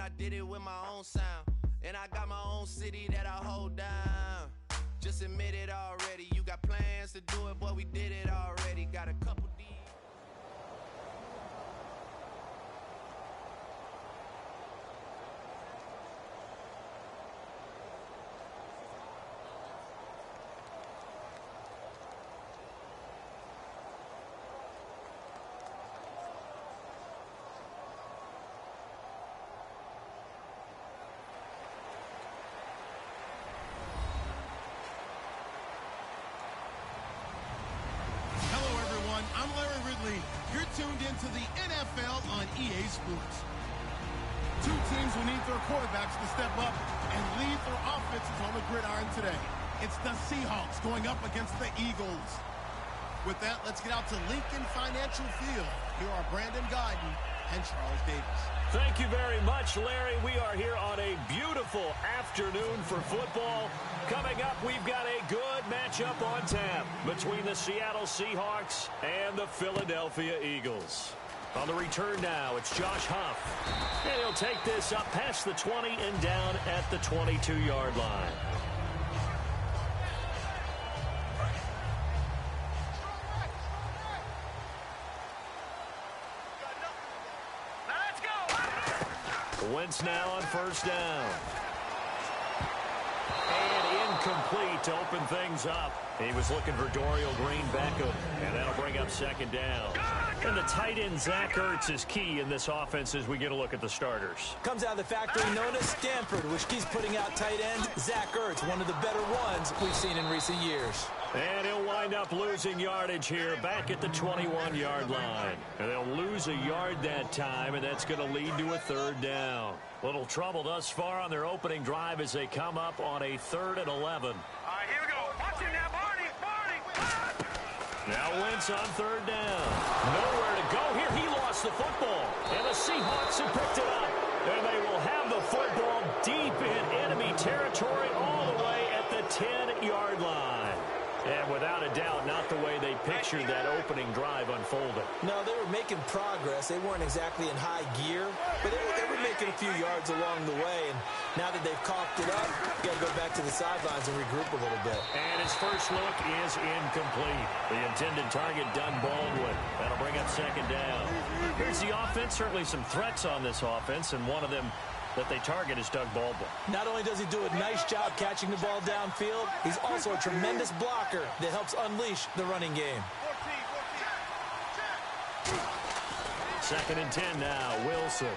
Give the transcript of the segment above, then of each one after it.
I did it with my own sound. And I got my own city that I hold down. Just admit it already. You got plans to do it, but we did it already. Got a couple D's. I'm Larry Ridley. You're tuned into the NFL on EA Sports. Two teams will need their quarterbacks to step up and lead their offenses on the gridiron today. It's the Seahawks going up against the Eagles. With that, let's get out to Lincoln Financial Field. Here are Brandon Guyton and Charles Davis. Thank you very much, Larry. We are here on a beautiful afternoon for football. Coming up, we've got a good matchup on tap between the Seattle Seahawks and the Philadelphia Eagles. On the return now, it's Josh Huff. And he'll take this up past the 20 and down at the 22-yard line. Wentz now on first down. And incomplete to open things up. He was looking for Dorial Green Beckham, and that'll bring up second down. And the tight end, Zach Ertz, is key in this offense as we get a look at the starters. Comes out of the factory known as Stanford, which keeps putting out tight end Zach Ertz, one of the better ones we've seen in recent years. And he'll wind up losing yardage here back at the 21-yard line. And they'll lose a yard that time, and that's going to lead to a third down. Little trouble thus far on their opening drive as they come up on a 3rd and 11. All right, here we go. Watch it now, Barney. Now Wentz on third down. Nowhere to go here. He lost the football. And the Seahawks have picked it up. And they will have the football deep in enemy territory all the way at the 10-yard line. And without a doubt, not the way they pictured that opening drive unfolded. No, they were making progress. They weren't exactly in high gear, but they were making a few yards along the way. And now that they've coughed it up, you got to go back to the sidelines and regroup a little bit. And his first look is incomplete. The intended target, Doug Baldwin. That'll bring up second down. Here's the offense. Certainly some threats on this offense, and one of them that they target is Doug Baldwin. Not only does he do a nice job catching the ball downfield, he's also a tremendous blocker that helps unleash the running game. 2nd and 10 now, Wilson.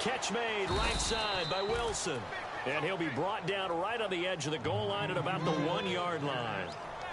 Catch made right side by Wilson. And he'll be brought down right on the edge of the goal line at about the 1-yard line.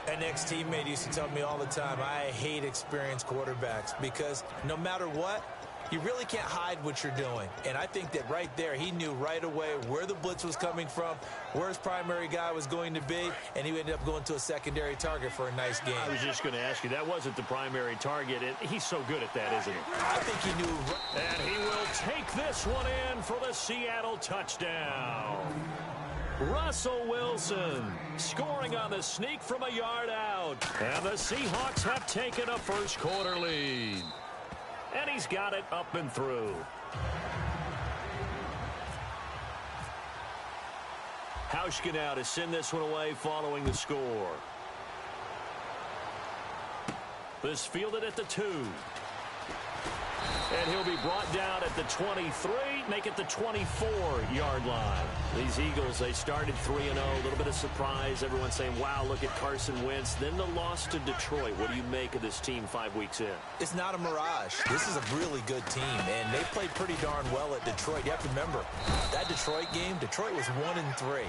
An ex-teammate used to tell me all the time, I hate experienced quarterbacks because no matter what, you really can't hide what you're doing. And I think that right there, he knew right away where the blitz was coming from, where his primary guy was going to be, and he ended up going to a secondary target for a nice game. I was just going to ask you, that wasn't the primary target. He's so good at that, isn't he? I think he knew. And he will take this one in for the Seattle touchdown. Russell Wilson scoring on the sneak from a yard out. And the Seahawks have taken a first quarter lead. And he's got it up and through. Hauschka now to send this one away following the score. This fielded at the 2. And he'll be brought down at the 23, make it the 24-yard line. These Eagles, they started 3-0, a little bit of surprise. Everyone's saying, wow, look at Carson Wentz. Then the loss to Detroit. What do you make of this team 5 weeks in? It's not a mirage. This is a really good team, and they played pretty darn well at Detroit. You have to remember, that Detroit game, Detroit was 1-3.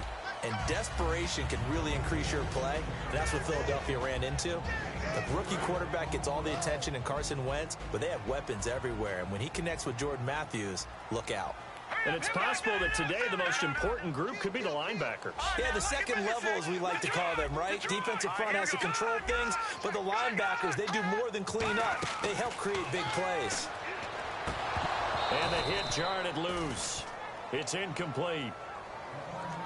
And desperation can really increase your play. And that's what Philadelphia ran into. The rookie quarterback gets all the attention in Carson Wentz, but they have weapons everywhere. And when he connects with Jordan Matthews, look out. And it's possible that today the most important group could be the linebackers. Yeah, the second level, as we like to call them, right? Defensive front has to control things, but the linebackers, they do more than clean up. They help create big plays. And the hit jarred it loose. It's incomplete.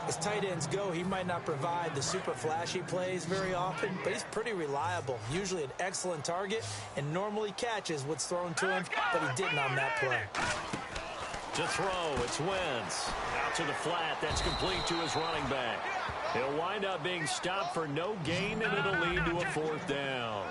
As tight ends go, he might not provide the super flashy plays very often, but he's pretty reliable. Usually an excellent target and normally catches what's thrown to him, but he didn't on that play. To throw, it's Wentz. Out to the flat. That's complete to his running back. He'll wind up being stopped for no gain, and it'll lead to a 4th down.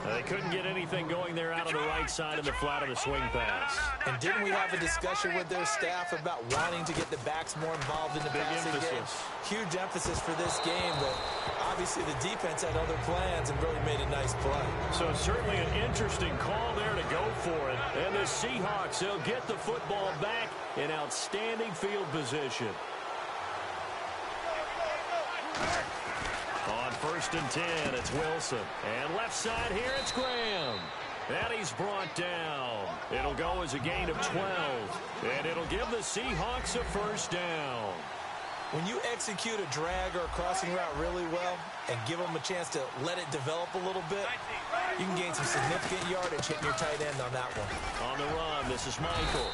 They couldn't get anything going there out on the right side of the flat of the swing pass. And didn't we have a discussion with their staff about wanting to get the backs more involved in the passing game? Huge emphasis for this game, but obviously the defense had other plans and really made a nice play. So certainly an interesting call there to go for it. And the Seahawks, they'll get the football back in outstanding field position. On 1st and 10, it's Wilson. And left side here, it's Graham. And he's brought down. It'll go as a gain of 12. And it'll give the Seahawks a 1st down. When you execute a drag or a crossing route really well and give them a chance to let it develop a little bit, you can gain some significant yardage hitting your tight end on that one. On the run, this is Michael.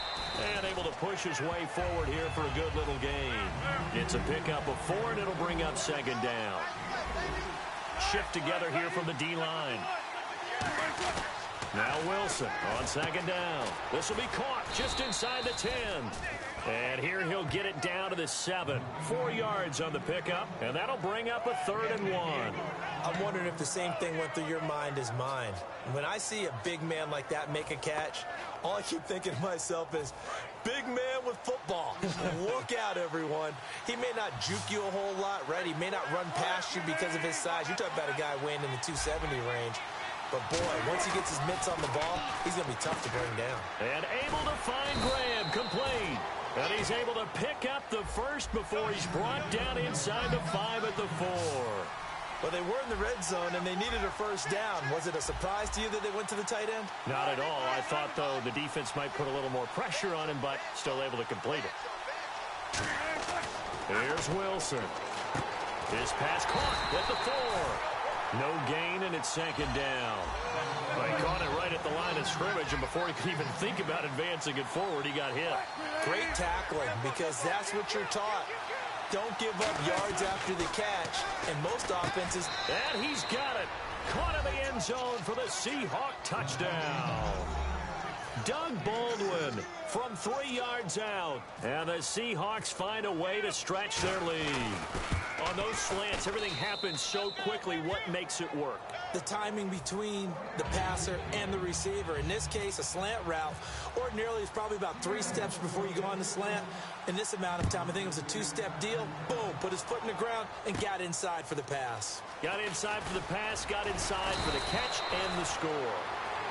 And able to push his way forward here for a good little gain. It's a pickup of 4, and it'll bring up 2nd down. Shift together here from the D-line. Now Wilson on 2nd down. This will be caught just inside the 10. And here he'll get it down to the 7. 4 yards on the pickup, and that'll bring up a 3rd and 1. I'm wondering if the same thing went through your mind as mine. When I see a big man like that make a catch, all I keep thinking to myself is, big man with football. Look out, everyone. He may not juke you a whole lot, right? He may not run past you because of his size. You're talking about a guy weighing in the 270 range. But, boy, once he gets his mitts on the ball, he's going to be tough to bring down. And able to find Graham, complete. And he's able to pick up the 1st before he's brought down inside the 5 at the 4. Well, they were in the red zone, and they needed a 1st down. Was it a surprise to you that they went to the tight end? Not at all. I thought, though, the defense might put a little more pressure on him, but still able to complete it. Here's Wilson. His pass caught at the 4. No gain, and it's 2nd down. Well, he caught it right at the line of scrimmage, and before he could even think about advancing it forward, he got hit. Great tackling, because that's what you're taught. Don't give up yards after the catch, and most offenses... And he's got it. Caught in the end zone for the Seahawk touchdown. Doug Baldwin from 3 yards out, and the Seahawks find a way to stretch their lead. On those slants, everything happens so quickly. What makes it work? The timing between the passer and the receiver. In this case, a slant route ordinarily is probably about 3 steps before you go on the slant. In this amount of time, I think it was a 2-step deal. Boom, put his foot in the ground and got inside for the pass. Got inside for the pass, got inside for the catch and the score.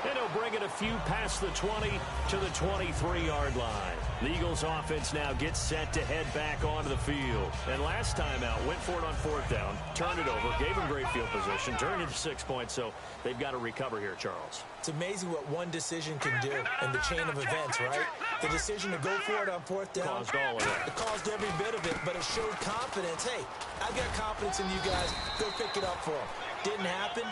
And he'll bring it a few past the 20 to the 23-yard line. The Eagles offense now gets set to head back onto the field. And last time out, went for it on 4th down, turned it over, gave him great field position, turned it to 6 points, so they've got to recover here, Charles. It's amazing what one decision can do in the chain of events, right? The decision to go for it on 4th down. Caused all of it. It caused every bit of it, but it showed confidence. Hey, I've got confidence in you guys. Go pick it up for them. Didn't happen.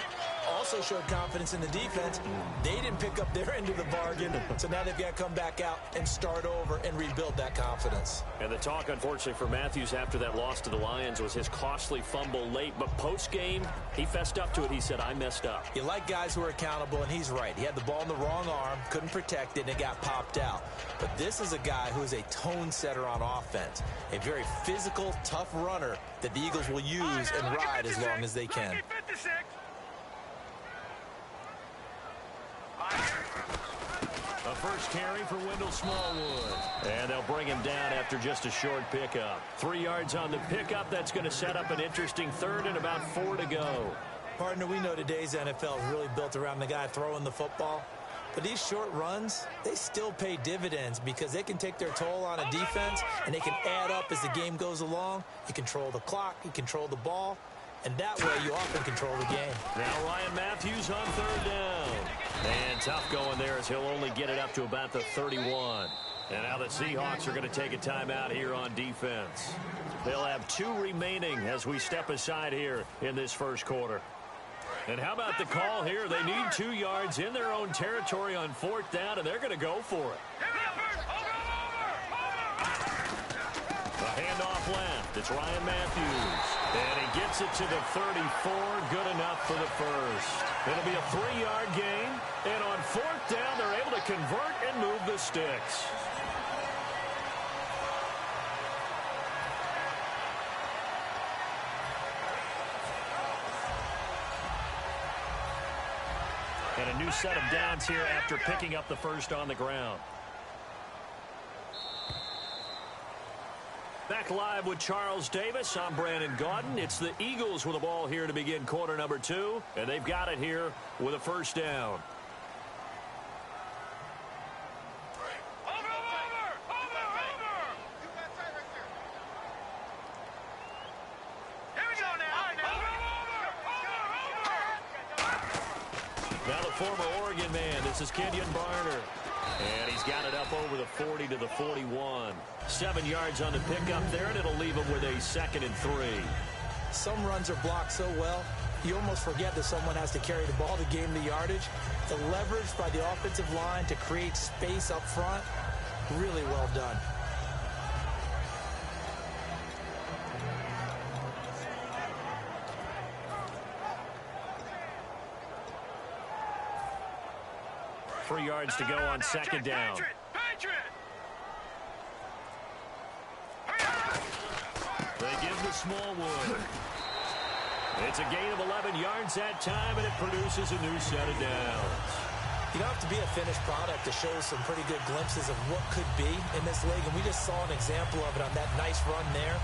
Also showed confidence in the defense. They didn't pick up their end of the bargain, so now they've got to come back out and start over and rebuild that confidence. And the talk, unfortunately, for Matthews after that loss to the Lions was his costly fumble late, but post-game, he fessed up to it. He said, I messed up. You like guys who are accountable, and he's right. He had the ball in the wrong arm, couldn't protect it, and it got popped out. But this is a guy who is a tone setter on offense, a very physical, tough runner that the Eagles will use and ride as long as they can. A first carry for Wendell Smallwood. And they'll bring him down after just a short pickup. 3 yards on the pickup. That's going to set up an interesting 3rd and about 4 to go. Partner, we know today's NFL is really built around the guy throwing the football. But these short runs, they still pay dividends because they can take their toll on a defense and they can add up as the game goes along. You control the clock, you control the ball, and that way you often control the game. Now Ryan Matthews on 3rd down. And tough going there as he'll only get it up to about the 31. And now the Seahawks are going to take a timeout here on defense. They'll have 2 remaining as we step aside here in this first quarter. And how about the call here? They need 2 yards in their own territory on 4th down, and they're going to go for it. A handoff left. It's Ryan Matthews. And he gets it to the 34. Good enough for the first. It'll be a 3-yard gain. And on 4th down, they're able to convert and move the sticks. new set of downs here after picking up the first on the ground. Back live with Charles Davis. I'm Brandon Gaudin. It's the Eagles with the ball here to begin quarter number 2, and they've got it here with a first down. Now the former Oregon man, this is Kenyon Barner. And he's got it up over the 40 to the 41. 7 yards on the pickup there, and it'll leave him with a 2nd and 3. Some runs are blocked so well, you almost forget that someone has to carry the ball to gain the yardage. The leverage by the offensive line to create space up front, really well done. Three yards to go on 2nd down. They give to Smallwood. It's a gain of 11 yards that time, and it produces a new set of downs. You don't have to be a finished product to show some pretty good glimpses of what could be in this league, and we just saw an example of it on that nice run there.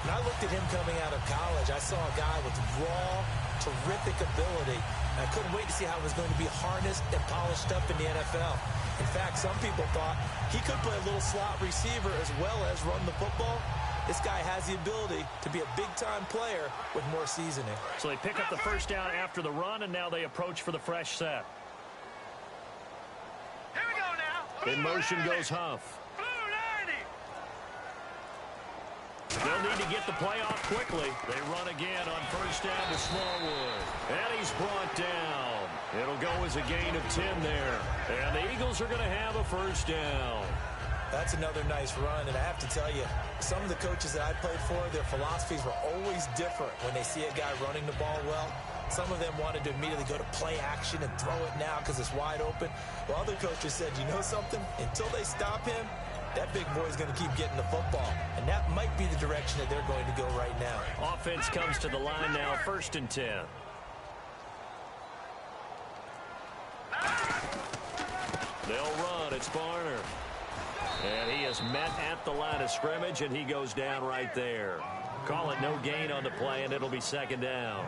When I looked at him coming out of college, I saw a guy with raw, terrific ability. I couldn't wait to see how it was going to be harnessed and polished up in the NFL. In fact, some people thought he could play a little slot receiver as well as run the football. This guy has the ability to be a big-time player with more seasoning. So they pick up the first down after the run, and now they approach for the fresh set. Here we go now. In motion goes Huff. They'll need to get the play off quickly. They run again on first down to Smallwood. And he's brought down. It'll go as a gain of 10 there. And the Eagles are going to have a first down. That's another nice run, and I have to tell you, some of the coaches that I played for, their philosophies were always different when they see a guy running the ball well. Some of them wanted to immediately go to play action and throw it now because it's wide open. While other coaches said, you know something? Until they stop him, that big boy's going to keep getting the football. And that might be the direction that they're going to go right now. Offense comes to the line now, 1st and 10. They'll run. It's Barner. And he is met at the line of scrimmage, and he goes down right there. Call it no gain on the play, and it'll be 2nd down.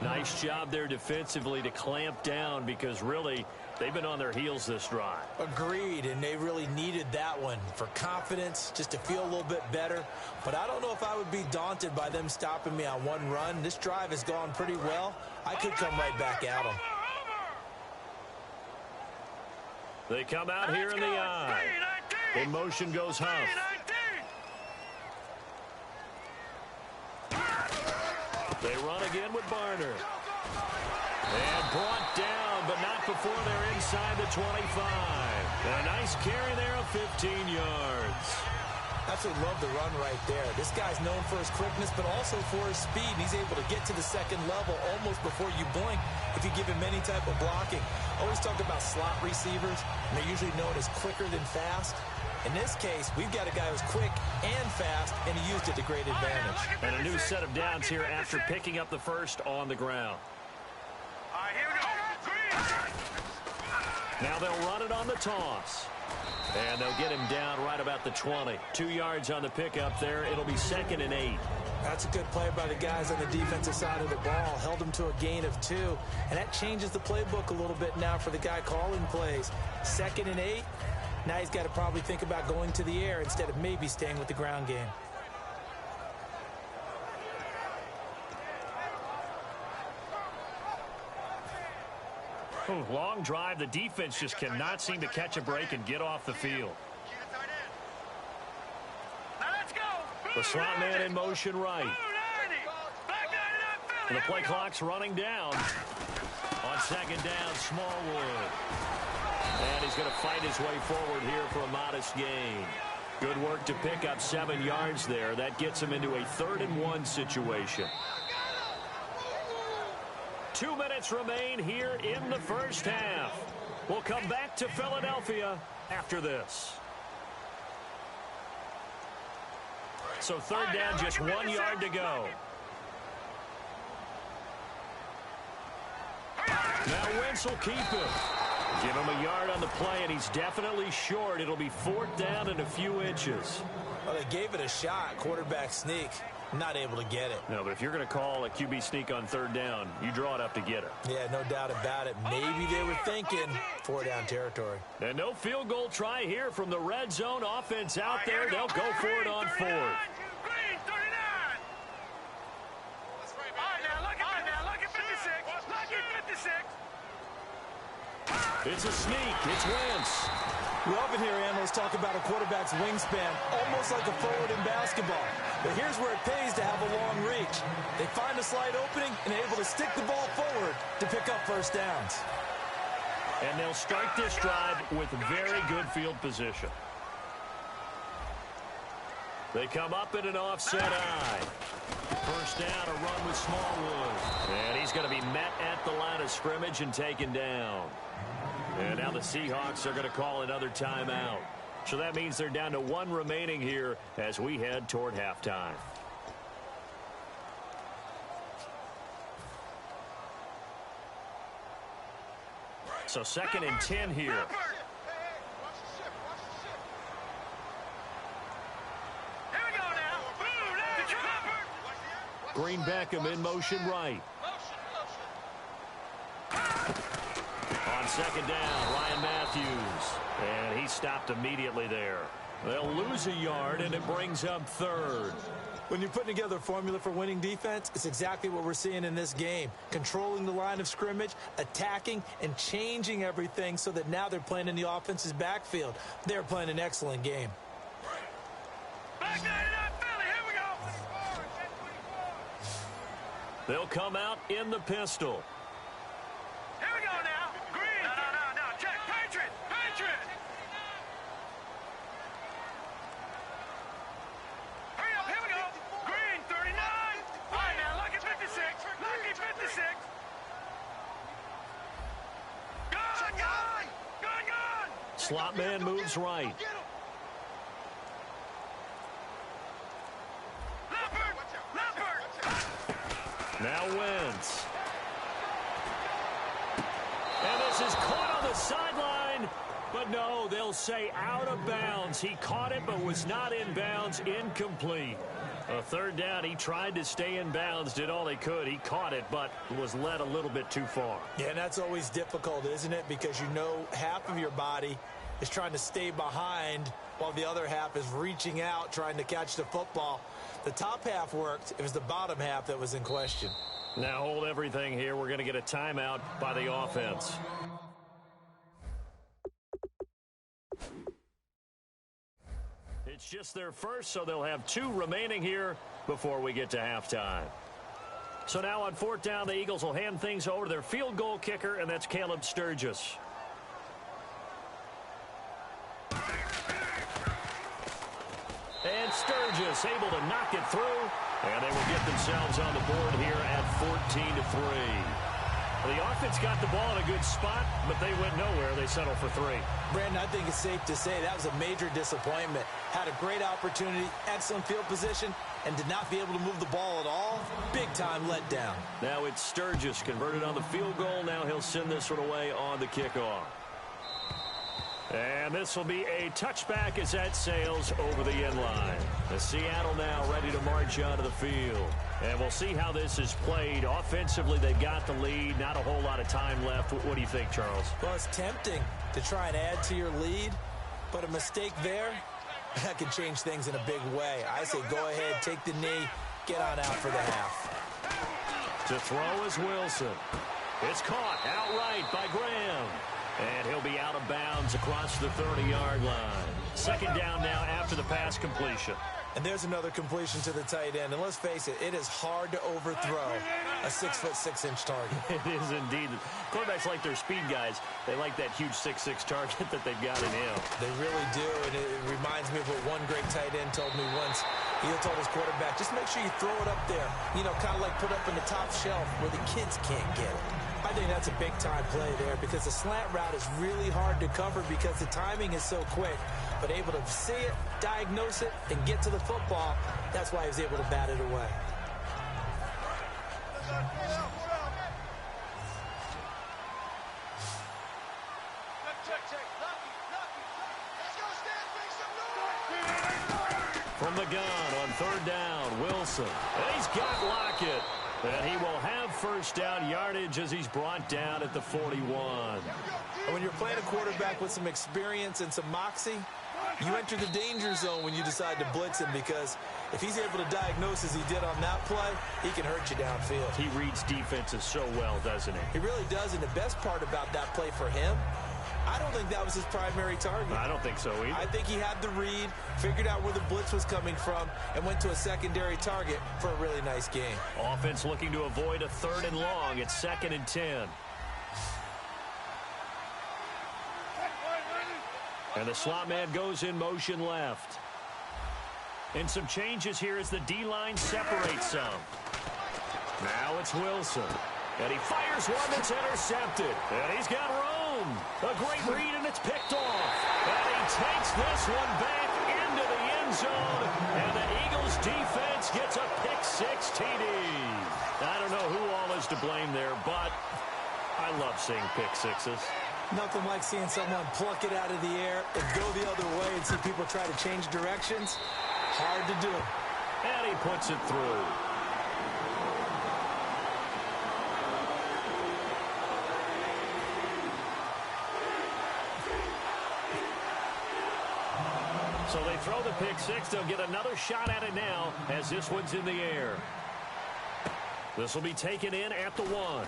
Nice job there defensively to clamp down because really they've been on their heels this drive. Agreed, and they really needed that one for confidence, just to feel a little bit better. But I don't know if I would be daunted by them stopping me on one run. This drive has gone pretty well. I could come right back at them. They come out here in the eye. In motion goes Huff. They run again with Barner. And brought down, but not before they're inside the 25. And a nice carry there of 15 yards. Absolutely love the run right there. This guy's known for his quickness, but also for his speed. And he's able to get to the 2nd level almost before you blink if you give him any type of blocking. Always talk about slot receivers, and they're usually known as quicker than fast. In this case, we've got a guy who's quick and fast, and he used it to great advantage. And a new set of downs here after picking up the first on the ground. All right, here we go. Now they'll run it on the toss. And they'll get him down right about the 20. 2 yards on the pickup there. It'll be 2nd and 8. That's a good play by the guys on the defensive side of the ball. Held him to a gain of 2. And that changes the playbook a little bit now for the guy calling plays. 2nd and 8. Now he's got to probably think about going to the air instead of maybe staying with the ground game. Long drive. The defense just cannot seem to catch a break and get off the field. Now let's go. The slot man in motion right. And the play clock's running down. On 2nd down, Smallwood. And he's going to fight his way forward here for a modest gain. Good work to pick up 7 yards there. That gets him into a 3rd and 1 situation. 2 minutes remain here in the first half. We'll come back to Philadelphia after this. So 3rd down, just 1 yard to go. Now Wentz will keep it. Give him a yard on the play, and he's definitely short. It'll be 4th down and a few inches. Well, they gave it a shot. Quarterback sneak. Not able to get it. No, but if you're going to call a QB sneak on 3rd down, you draw it up to get it. Yeah, no doubt about it. Maybe they were thinking 4-down territory. And no field goal try here from the red zone offense out there. They'll go for it on 4th. Green, 39. All right, now, look at 56. Look at 56. It's a sneak. It's Wentz. We often hear analysts talk about a quarterback's wingspan, almost like a forward in basketball. But here's where it pays to have a long reach. They find a slight opening and are able to stick the ball forward to pick up first downs. And they'll start this drive with very good field position. They come up in an offset eye. First down, a run with Smallwood. And he's going to be met at the line of scrimmage and taken down. And now the Seahawks are going to call another timeout. So that means they're down to 1 remaining here as we head toward halftime. So 2nd and 10 here. Green Beckham in motion right. On 2nd down, Ryan Matthews. And he stopped immediately there. They'll lose a yard, and it brings up 3rd. When you're putting together a formula for winning defense, it's exactly what we're seeing in this game. Controlling the line of scrimmage, attacking, and changing everything so that now they're playing in the offense's backfield. They're playing an excellent game. Back 99 Philly, here we go. They'll come out in the pistol. Here we go now. Green. No. Check. Patriot. Hurry up. Here we go. Green, 39. All right, now look at 56. Look at 56. Gun. Slot man moves right. Leopard. Now Wentz. And this is caught on the sideline. But no, they'll say out of bounds. He caught it but was not in bounds. Incomplete. A 3rd down. He tried to stay in bounds, did all he could. He caught it but was led a little bit too far. Yeah, and that's always difficult, isn't it? Because you know half of your body is trying to stay behind while the other half is reaching out, trying to catch the football. The top half worked. It was the bottom half that was in question. Now hold everything here. We're going to get a timeout by the offense. It's just their first, so they'll have 2 remaining here before we get to halftime. So now on 4th down, the Eagles will hand things over to their field goal kicker, and that's Caleb Sturgis. And Sturgis able to knock it through, and they will get themselves on the board here at 14-3. The offense got the ball in a good spot, but they went nowhere. They settled for 3. Brandon, I think it's safe to say that was a major disappointment. Had a great opportunity, excellent field position, and did not be able to move the ball at all. Big-time letdown. Now it's Sturgis converted on the field goal. Now he'll send this one away on the kickoff. And this will be a touchback as that sails over the end line. The Seattle now ready to march onto the field. And we'll see how this is played. Offensively, they've got the lead. Not a whole lot of time left. What do you think, Charles? Well, it's tempting to try and add to your lead, but a mistake there, that could change things in a big way. I say go ahead, take the knee, get on out for the half. To throw is Wilson. It's caught outright by Graham. And he'll be out of bounds across the 30-yard line. 2nd down now after the pass completion. And there's another completion to the tight end. And let's face it, it is hard to overthrow a 6'6" target. It is indeed. Quarterbacks like their speed guys. They like that huge 6'6" target that they've got in him. They really do. And it reminds me of what one great tight end told me once. He told his quarterback, just make sure you throw it up there. You know, kind of like put up in the top shelf where the kids can't get it. I think that's a big-time play there because the slant route is really hard to cover because the timing is so quick. But able to see it, diagnose it, and get to the football, that's why he was able to bat it away. From the gun on third down, Wilson. And he's got Lockett. And he will have first down yardage as he's brought down at the 41. And when you're playing a quarterback with some experience and some moxie, you enter the danger zone when you decide to blitz him, because if he's able to diagnose as he did on that play, he can hurt you downfield. He reads defenses so well, doesn't he? He really does, and the best part about that play for him, I don't think that was his primary target. I don't think so either. I think he had the read, figured out where the blitz was coming from, and went to a secondary target for a really nice game. Offense looking to avoid a 3rd and long. It's 2nd and 10. And the slot man goes in motion left. And some changes here as the D-line separates some. Now it's Wilson. And he fires one that's intercepted. And he's got room. A great read, and it's picked off. And he takes this one back into the end zone. And the Eagles defense gets a pick-6 TD. I don't know who all is to blame there, but I love seeing pick-6s. Nothing like seeing someone pluck it out of the air and go the other way and see people try to change directions. Hard to do. And he puts it through. So they throw the pick-6. They'll get another shot at it now as this one's in the air. This will be taken in at the 1.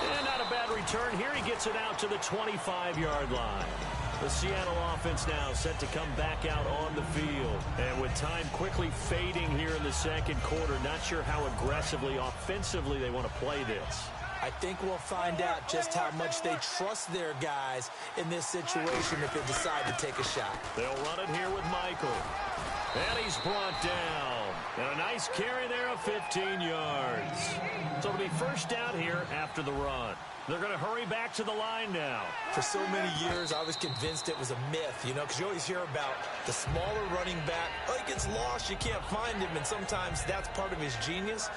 And not a bad return here. He gets it out to the 25-yard line. The Seattle offense now set to come back out on the field. And with time quickly fading here in the second quarter, not sure how aggressively, offensively they want to play this. I think we'll find out just how much they trust their guys in this situation if they decide to take a shot. They'll run it here with Michael. And he's brought down. And a nice carry there of 15 yards. So it'll be first down here after the run. They're going to hurry back to the line now. For so many years, I was convinced it was a myth, you know, because you always hear about the smaller running back. Oh, he gets lost, you can't find him, and sometimes that's part of his genius.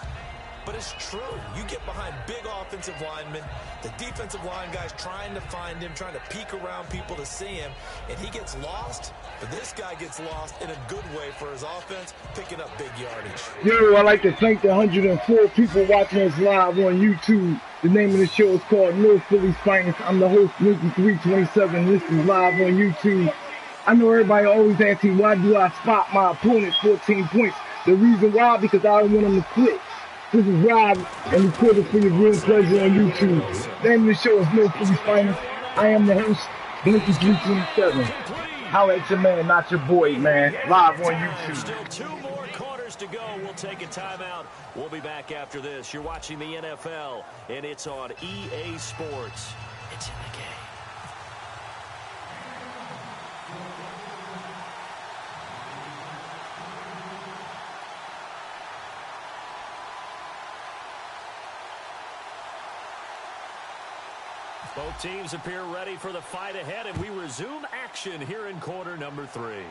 But it's true. You get behind big offensive linemen, the defensive line guys trying to find him, trying to peek around people to see him, and he gets lost. But this guy gets lost in a good way for his offense, picking up big yardage. Yo, I'd like to thank the 104 people watching us live on YouTube. The name of the show is called North Philly's Finest. I'm the host, blinky327's. This is live on YouTube. I know everybody always asks me, why do I spot my opponent 14 points? The reason why, because I don't want them to quit. This is Rob, and recorded for your viewing pleasure on YouTube. The name of the show is North Philly's Finest. I am the host, blinky327. Holla at your man, not your boy, man. Live on YouTube. Still 2 more quarters to go. We'll take a timeout. We'll be back after this. You're watching the NFL, and it's on EA Sports. It's in the game. Both teams appear ready for the fight ahead, and we resume action here in quarter number 3.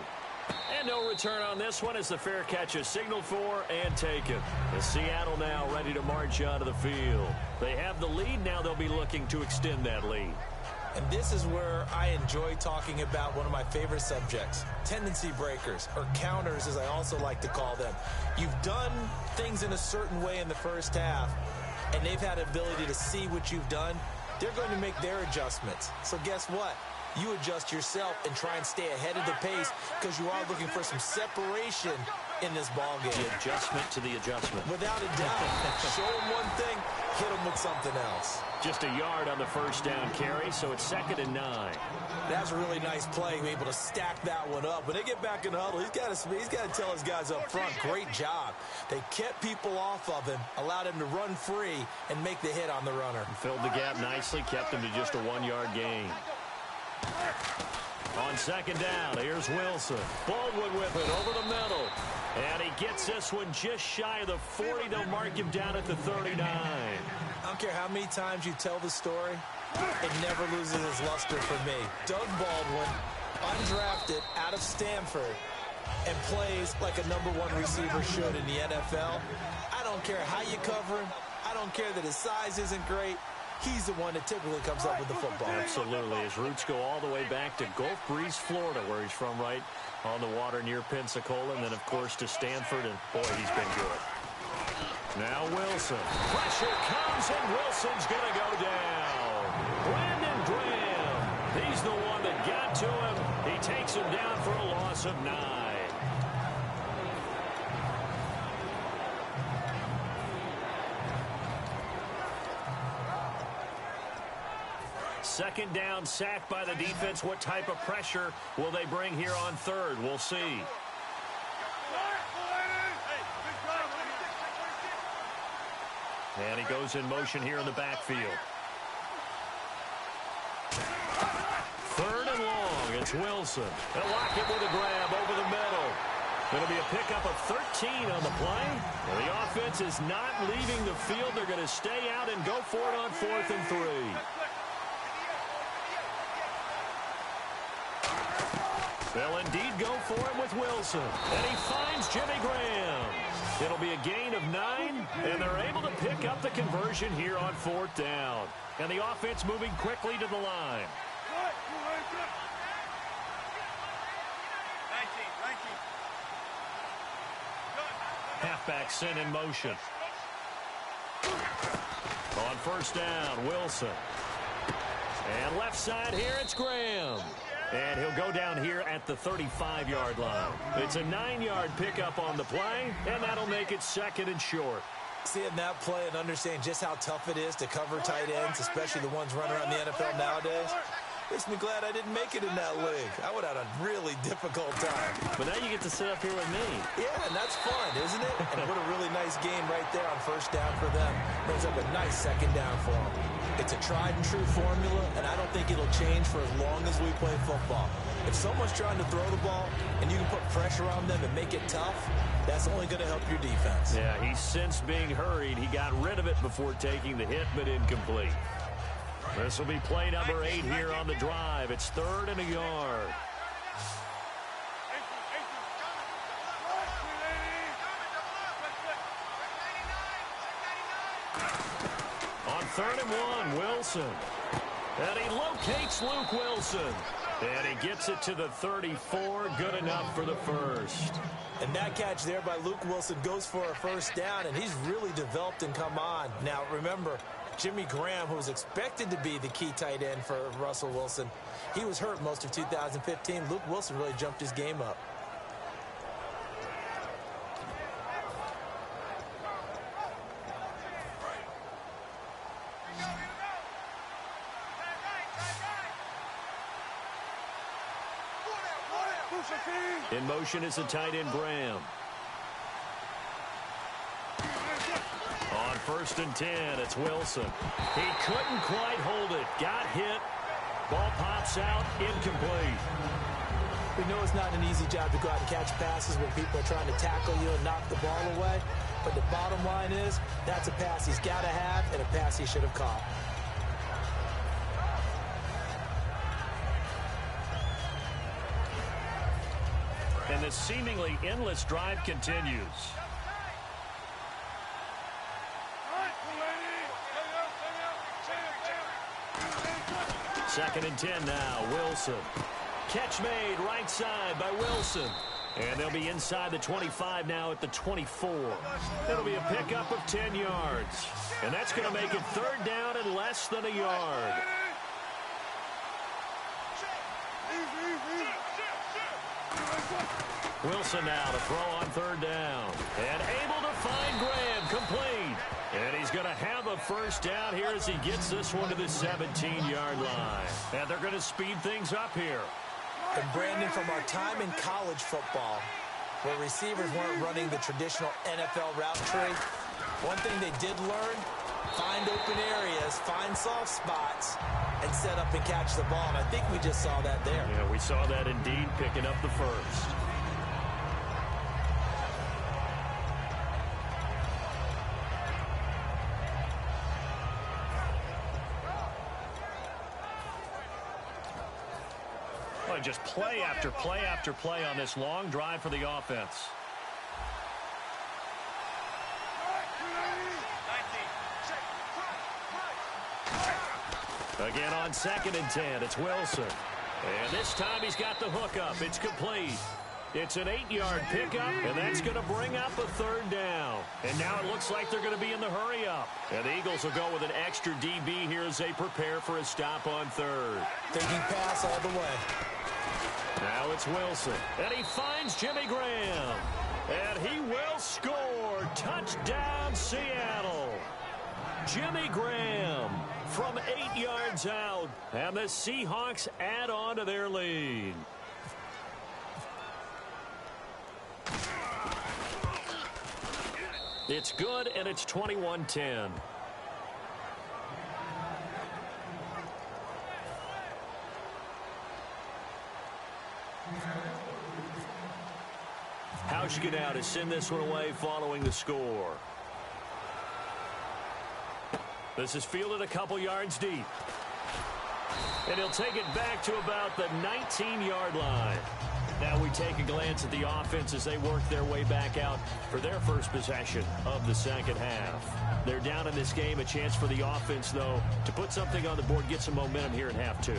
And no return on this one as the fair catch is signaled for and taken. The Seattle now ready to march onto the field. They have the lead. Now they'll be looking to extend that lead. And this is where I enjoy talking about one of my favorite subjects, tendency breakers, or counters as I also like to call them. You've done things in a certain way in the first half, and they've had ability to see what you've done. They're going to make their adjustments. So guess what? You adjust yourself and try and stay ahead of the pace because you are looking for some separation in this ball game. The adjustment to the adjustment. Without a doubt. Show them one thing, hit them with something else. Just a yard on the first down carry, so it's 2nd and 9. That's a really nice play, able to stack that one up. When they get back in the huddle, he's got to tell his guys up front, great job. They kept people off of him, allowed him to run free, and make the hit on the runner. Filled the gap nicely, kept him to just a 1-yard gain. On 2nd down, here's Wilson. Baldwin with it over the middle. And he gets this one just shy of the 40. They'll mark him down at the 39. I don't care how many times you tell the story, it never loses its luster for me. Doug Baldwin, undrafted out of Stanford, and plays like a #1 receiver should in the NFL. I don't care how you cover him. I don't care that his size isn't great. he's the one that typically comes up with the football. Absolutely. His roots go all the way back to Gulf Breeze, Florida, where he's from, right on the water near Pensacola, and then, of course, to Stanford, and, boy, he's been good. Now Wilson. Pressure comes, and Wilson's going to go down. Brandon Graham. He's the one that got to him. He takes him down for a loss of 9. Second down, sacked by the defense. What type of pressure will they bring here on third? We'll see. And he goes in motion here in the backfield. Third and long. It's Wilson. They'll lock it with a grab over the middle. Going to be a pickup of 13 on the play. And the offense is not leaving the field. They're going to stay out and go for it on 4th and 3. They'll indeed go for it with Wilson. And he finds Jimmy Graham. It'll be a gain of 9, and they're able to pick up the conversion here on 4th down. And the offense moving quickly to the line. Halfback sent in motion. On 1st down, Wilson. And left side here, it's Graham. And he'll go down here at the 35-yard line. It's a 9-yard pickup on the play, and that'll make it 2nd and short. Seeing that play and understand just how tough it is to cover tight ends, especially the ones running around the NFL nowadays, makes me glad I didn't make it in that league. I would have had a really difficult time. But now you get to sit up here with me. Yeah, and that's fun, isn't it? And what a really nice game right there on 1st down for them. Brings up a nice 2nd down for them. It's a tried-and-true formula, and I don't think it'll change for as long as we play football. If someone's trying to throw the ball and you can put pressure on them and make it tough, that's only going to help your defense. Yeah, he's since being hurried. He got rid of it before taking the hit, but incomplete. This will be play number 8 here on the drive. It's 3rd and a yard. On 3rd and 1, Wilson. And he locates Luke Wilson. And he gets it to the 34. Good enough for the first. And that catch there by Luke Wilson goes for a 1st down, and he's really developed and come on. Now, remember, Jimmy Graham, who was expected to be the key tight end for Russell Wilson, he was hurt most of 2015. Luke Wilson really jumped his game up. In motion is the tight end, Graham. On 1st and 10, it's Wilson. He couldn't quite hold it. Got hit. Ball pops out. Incomplete. We know it's not an easy job to go out and catch passes when people are trying to tackle you and knock the ball away. But the bottom line is, that's a pass he's got to have and a pass he should have caught. And the seemingly endless drive continues. 2nd and 10 now, Wilson. Catch made right side by Wilson. And they'll be inside the 25 now at the 24. It'll be a pickup of 10 yards. And that's going to make it 3rd down and less than a yard. Wilson now to throw on 3rd down. And able to find Graham, complete. And he's going to have a 1st down here as he gets this one to the 17-yard line. And they're going to speed things up here. And Brandon, from our time in college football, where receivers weren't running the traditional NFL route tree, one thing they did learn, find open areas, find soft spots, and set up and catch the ball. And I think we just saw that there. Yeah, we saw that indeed, picking up the first. Well, just play after play after play on this long drive for the offense. Again on 2nd and 10, it's Wilson. And this time he's got the hook up. It's complete. It's an 8-yard pickup, and that's going to bring up a 3rd down. And now it looks like they're going to be in the hurry-up. And the Eagles will go with an extra DB here as they prepare for a stop on 3rd. Thinking pass all the way. Now it's Wilson, and he finds Jimmy Graham. And he will score. Touchdown, Seattle. Jimmy Graham from 8 yards out, and the Seahawks add on to their lead. It's good, and it's 21-10. Hauschka now to send this one away following the score. This is fielded a couple yards deep. And he'll take it back to about the 19-yard line. Now we take a glance at the offense as they work their way back out for their first possession of the second half. They're down in this game. A chance for the offense, though, to put something on the board, get some momentum here in half 2.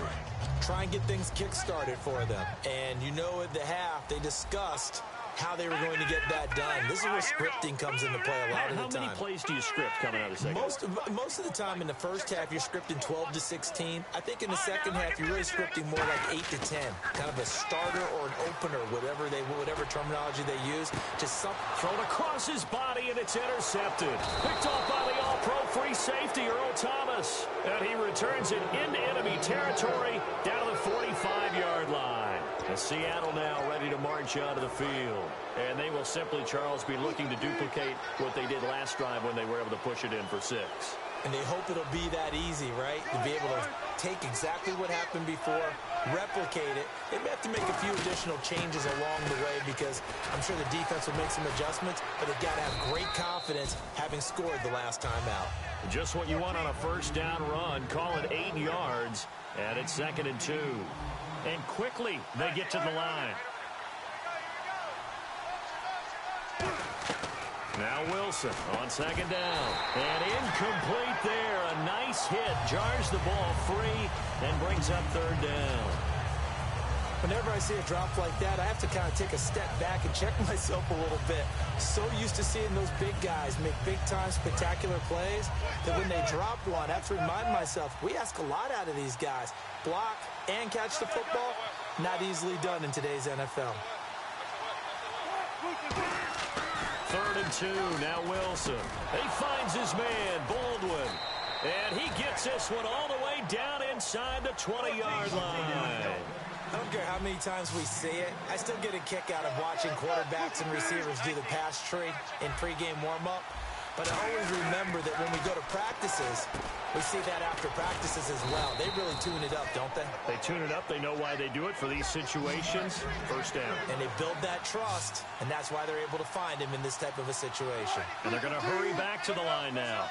Try and get things kick-started for them. And you know at the half, they discussed how they were going to get that done. This is where scripting comes into play a lot of the time. How many plays do you script coming out of the second? Most of the time in the first half, you're scripting 12 to 16. I think in the second half, you're really scripting more like 8 to 10. Kind of a starter or an opener, whatever terminology they use. Just something. Thrown across his body, and it's intercepted. Picked off by the all-pro free safety, Earl Thomas. And he returns it into enemy territory down to the 45-yard line. And Seattle now ready to march out of the field. And they will simply, Charles, be looking to duplicate what they did last drive when they were able to push it in for 6. And they hope it'll be that easy, right? To be able to take exactly what happened before, replicate it. They may have to make a few additional changes along the way because I'm sure the defense will make some adjustments, but they've got to have great confidence having scored the last time out. Just what you want on a first down run. Call it 8 yards, and it's 2nd and 2. And quickly, they get to the line. Now Wilson on 2nd down. And incomplete there. A nice hit. Jars the ball free and brings up 3rd down. Whenever I see a drop like that, I have to kind of take a step back and check myself a little bit. So used to seeing those big guys make big-time spectacular plays that when they drop one, I have to remind myself, we ask a lot out of these guys. Block and catch the football, not easily done in today's NFL. 3rd and 2, now Wilson. He finds his man, Baldwin. And he gets this one all the way down inside the 20-yard line. I don't care how many times we see it. I still get a kick out of watching quarterbacks and receivers do the pass tree in pregame warm-up. But I always remember that when we go to practices, we see that after practices as well. They really tune it up, don't they? They tune it up. They know why they do it for these situations. First down. And they build that trust, and that's why they're able to find him in this type of a situation. And they're going to hurry back to the line now.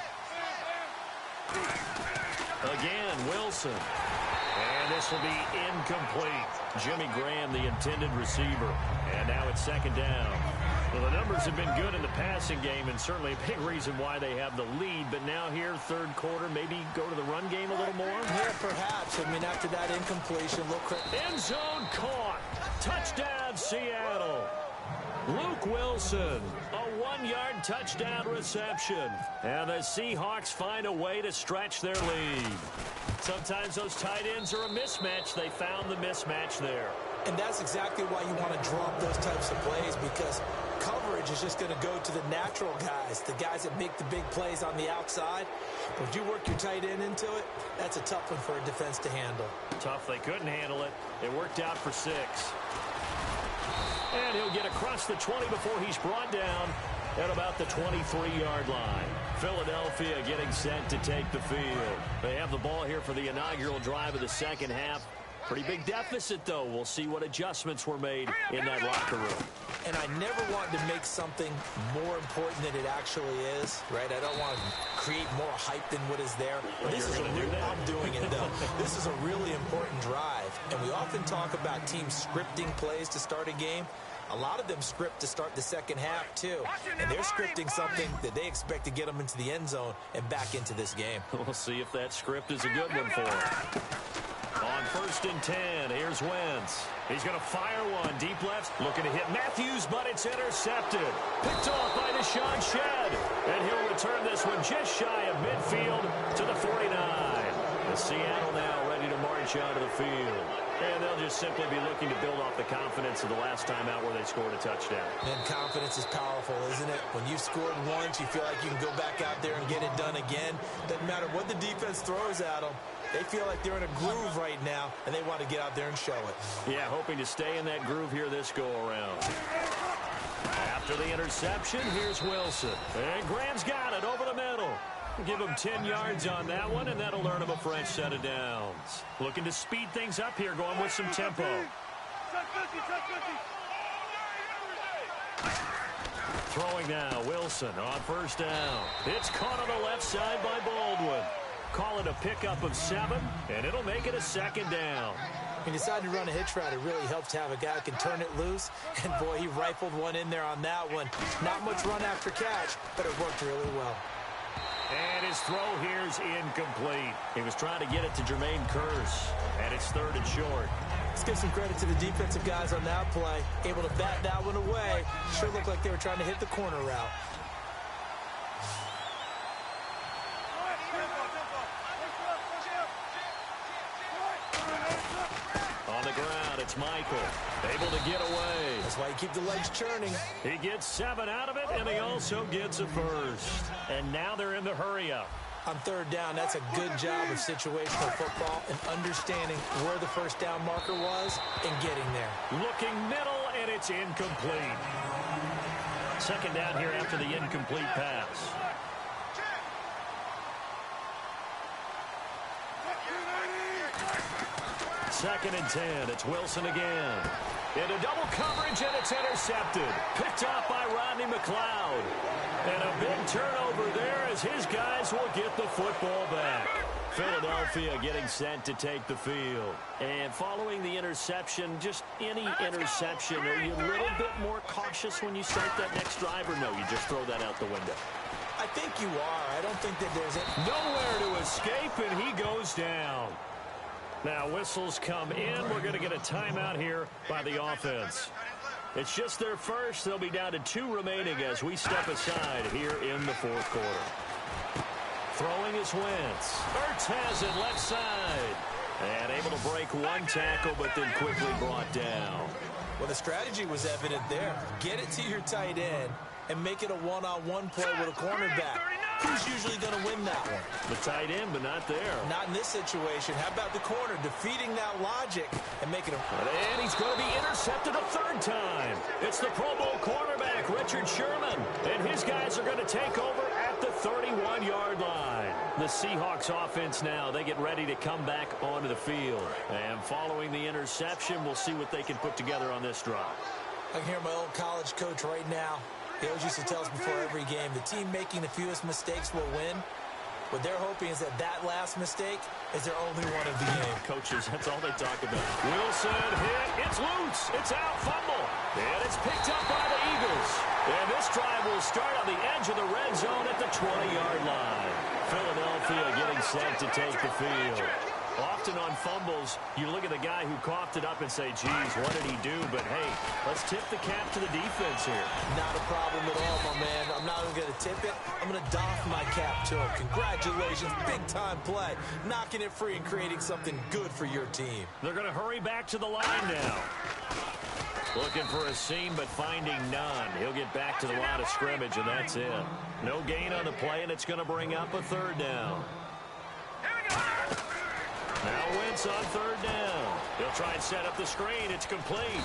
Again, Wilson. And this will be incomplete. Jimmy Graham, the intended receiver. And now it's 2nd down. Well, the numbers have been good in the passing game, and certainly a big reason why they have the lead. But now here, 3rd quarter, maybe go to the run game a little more? Yeah, perhaps. I mean, after that incompletion, a little end zone caught. Touchdown, Seattle. Luke Wilson, a 1-yard touchdown reception. And the Seahawks find a way to stretch their lead. Sometimes those tight ends are a mismatch. They found the mismatch there. And that's exactly why you want to drop those types of plays, because coverage is just going to go to the natural guys, the guys that make the big plays on the outside. But if you work your tight end into it, that's a tough one for a defense to handle. Tough. They couldn't handle it. It worked out for 6. And he'll get across the 20 before he's brought down at about the 23-yard line. Philadelphia getting set to take the field. They have the ball here for the inaugural drive of the second half. Pretty big deficit, though. We'll see what adjustments were made in that locker room. And I never want to make something more important than it actually is, right? I don't want to create more hype than what is there. But this is I'm doing it, though. This is a really important drive. And we often talk about teams scripting plays to start a game. A lot of them script to start the second half, too. And they're scripting something that they expect to get them into the end zone and back into this game. We'll see if that script is a good one for them. On 1st and 10, here's Wentz. He's going to fire one deep left, looking to hit Matthews, but it's intercepted. Picked off by Deshaun Shedd. And he'll return this one just shy of midfield to the 49. The Seattle now ready to march out of the field. And they'll just simply be looking to build off the confidence of the last time out where they scored a touchdown. And confidence is powerful, isn't it? When you've scored once, you feel like you can go back out there and get it done again. Doesn't matter what the defense throws at them. They feel like they're in a groove right now, and they want to get out there and show it. Yeah, hoping to stay in that groove here this go-around. After the interception, here's Wilson. And Graham's got it over the middle. Give him 10 yards on that one, and that'll earn him a fresh set of downs. Looking to speed things up here, going with some tempo. Throwing now, Wilson on 1st down. It's caught on the left side by Baldwin. Call it a pickup of 7, and it'll make it a 2nd down. He decided to run a hitch route. It really helps to have a guy who can turn it loose. And, boy, he rifled one in there on that one. Not much run after catch, but it worked really well. And his throw here's incomplete. He was trying to get it to Jermaine Kearse, and it's 3rd and short. Let's give some credit to the defensive guys on that play. Able to bat that one away. Sure looked like they were trying to hit the corner route. On the ground, it's Michael. Able to get away. That's why you keep the legs churning. He gets 7 out of it, and he also gets a first. And now they're in the hurry-up. On 3rd down, that's a good job of situational football and understanding where the 1st down marker was and getting there. Looking middle, and it's incomplete. 2nd down here after the incomplete pass. 2nd and 10. It's Wilson again. Into double coverage, and it's intercepted. Picked off by Rodney McLeod. And a big turnover there as his guys will get the football back. Philadelphia getting set to take the field. And following the interception, just any interception, are you a little bit more cautious when you start that next drive, or no, you just throw that out the window? I think you are. I don't think that there's nowhere to escape, and he goes down. Now whistles come in. We're going to get a timeout here by the offense. It's just their first. They'll be down to 2 remaining as we step aside here in the 4th quarter. Throwing is Wentz. Ertz has it left side. And able to break one tackle, but then quickly brought down. Well, the strategy was evident there. Get it to your tight end and make it a one-on-one play with a cornerback. Who's usually going to win that one? The tight end, but not there. Not in this situation. How about the corner defeating that logic and making him... And he's going to be intercepted a 3rd time. It's the Pro Bowl cornerback, Richard Sherman. And his guys are going to take over at the 31-yard line. The Seahawks offense now, they get ready to come back onto the field. And following the interception, we'll see what they can put together on this drive. I can hear my old college coach right now. He always used to tell us before every game, the team making the fewest mistakes will win. What they're hoping is that last mistake is their only one of the game. Coaches, that's all they talk about. Wilson hit. It's loose. It's out. Fumble. And it's picked up by the Eagles. And this drive will start on the edge of the red zone at the 20-yard line. Philadelphia getting set to take the field. Often on fumbles, you look at the guy who coughed it up and say, geez, what did he do? But, hey, let's tip the cap to the defense here. Not a problem at all, my man. I'm not even going to tip it. I'm going to doff my cap to him. Congratulations. Big-time play. Knocking it free and creating something good for your team. They're going to hurry back to the line now. Looking for a seam, but finding none. He'll get back to the line of scrimmage, and that's it. No gain on the play, and it's going to bring up a 3rd down. Now Wentz on 3rd down. He'll try and set up the screen. It's complete.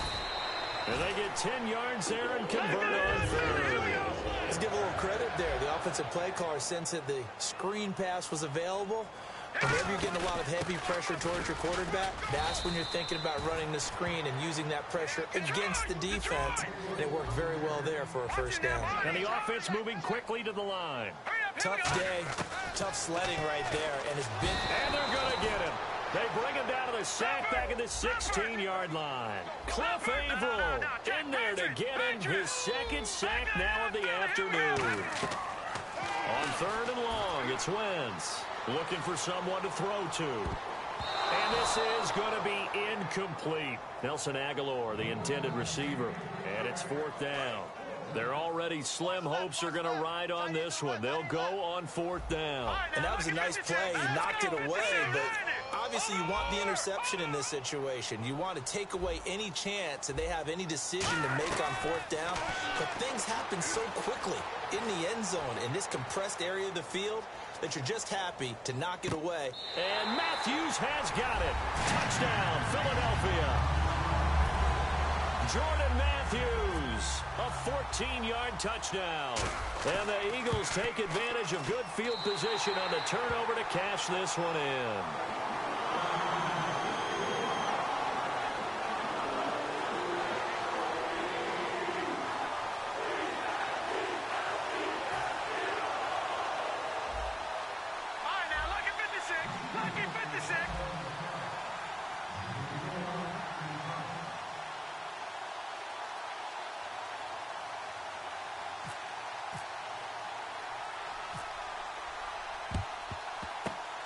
And they get 10 yards there and convert on 3rd. Let's give a little credit there. The offensive play caller sensed that the screen pass was available. Whenever you're getting a lot of heavy pressure towards your quarterback, that's when you're thinking about running the screen and using that pressure against the defense. And it worked very well there for a 1st down. And the offense moving quickly to the line. Tough day, tough sledding right there. And it's been... And they're going to get him. They bring him down to the sack back at the 16-yard line. Cliff Averill in there to get him his second sack now of the afternoon. On 3rd and long, it's Wentz looking for someone to throw to. And this is going to be incomplete. Nelson Aguilar, the intended receiver. And it's 4th down. Their already slim hopes are going to ride on this one. They'll go on 4th down. And that was a nice play. He knocked it away, but obviously you want the interception in this situation. You want to take away any chance that they have any decision to make on 4th down. But things happen so quickly in the end zone in this compressed area of the field that you're just happy to knock it away. And Matthews has got it. Touchdown, Philadelphia. Jordan Matthews, a 14-yard touchdown. And the Eagles take advantage of good field position on the turnover to cash this one in.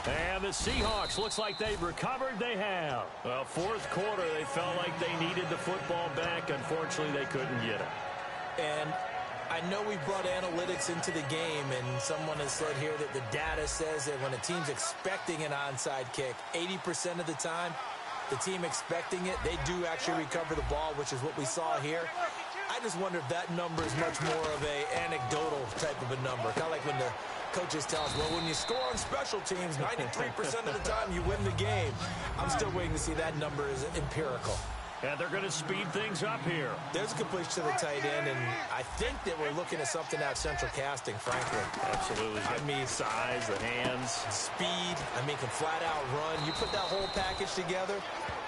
And the Seahawks, looks like they've recovered. They have. Well, 4th quarter, they felt like they needed the football back. Unfortunately, they couldn't get it. And I know we brought analytics into the game, and someone has said here that the data says that when a team's expecting an onside kick, 80% of the time, the team expecting it, they do actually recover the ball, which is what we saw here. I just wonder if that number is much more of a anecdotal type of a number. Kind of like when the coaches tell us, well, when you score on special teams, 93% of the time you win the game. I'm still waiting to see that number is empirical. And they're going to speed things up here. There's a completion to the tight end, and I think that we're looking at something out central casting, frankly. Absolutely. I mean, size, the hands. Speed. I mean, can flat out run. You put that whole package together,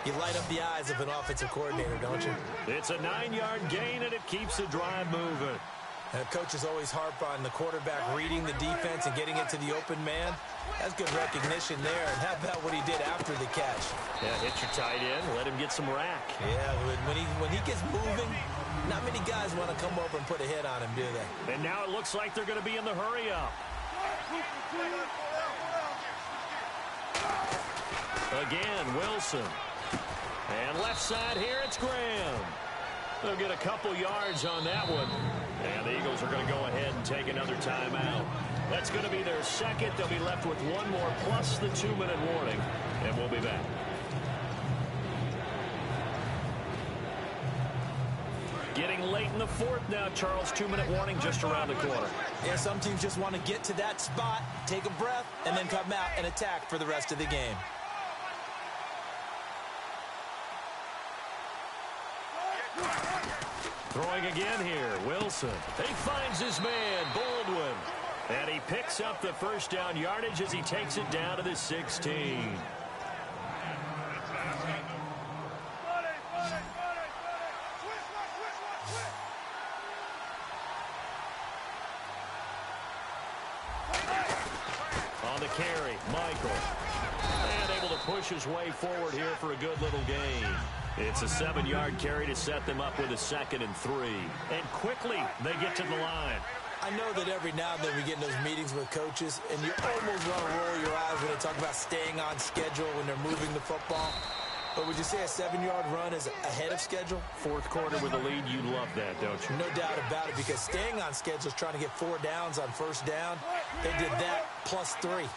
you light up the eyes of an offensive coordinator, don't you? It's a 9-yard gain, and it keeps the drive moving. And coaches always harp on the quarterback reading the defense and getting it to the open man. That's good recognition there. And how about what he did after the catch? Yeah, hit your tight end, let him get some rack. Yeah, when he gets moving, not many guys want to come over and put a hit on him, do they? And now it looks like they're going to be in the hurry-up. Again, Wilson. And left side here, it's Graham. They'll get a couple yards on that one. And the Eagles are going to go ahead and take another timeout. That's going to be their second. They'll be left with one more plus the 2-minute warning. And we'll be back. Getting late in the 4th now, Charles. 2-minute warning just around the corner. Yeah, some teams just want to get to that spot, take a breath, and then come out and attack for the rest of the game. Throwing again here, Wilson. He finds his man, Baldwin. And he picks up the first down yardage as he takes it down to the 16. On the carry, Michael. And able to push his way forward here for a good little gain. It's a 7-yard carry to set them up with a 2nd and 3. And quickly, they get to the line. I know that every now and then we get in those meetings with coaches, and you almost want to roll your eyes when they talk about staying on schedule when they're moving the football. But would you say a 7-yard run is ahead of schedule? 4th quarter with a lead, you love that, don't you? No doubt about it, because staying on schedule is trying to get 4 downs on first down. They did that plus 3.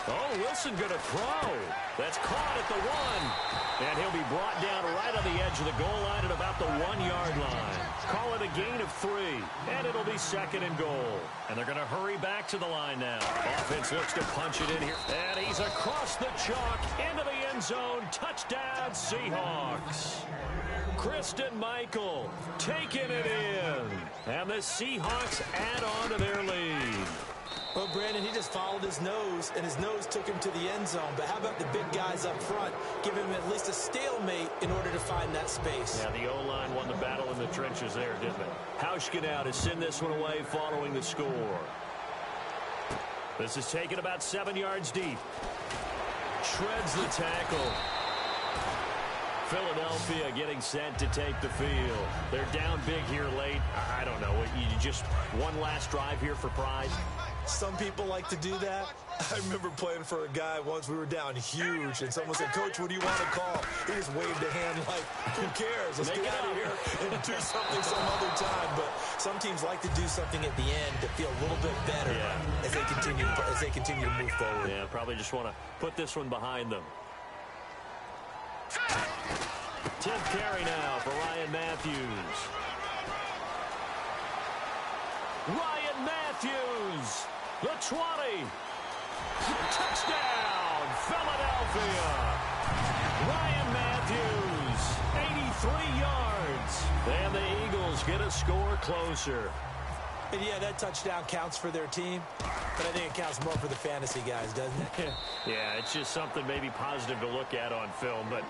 Oh, Wilson going to throw. That's caught at the 1. And he'll be brought down right on the edge of the goal line at about the 1-yard line. Call it a gain of 3. And it'll be 2nd and goal. And they're going to hurry back to the line now. Offense looks to punch it in here. And he's across the chalk into the end zone. Touchdown, Seahawks. Christian Michael taking it in. And the Seahawks add on to their lead. Well, Brandon, he just followed his nose, and his nose took him to the end zone. But how about the big guys up front? Give him at least a stalemate in order to find that space. Yeah, the O-line won the battle in the trenches there, didn't it? Hauschka now to send this one away following the score. This is taken about 7 yards deep. Shreds the tackle. Philadelphia getting set to take the field. They're down big here late. I don't know. You just one last drive here for pride? Some people like to do that. I remember playing for a guy once. We were down huge, and someone said, "Coach, what do you want to call?" He just waved a hand like, "Who cares? Let's get out of here and do something some other time." But some teams like to do something at the end to feel a little bit better as they continue to move forward. Yeah, probably just want to put this one behind them. 10th carry now for Ryan Matthews. Ryan Matthews, the 20. Touchdown, Philadelphia. Ryan Matthews, 83 yards. And the Eagles get a score closer. And yeah, that touchdown counts for their team, but I think it counts more for the fantasy guys, doesn't it? Yeah, it's just something maybe positive to look at on film, but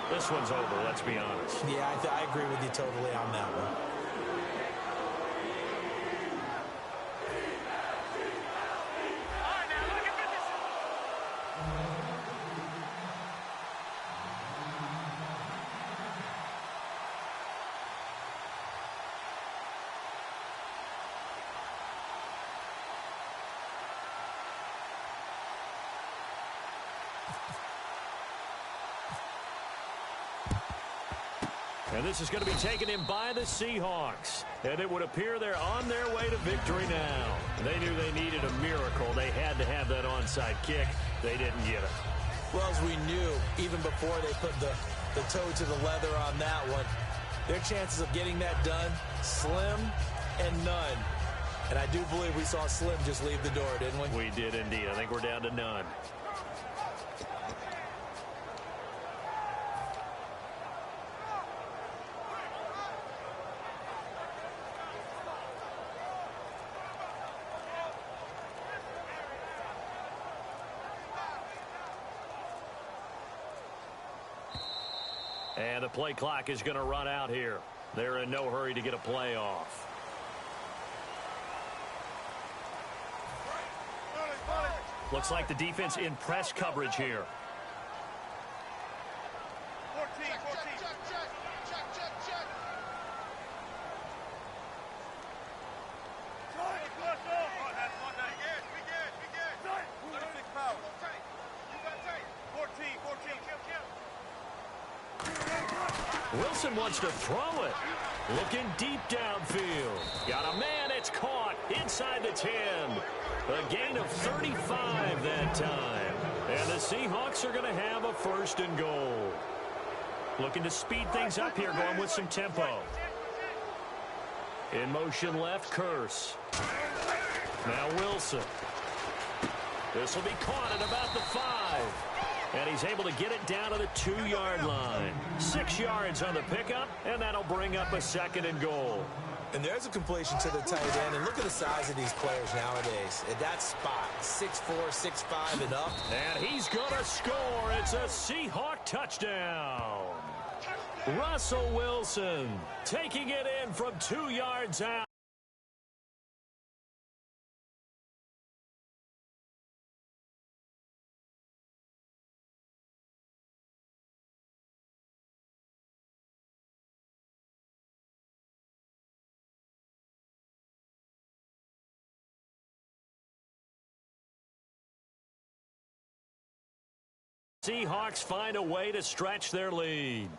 this one's over, let's be honest. Yeah, I agree with you totally on that one. And this is going to be taken in by the Seahawks. And it would appear they're on their way to victory now. They knew they needed a miracle. They had to have that onside kick. They didn't get it. Well, as we knew, even before they put the toe to the leather on that one, their chances of getting that done, slim and none. And I do believe we saw Slim just leave the door, didn't we? We did indeed. I think we're down to none. And the play clock is going to run out here. They're in no hurry to get a play off. Looks like the defense in press coverage here. 14. Wilson wants to throw it. Looking deep downfield. Got a man, it's caught inside the 10. A gain of 35 that time. And the Seahawks are going to have a 1st and goal. Looking to speed things up here, going with some tempo. In motion left, Curse. Now Wilson. This will be caught at about the 5. And he's able to get it down to the 2-yard line. 6 yards on the pickup, and that'll bring up a 2nd and goal. And there's a completion to the tight end. And look at the size of these players nowadays. At that spot, 6'4", 6'5", and up. And he's going to score. It's a Seahawk touchdown. Russell Wilson taking it in from 2 yards out. Seahawks find a way to stretch their lead.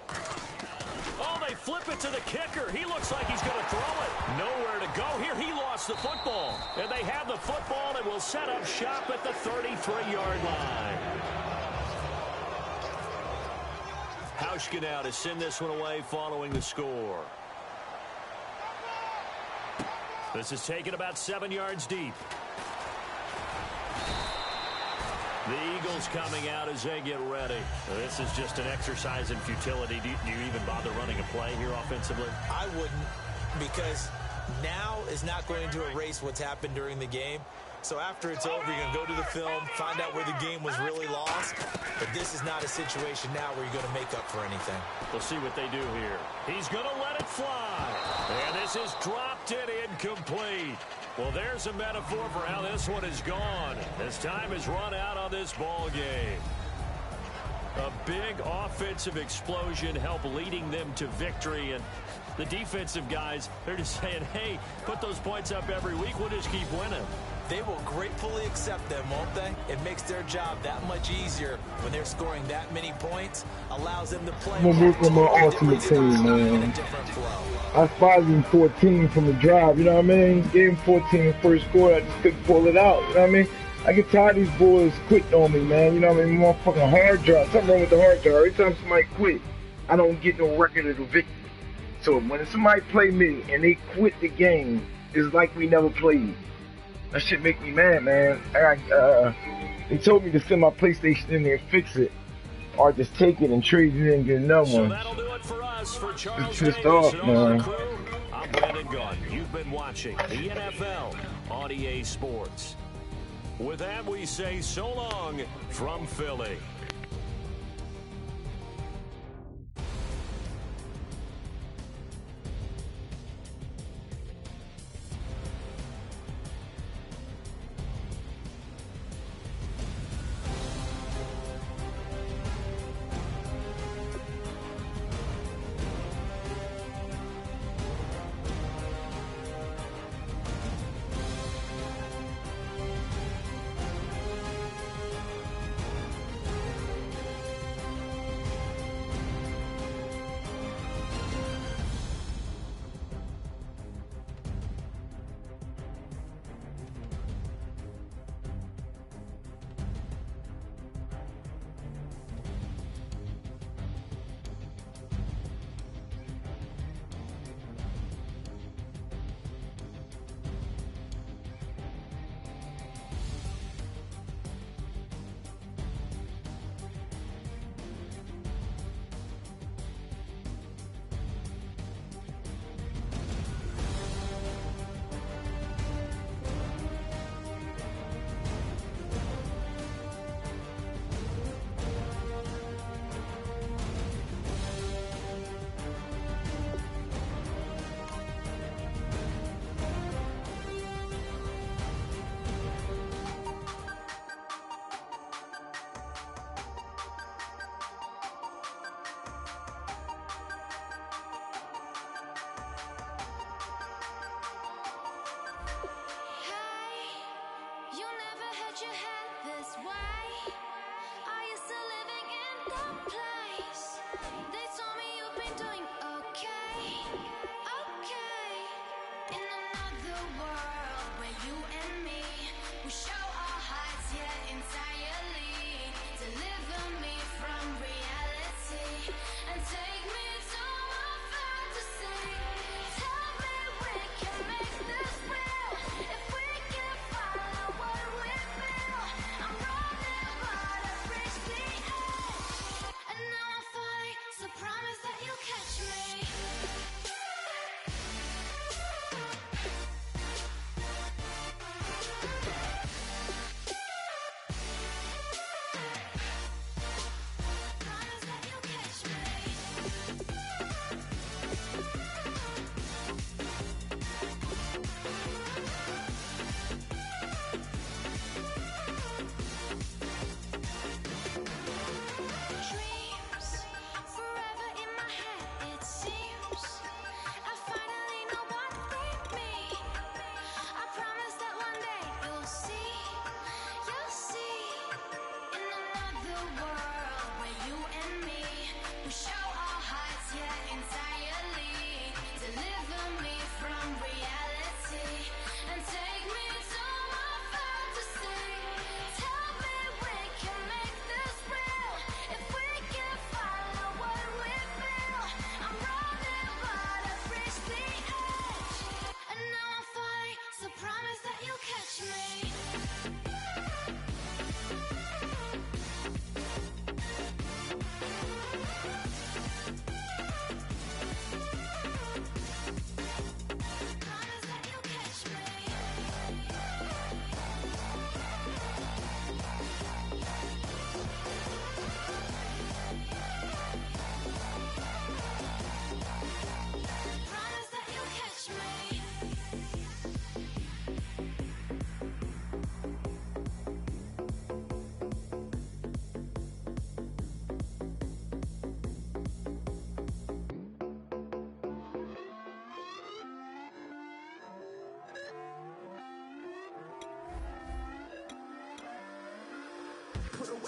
Oh, they flip it to the kicker. He looks like he's going to throw it. Nowhere to go here. He lost the football. And they have the football and will set up shop at the 33-yard line. Hauschka now to send this one away following the score. This is taken about 7 yards deep. The Eagles coming out as they get ready. This is just an exercise in futility. Do you even bother running a play here offensively? I wouldn't, because now is not going to erase what's happened during the game. So after it's over, you're going to go to the film, find out where the game was really lost, But this is not a situation now where you're going to make up for anything. We'll see what they do here. He's going to let it fly. And this is dropped it incomplete. Well, there's a metaphor for how this one is gone. As time has run out on this ball game. A big offensive explosion helped leading them to victory. And the defensive guys, they're just saying, hey, put those points up every week. We'll just keep winning. They will gratefully accept them, won't they? It makes their job that much easier when they're scoring that many points. Allows them to play. I'm gonna work on my ultimate team, man. I 5-14 from the drive, you know what I mean? Game 14 first quarter, I just couldn't pull it out, you know what I mean? I get tired of these boys quitting on me, man. You know what I mean? Motherfucking hard drive. Something wrong with the hard drive. Every time somebody quit, I don't get no record of the victory. So when somebody play me and they quit the game, it's like we never played. That shit make me mad, man. They told me to send my PlayStation in there and fix it, or just take it and trade it in and get another one. So that'll do it for us. For Charles It's pissed off, man. I'm Brandon Gunn. You've been watching the NFL on EA Sports. With that, we say so long from Philly.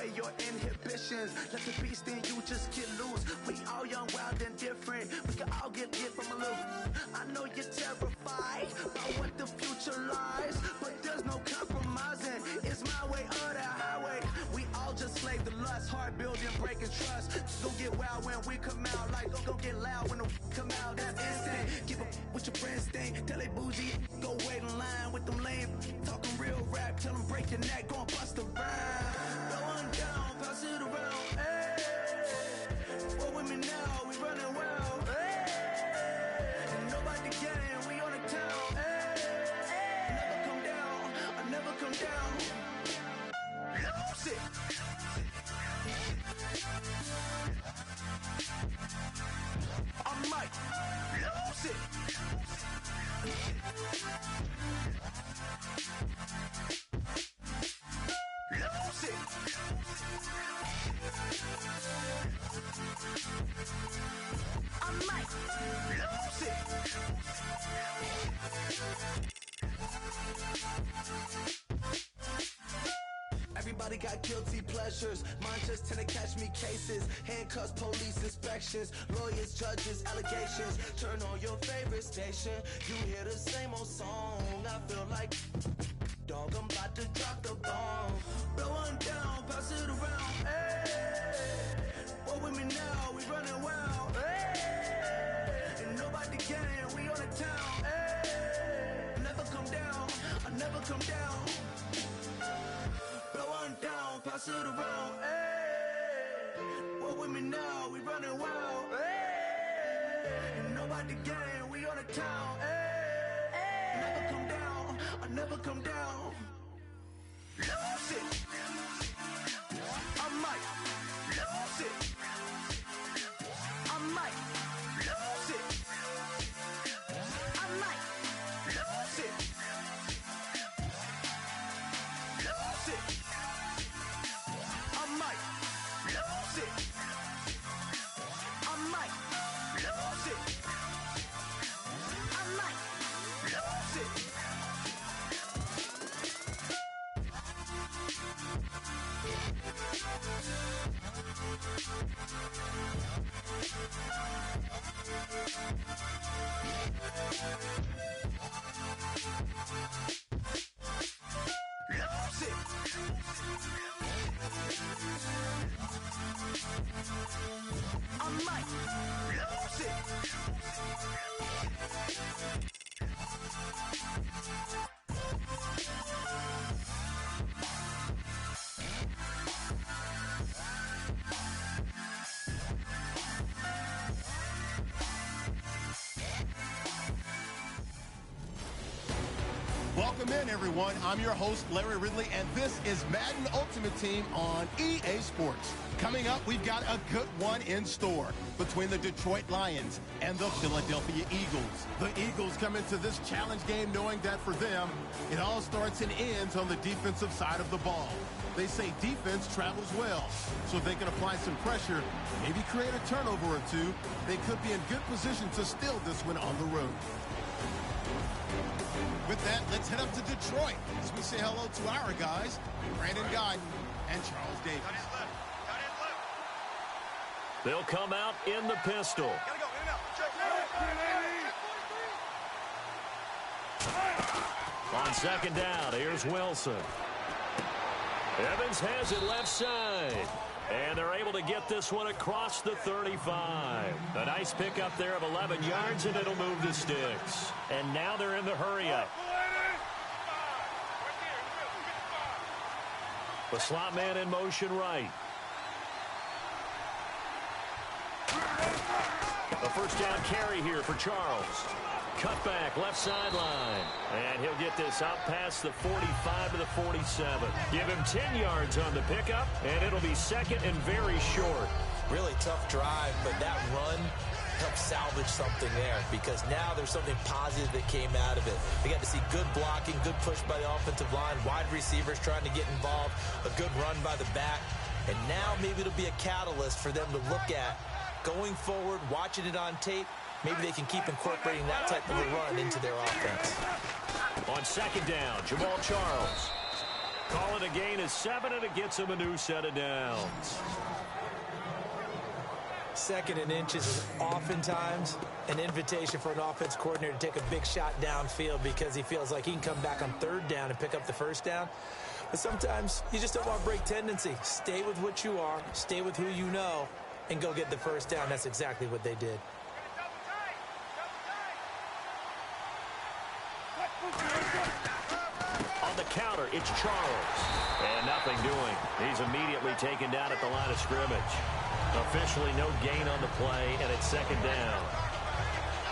away your inhibitions. Let the beast in you just get loose. We all young, wild, and different. We can all get from a little. I know you're terrified about what the future lies, but there's no compromising. It's my way or the highway. We all just slave the lust, heart building, breaking trust. Go get wild when we come out, like go get loud when the come out. That's instant. Give up with your friends thing. Tell they bougie, go wait in line with them lame. Talking real rap, tell them break your neck, go and bust a rhyme. Go on down, pass it around. Hey, what with me now? We running wild. Hey, and nobody getting, we on the town. Hey, never come down, I never come down. Lose it. I might lose it. Lose it. I might lose it. Everybody got guilty pleasures. Mine just tend to catch me cases. Handcuffs, police inspections, lawyers, judges, allegations. Turn on your favorite station. You hear the same old song. I feel like, dog, I'm about to drop the bomb. Blow one down, pass it around. Hey, what with me now? We running wild. Hey, and nobody getting, we on the town. Hey, never come down, I never come down. Blow one down, pass it around. Hey, what with me now? We running wild. Hey, and nobody getting, we on the town. Hey, never come down, I never come down. Lose it. I might lose it. I might lose it. I might lose it. Lose it. I might lose it. I might lose it. I might lose it. Lose it. I might lose it. Welcome in, everyone. I'm your host, Larry Ridley, and this is Madden Ultimate Team on EA Sports. Coming up, we've got a good one in store between the Detroit Lions and the Philadelphia Eagles. The Eagles come into this challenge game knowing that for them, it all starts and ends on the defensive side of the ball. They say defense travels well, so if they can apply some pressure, maybe create a turnover or two, they could be in good position to steal this one on the road. With that, let's head up to Detroit as we say hello to our guys, Brandon Guyton and Charles Davis. They'll come out in the pistol. On second down, here's Wilson. Evans has it left side. And they're able to get this one across the 35. A nice pickup there of 11 yards, and it'll move the sticks. And now they're in the hurry-up. The slot man in motion right. A first down carry here for Charles. Cut back, left sideline. And he'll get this out past the 45 to the 47. Give him 10 yards on the pickup, and it'll be second and very short. Really tough drive, but that run helped salvage something there because now there's something positive that came out of it. We got to see good blocking, good push by the offensive line, wide receivers trying to get involved, a good run by the back, and now maybe it'll be a catalyst for them to look at going forward, watching it on tape. Maybe they can keep incorporating that type of a run into their offense. On second down, Jamal Charles. Call it a gain of 7, and it gets him a new set of downs. 2nd and inches is oftentimes an invitation for an offense coordinator to take a big shot downfield because he feels like he can come back on 3rd down and pick up the 1st down. But sometimes you just don't want to break tendency. Stay with what you are, stay with who you know, and go get the 1st down. That's exactly what they did. On the counter, it's Charles. And nothing doing. He's immediately taken down at the line of scrimmage. Officially no gain on the play, and it's 2nd down.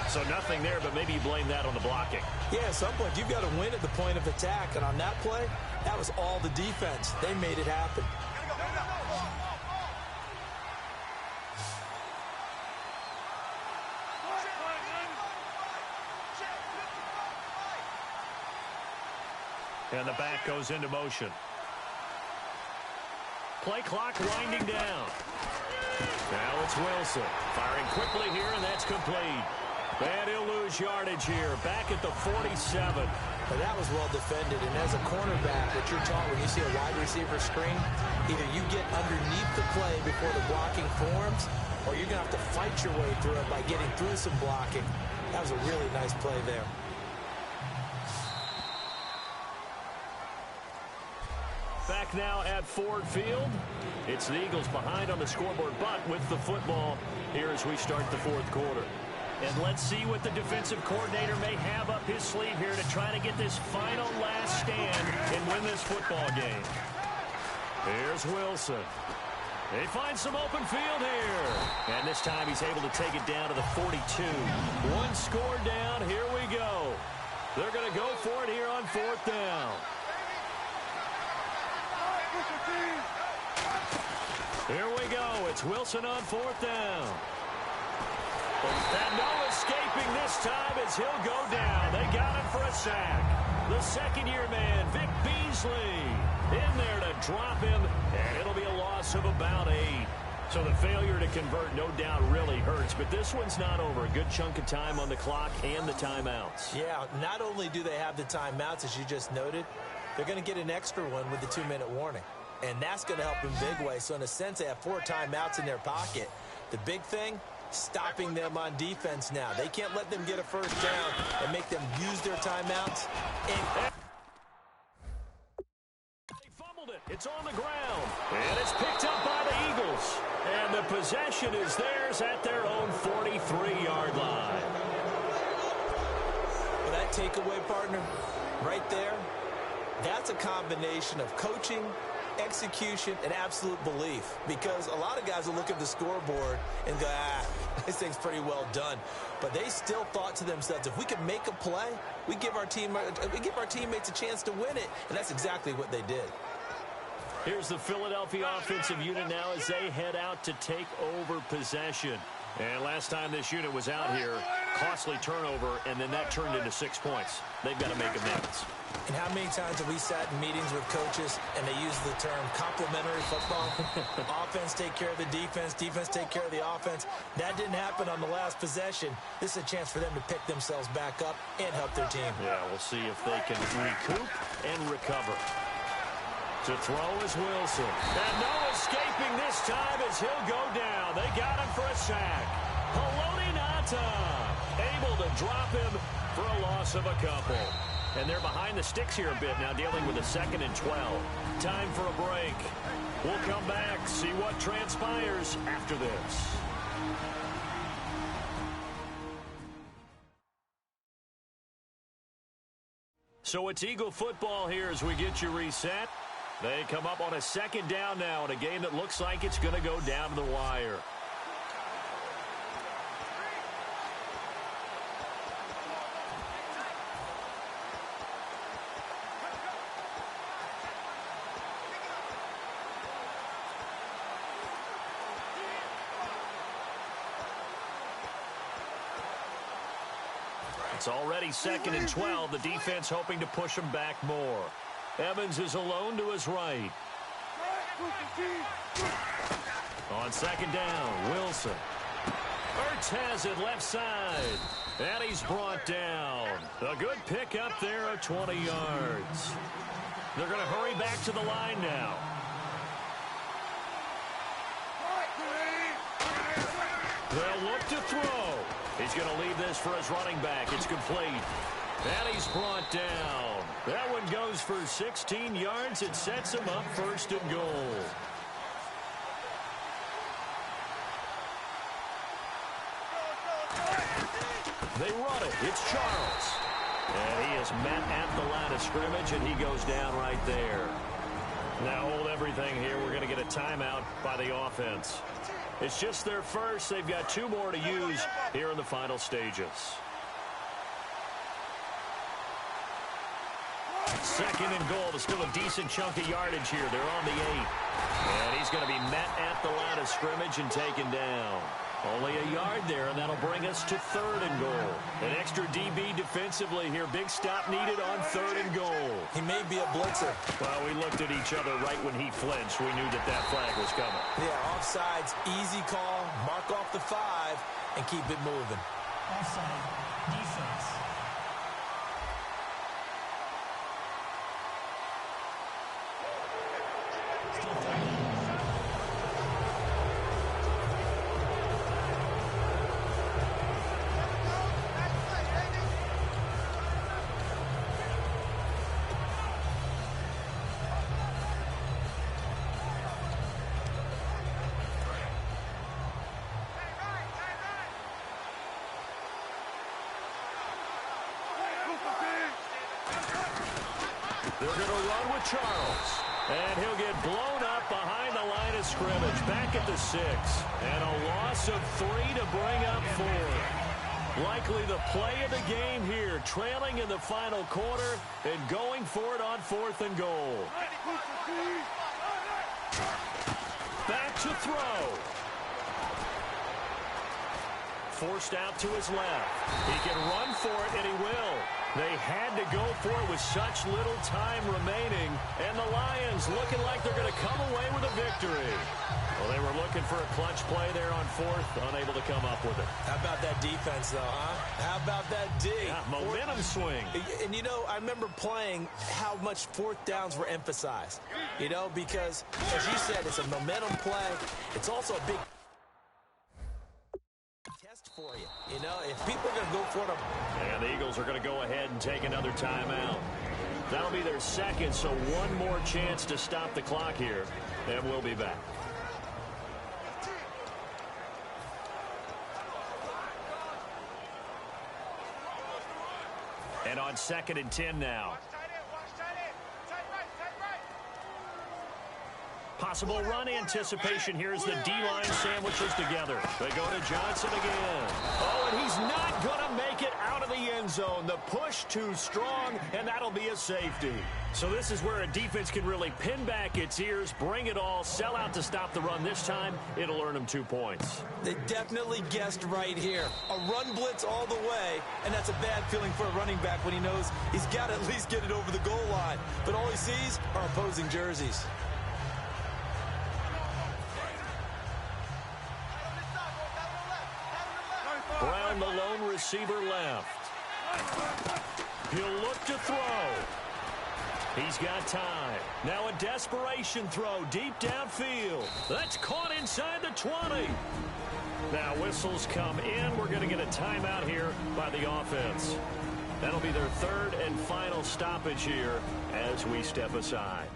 So nothing there, but maybe you blame that on the blocking. Yeah, at some point you've got to win at the point of attack, and on that play, that was all the defense. They made it happen. And the back goes into motion. Play clock winding down. Now it's Wilson. Firing quickly here, and that's complete. And he'll lose yardage here. Back at the 47. But that was well defended. And as a cornerback, what you're taught when you see a wide receiver screen, either you get underneath the play before the blocking forms, or you're going to have to fight your way through it by getting through some blocking. That was a really nice play there. Back now at Ford Field. It's the Eagles behind on the scoreboard, but with the football here as we start the 4th quarter. And let's see what the defensive coordinator may have up his sleeve here to try to get this final last stand and win this football game. Here's Wilson. They find some open field here. And this time he's able to take it down to the 42. 1 score down. Here we go. They're going to go for it here on 4th down. Here we go. It's Wilson on 4th down. And no escaping this time as he'll go down. They got him for a sack. The 2nd-year man, Vic Beasley, in there to drop him, and it'll be a loss of about 8. So the failure to convert no doubt really hurts, but this one's not over. A good chunk of time on the clock and the timeouts. Yeah, not only do they have the timeouts, as you just noted, they're going to get an extra one with the 2-minute warning. And that's going to help in big way. So in a sense, they have 4 timeouts in their pocket. The big thing, stopping them on defense now. They can't let them get a 1st down and make them use their timeouts. They fumbled it. It's on the ground. And it's picked up by the Eagles. And the possession is theirs at their own 43-yard line. Well, that takeaway, partner, right there, that's a combination of coaching, execution, and absolute belief, because a lot of guys will look at the scoreboard and go, this thing's pretty well done. But they still thought to themselves, if we can make a play, we give our teammates a chance to win it, and that's exactly what they did. Here's the Philadelphia offensive unit now as they head out to take over possession. And last time this unit was out here, costly turnover, and then that turned into 6 points. They've got to make amends. And how many times have we sat in meetings with coaches and they use the term complementary football? Offense take care of the defense, defense take care of the offense. That didn't happen on the last possession. This is a chance for them to pick themselves back up and help their team. Yeah, we'll see if they can recoup and recover. To throw is Wilson. And no escaping this time as he'll go down. They got him for a sack. Haloti Ngata able to drop him for a loss of a couple. And they're behind the sticks here a bit now, dealing with a 2nd and 12. Time for a break. We'll come back, see what transpires after this. So it's Eagle football here as we get you reset. They come up on a 2nd down now in a game that looks like it's going to go down to the wire. It's already 2nd and 12. The defense hoping to push him back more. Evans is alone to his right. On 2nd down, Wilson. Ertz has it left side. And he's brought down. A good pick up there of 20 yards. They're going to hurry back to the line now. They'll look to throw. He's going to leave this for his running back. It's complete. And he's brought down. That one goes for 16 yards. It sets him up first and goal. They run it. It's Charles. And he is met at the line of scrimmage, and he goes down right there. Now hold everything here. We're going to get a timeout by the offense. It's just their first. They've got 2 more to use here in the final stages. Second and goal. There's still a decent chunk of yardage here. They're on the 8. And he's going to be met at the line of scrimmage and taken down. Only a yard there, and that'll bring us to 3rd and goal. An extra DB defensively here. Big stop needed on 3rd and goal. He may be a blitzer. Well, we looked at each other right when he flinched. We knew that flag was coming. Yeah, offsides, easy call. Mark off the 5 and keep it moving. Offside, defense. They're going to run with Charles. And he'll get blown up behind the line of scrimmage. Back at the 6. And a loss of 3 to bring up 4. Likely the play of the game here. Trailing in the final quarter and going for it on 4th and goal. Back to throw. Forced out to his left. He can run for it, and he will. They had to go for it with such little time remaining, and the Lions looking like they're going to come away with a victory. Well, they were looking for a clutch play there on 4th, unable to come up with it. How about that defense, though, huh? How about that D? Yeah, momentum swing. And, you know, I remember playing how much 4th downs were emphasized, you know, because, as you said, it's a momentum play. It's also a big test for you. You know, if people are going to go for it. And the Eagles are going to go ahead and take another timeout. That'll be their second, so one more chance to stop the clock here, and we'll be back. And on 2nd and 10 now. Possible run anticipation. Here's the D-line sandwiches together. They go to Johnson again. Oh, and he's not going to make it out of the end zone. The push too strong, and that'll be a safety. So this is where a defense can really pin back its ears, bring it all, sell out to stop the run. This time, it'll earn them 2 points. They definitely guessed right here. A run blitz all the way, and that's a bad feeling for a running back when he knows he's got to at least get it over the goal line. But all he sees are opposing jerseys. Brown, the lone receiver, left. He'll look to throw. He's got time. Now a desperation throw deep downfield. That's caught inside the 20. Now whistles come in. We're going to get a timeout here by the offense. That'll be their 3rd and final stoppage here as we step aside.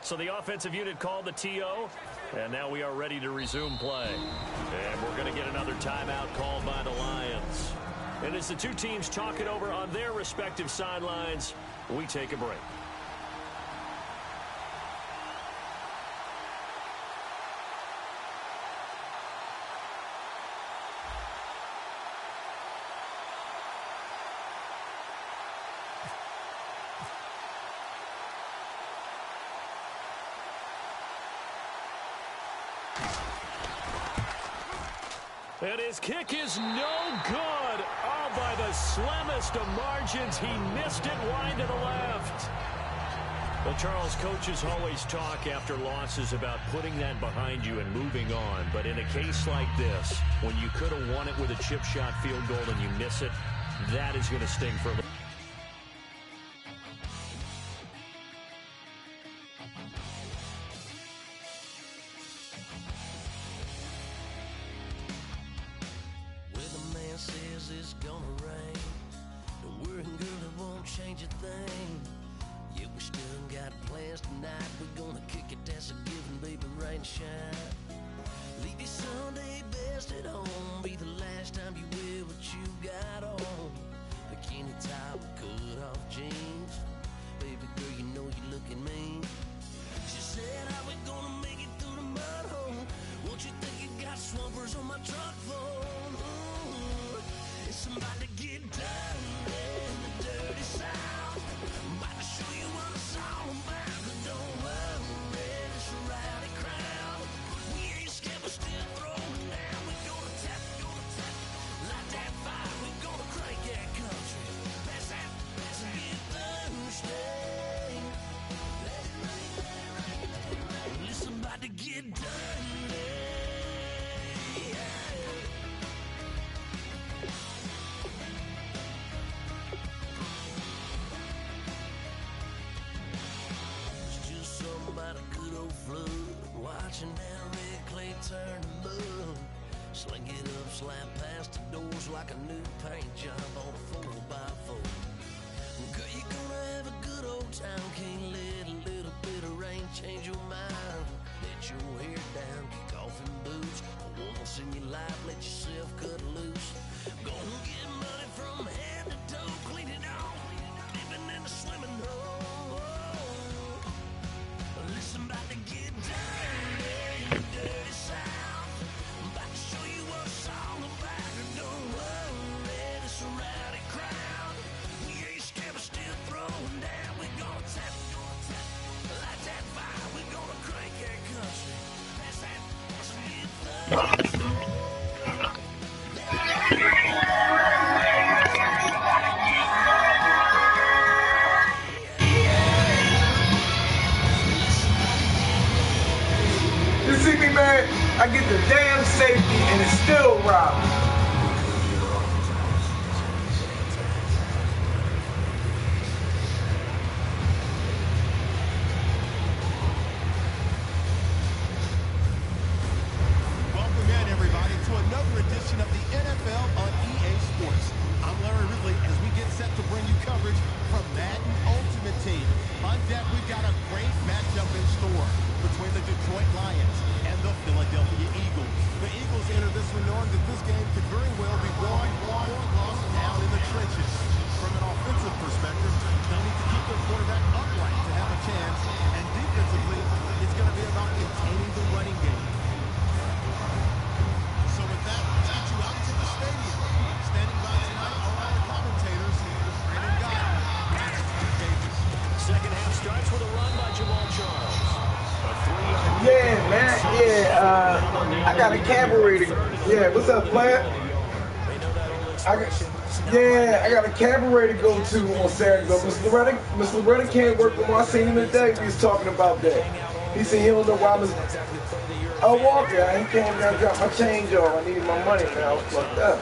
So the offensive unit called the TO, and now we are ready to resume play. And we're going to get another timeout called by the Lions. And as the 2 teams talk it over on their respective sidelines, we take a break. And his kick is no good. Oh, by the slimmest of margins, he missed it wide to the left. Well, Charles, coaches always talk after losses about putting that behind you and moving on. But in a case like this, when you could have won it with a chip shot field goal and you miss it, That is going to sting for a little. It's gonna rain. Don't worry, girl, it won't change a thing. Yeah, we still got plans tonight. We're gonna kick it, that's a given, baby, rain and shine. Leave your Sunday best at home. Be the last time you wear what you got on. Bikini top, cut off jeans. Baby girl, you know you're looking mean. She said, how we gonna make it through the mud hole? Won't you think you got swampers on my truck phone? It's about to get done in the dirty south. I'm about to show you what it's all about. But don't worry, it's a rowdy crowd. We ain't scared, but still throwing down. We're gonna tap, light that fire. We're gonna crank that country. Pass that, let's get Thursday. Let it rain, let it rain, let it rain. It's about to get done. Watching that red clay turn to mud. Sling it up, slap past the doors like a new paint job on a 4x4. Girl, you're gonna have a good old time. Can't let a little bit of rain change your mind. Let your hair down, kick off in boots. Once in your life, let yourself cut loose. Gonna get money from head to toe, clean it off, living in a swimming hole. Listen, about to get down. Dirty South. I'm about to show you what it's all about. Don't worry, it's a rowdy crowd. We ain't scared, but still throwing down. We're gonna tap, light that fire. We're gonna crank that country. Pass that, let's get You see me, man? I get the damn safety and it's still robbed. Welcome in, everybody, to another edition of the NFL on EA Sports. I'm Larry Ridley as we get set to bring you coverage from Madden Ultimate Team. On deck, we've got a great matchup in store between the Detroit Lions and the Philadelphia Eagles. The Eagles enter this one knowing that this game could very well be won or lost down in the trenches. From an offensive perspective, they'll need to keep their quarterback upright to have a chance, and defensively, it's going to be about containing the running game. So with that, let's get you out to the stadium. Standing by tonight are our commentators, Brandon Gott and Steve Davis. Second half starts with a run by Jamal Charles. Yeah, man. Yeah, I got a cabaret. Yeah, what's up, player? I got a cabaret to go to on Saturday. Miss Loretta can't work with me. I seen him today. He was talking about that. He said he don't know why Miss. Oh, Walker, I ain't came down to drop my change off. I needed my money, man. I was fucked up.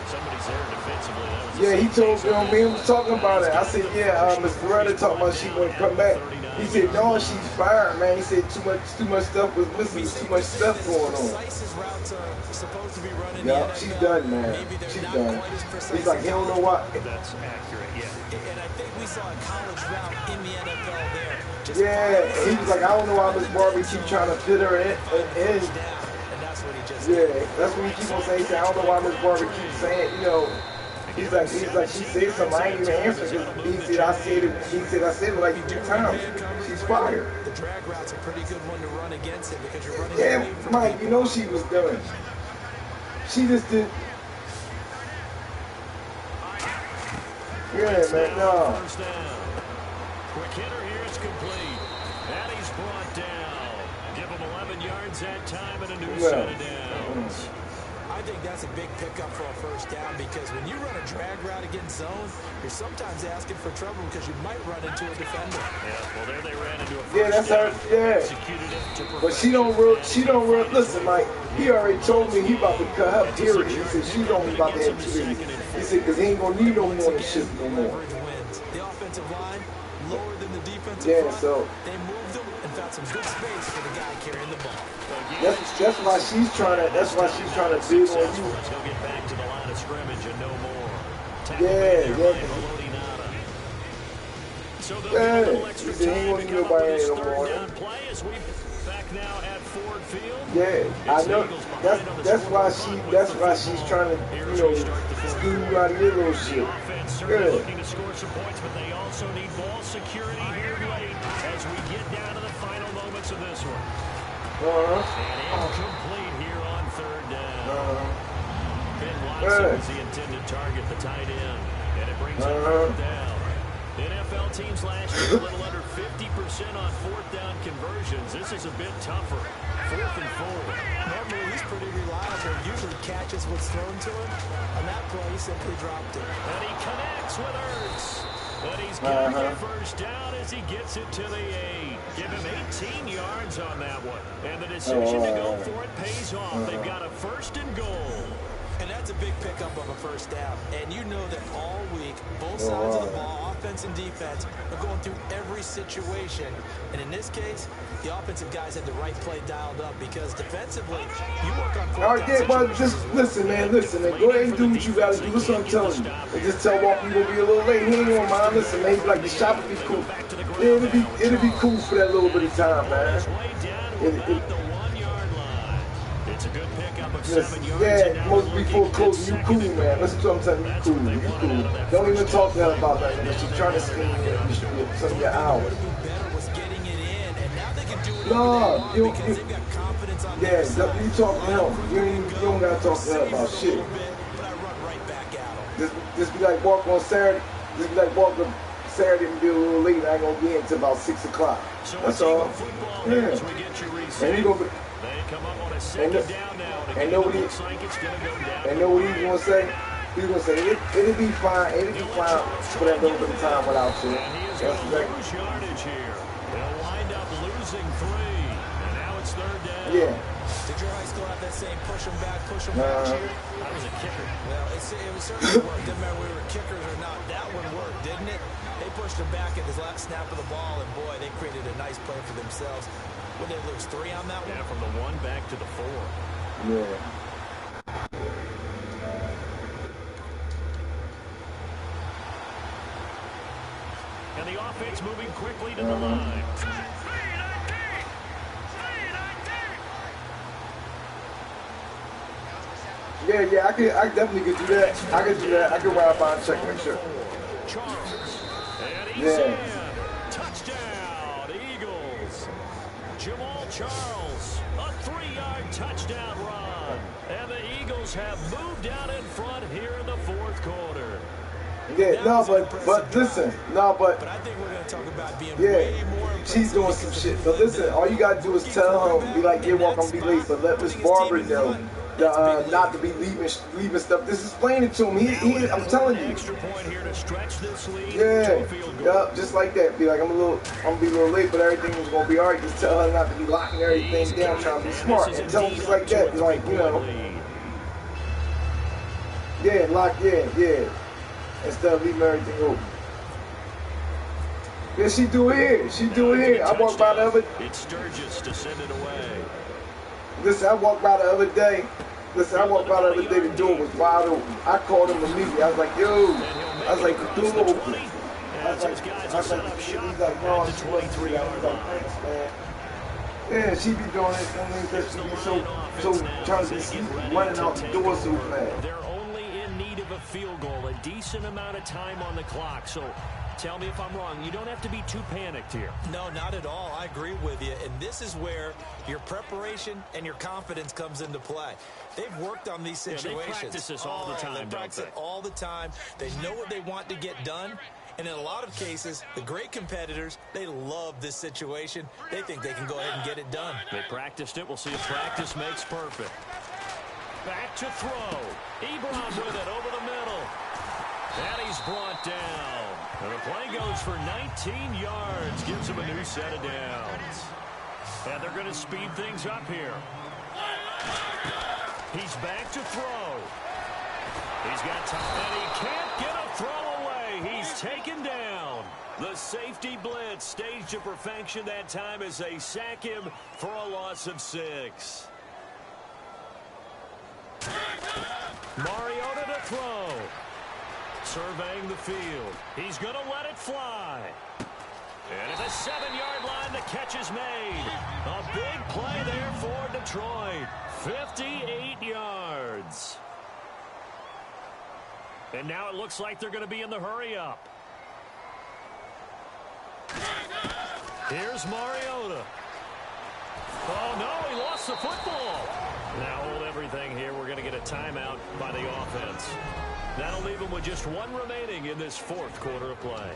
Yeah, he told me, was talking about it. I said, yeah, Miss Loretta talking about she gonna come back. He said, no, she's fired, man. He said too much stuff was missing. Too much stuff going on. Yeah, she's done, man. She's done. He's like, he don't know why. That's accurate, yeah. And I think we saw a college route in the NFL there. Yeah, he was like, I don't know why Miss Barbie keep trying to fit her in. Yeah, that's what he keep on saying. He said, I don't know why Miss Barbie keeps saying, you know. He's like, she said something, I ain't even answering because he said I said it like 2 times. She's fired. The drag route's a pretty good one to run against it because you're running. Yeah, Mike, you know she was done. She just did. Yeah, man, no. Quick hitter here, it's complete. And he's brought down. Give him 11 yards that time and a new set of downs. I think that's a big pickup for a first down because when you run a drag route against zone, you're sometimes asking for trouble because you might run into a defender. Yeah, well, there they ran into a first yeah, that's her. Yeah. But she don't listen, Mike, he already told me he about to cut her period. He said she's only about to have 2 days. He said, because he ain't going to need no more than shit no more. The offensive line, lower than the defensive yeah, front. so They moved them and found some good space for the guy carrying the ball. that's why she's trying to build on you. He'll get back to the line of scrimmage and no more. So they'll get a little extra time to come up with his third down play as we back now at Ford Field. Yeah, I know. That's why she's trying to, scheme you out of your little shit. Certainly looking to score some points, but they also need ball security here late as we get down to the final moments of this one. And incomplete here on third down. Ben Watson is the intended target, the tight end, and it brings up fourth down. NFL teams last year a little under 50% on fourth down conversions. This is a bit tougher. 4th and 4. Normally he's pretty reliable. Usually catches what's thrown to him. On that play, he simply dropped it. And he connects with Ertz. And he's got the first down as he gets it to the 8. Give him 18 yards on that one. And the decision to go for it pays off. They've got a 1st and goal. And that's a big pickup of a first down. And you know that all week, both sides of the ball, offense and defense, are going through every situation. And in this case, the offensive guys had the right play dialed up because defensively, you work on fourth down. But just listen, man. Go ahead and do what you got to do. Listen what I'm telling you. And just tell Walker you're going to be a little late. He ain't going to mind. Listen, man. Like, the shop will be cool. Yeah, it'll be cool for that little bit of time, man. It's a good pickup of 7 yards. Yeah, most before closing, you cool, man. Listen to what I'm telling you, you cool. Don't even talk to her about that, man. She's trying to scheme some of your hours. No, you talk to him. You don't gotta talk to her about shit. Just be like walk on Saturday. Just be like walk on Saturday and be a little late. I ain't gonna be in until about 6 o'clock. That's all. Yeah. And he gonna be. And know what he's gonna say? He's gonna say it'll be fine. It'll be fine for that little bit of time without shit. That's exactly. They'll wind up losing 3, and now it's 3rd down. Yeah. Did your high school have that same push them back cheer? I was a kicker. Well, it was certainly worked. Didn't matter whether we were kickers or not. That one worked, didn't it? They pushed him back at his last snap of the ball, and boy, they created a nice play for themselves. Would they lose 3 on that one? Yeah, from the 1 back to the 4. Yeah. And the offense moving quickly to the line. Yeah, I definitely could do that. I could ride by and check my shirt. Charles. And he's in. Touchdown, Eagles. Jamal Charles, a 3-yard touchdown run. And the Eagles have moved out in front here in the 4th quarter. Yeah, but listen, But I think we're going to talk about being way more impressive. She's doing some shit. But listen, all you gotta do is tell her, be like, yeah, Walk, I'm gonna be late, but let Miss Barber know not to be leaving stuff. Just explain it to him. I'm telling you. Extra point here to stretch this lead. Yeah, just like that. Be like, I'm gonna be a little late, but everything was gonna be alright. Just tell her not to be locking everything down, trying to be smart, and tell them just like that. Be like, yeah. Instead of leaving everything open. Yeah, she do it here. I walked by the other. It's Sturgis to send it away. Listen, I walked by the other day. The door was wide open. I called him immediately. I was like, yo. I was like, the door open. I was like, he's like, no, it's 23. I was like, thanks, man. Yeah, she be doing it. I mean, because she be so trying to be running out the door so fast. They're only in need of a field goal, a decent amount of time on the clock. So tell me if I'm wrong. You don't have to be too panicked here. No, not at all. I agree with you. And this is where your preparation and your confidence comes into play. They've worked on these situations. They practice this all the time, They practice it all the time. They know what they want to get done. And in a lot of cases, the great competitors, they love this situation. They think they can go ahead and get it done. They practiced it. We'll see if practice makes perfect. Back to throw. Ebron with it over the middle. And he's brought down. And the play goes for 19 yards. Gives him a new set of downs. And they're going to speed things up here. He's back to throw. He's got time, and he can't get a throw away. He's taken down. The safety blitz staged to perfection that time as they sack him for a loss of 6. Mariota to throw. Surveying the field. He's going to let it fly. And at the 7-yard line, the catch is made. A big play there for Detroit. 58 yards. And now it looks like they're going to be in the hurry-up. Here's Mariota. Oh, no, he lost the football. Now hold everything here. We're going to get a timeout by the offense. That'll leave them with just 1 remaining in this 4th quarter of play.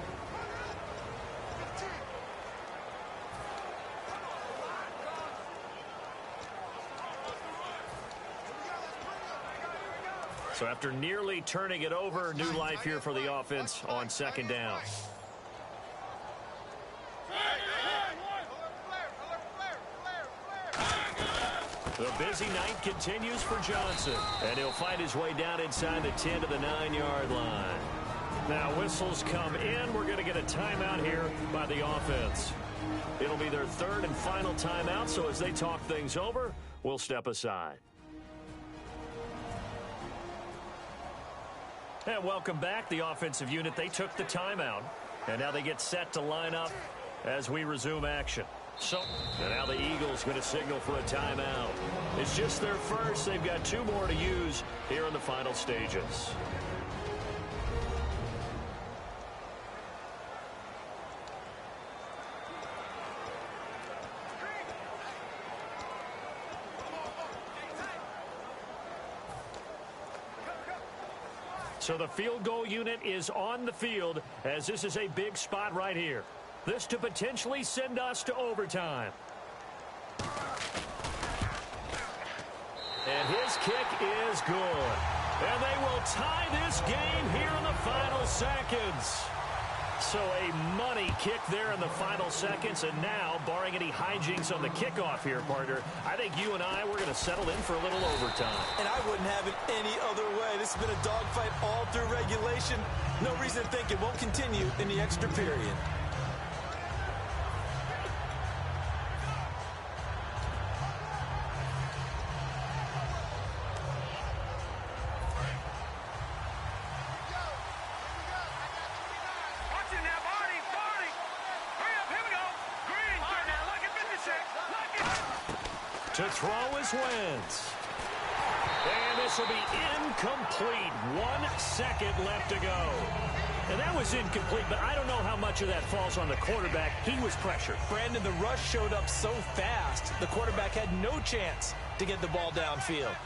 So after nearly turning it over, new life here for the offense on 2nd down. The busy night continues for Johnson, and he'll find his way down inside the 10 to the 9-yard line. Now whistles come in. We're going to get a timeout here by the offense. It'll be their 3rd and final timeout, so as they talk things over, we'll step aside. And welcome back. The offensive unit, they took the timeout, and now they get set to line up as we resume action. So, and now the Eagles going to signal for a timeout. It's just their first. They've got 2 more to use here in the final stages. So the field goal unit is on the field as this is a big spot right here. This to potentially send us to overtime. And his kick is good. And they will tie this game here in the final seconds. So a money kick there in the final seconds. And now, barring any hijinks on the kickoff here, partner, I think you and I, we're going to settle in for a little overtime. And I wouldn't have it any other way. This has been a dogfight all through regulation. No reason to think it won't continue in the extra period. To throw is Wentz. And this will be incomplete. 1 second left to go. And that was incomplete, but I don't know how much of that falls on the quarterback. He was pressured. Brandon, the rush showed up so fast, the quarterback had no chance to get the ball downfield.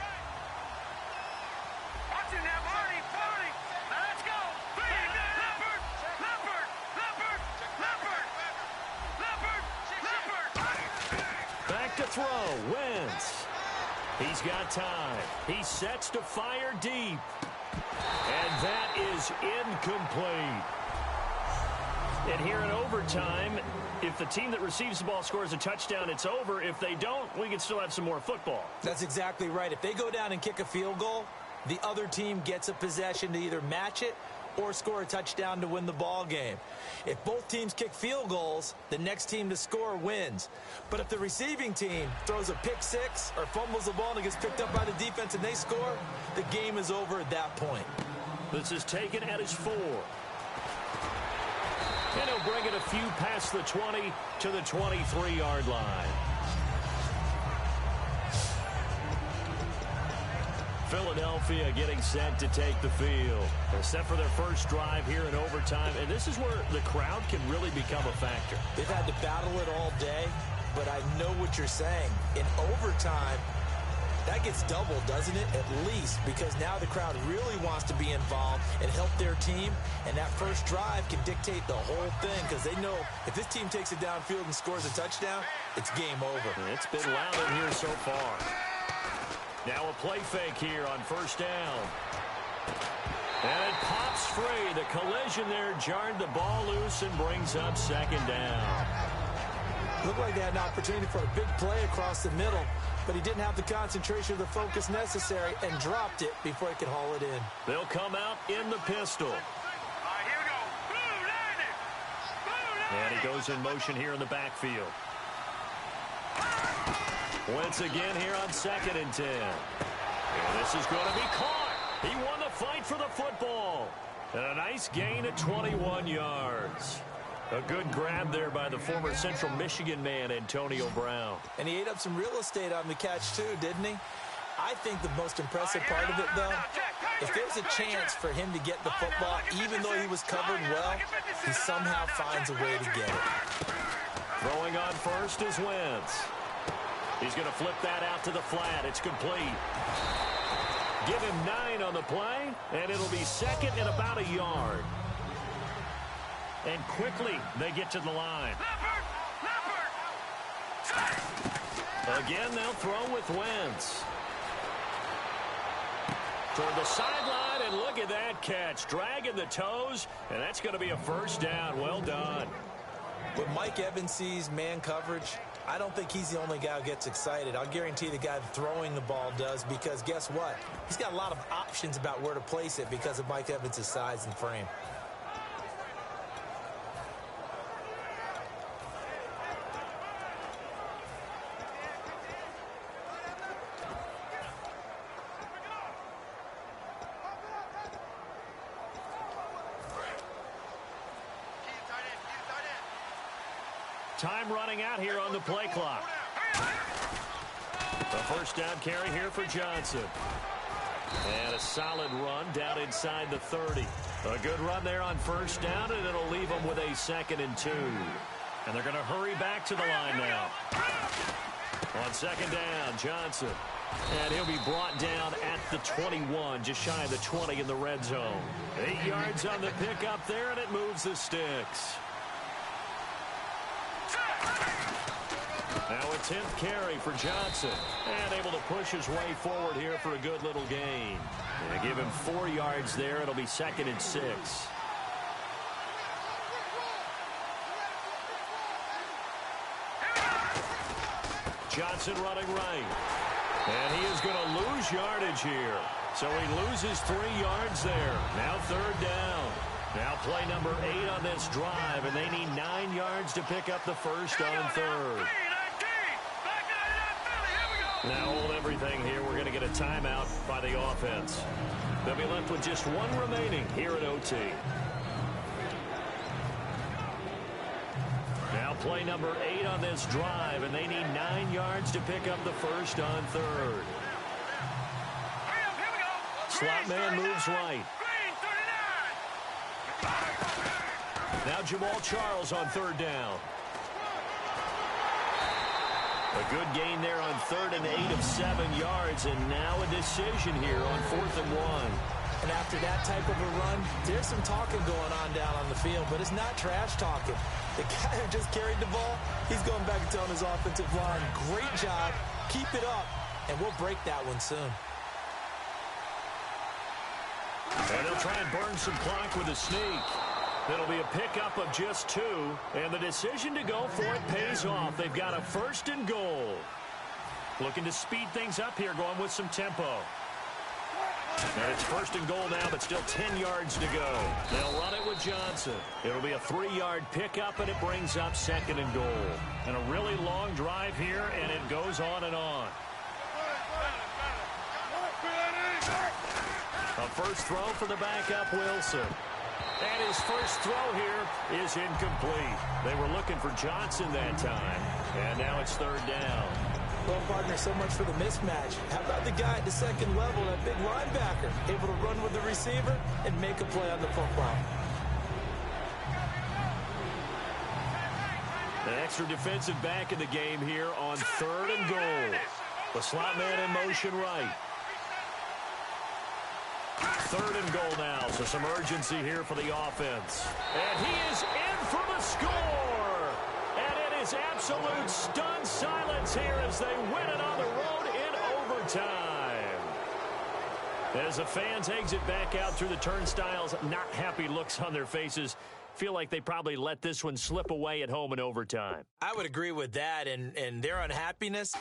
Back to throw, Wentz. He's got time. He sets to fire deep. And that is incomplete. And here in overtime, if the team that receives the ball scores a touchdown, it's over. If they don't, we can still have some more football. That's exactly right. If they go down and kick a field goal, the other team gets a possession to either match it or score a touchdown to win the ball game. If both teams kick field goals, the next team to score wins. But if the receiving team throws a pick six or fumbles the ball and it gets picked up by the defense and they score, the game is over at that point. This is taken at his 4. And he'll bring it a few past the 20 to the 23-yard line. Philadelphia getting set to take the field. They're set for their first drive here in overtime, and this is where the crowd can really become a factor. They've had to battle it all day, but I know what you're saying. In overtime, that gets doubled, doesn't it? At least, because now the crowd really wants to be involved and help their team, and that first drive can dictate the whole thing because they know if this team takes it downfield and scores a touchdown, it's game over. It's been loud in here so far. Now a play fake here on first down. And it pops free. The collision there jarred the ball loose and brings up second down. Looked like they had an opportunity for a big play across the middle, but he didn't have the concentration or the focus necessary and dropped it before he could haul it in. They'll come out in the pistol. Here we go. Blue line it. And he goes in motion here in the backfield. Once again here on 2nd and 10. And this is going to be caught. He won the fight for the football. And a nice gain of 21 yards. A good grab there by the former Central Michigan man, Antonio Brown. And he ate up some real estate on the catch, too, didn't he? I think the most impressive part of it, though, if there's a chance for him to get the football, even though he was covered well, he somehow finds a way to get it. Throwing on first is Wentz. He's going to flip that out to the flat. It's complete. Give him 9 on the play, and it'll be second and about a yard. And quickly, they get to the line. Again, they'll throw with Wentz. Toward the sideline, and look at that catch. Dragging the toes, and that's going to be a first down. Well done. When Mike Evans sees man coverage, I don't think he's the only guy who gets excited. I'll guarantee the guy throwing the ball does, because guess what? He's got a lot of options about where to place it because of Mike Evans' size and frame. Time running out here on the play clock. The first down carry here for Johnson. And a solid run down inside the 30. A good run there on first down, and it'll leave them with a 2nd and 2. And they're going to hurry back to the line now. On 2nd down, Johnson. And he'll be brought down at the 21, just shy of the 20 in the red zone. 8 yards on the pickup there, and it moves the sticks. Now a 10th carry for Johnson. And able to push his way forward here for a good little gain. And give him 4 yards there. It'll be 2nd and 6. Johnson running right. And he is going to lose yardage here. So he loses 3 yards there. Now 3rd down. Now play number 8 on this drive, and they need 9 yards to pick up the first on 3rd. Now hold everything here. We're going to get a timeout by the offense. They'll be left with just 1 remaining here at OT. Now play number 8 on this drive, and they need 9 yards to pick up the first on 3rd. Slot man moves right. Now Jamal Charles on 3rd down. A good gain there on 3rd and 8 of 7 yards, and now a decision here on 4th and 1. And after that type of a run, there's some talking going on down on the field, but it's not trash talking. The guy who just carried the ball, he's going back and telling his offensive line, great job, keep it up, and we'll break that one soon. And they'll try and burn some clock with a sneak. It'll be a pickup of just 2, and the decision to go for it pays off. They've got a 1st and goal. Looking to speed things up here, going with some tempo. And it's 1st and goal now, but still 10 yards to go. They'll run it with Johnson. It'll be a 3-yard pickup, and it brings up 2nd and goal. And a really long drive here, and it goes on and on. A first throw for the backup, Wilson. And his first throw here is incomplete. They were looking for Johnson that time. And now it's 3rd down. Well, partner, so much for the mismatch. How about the guy at the 2nd level, that big linebacker, able to run with the receiver and make a play on the football? An extra defensive back in the game here on 3rd and goal. The slot man in motion right. 3rd and goal now, so some urgency here for the offense. And he is in for the score! And it is absolute stunned silence here as they win it on the road in overtime. As the fans exit back out through the turnstiles, not happy looks on their faces. feel like they probably let this one slip away at home in overtime. I would agree with that, and their unhappiness.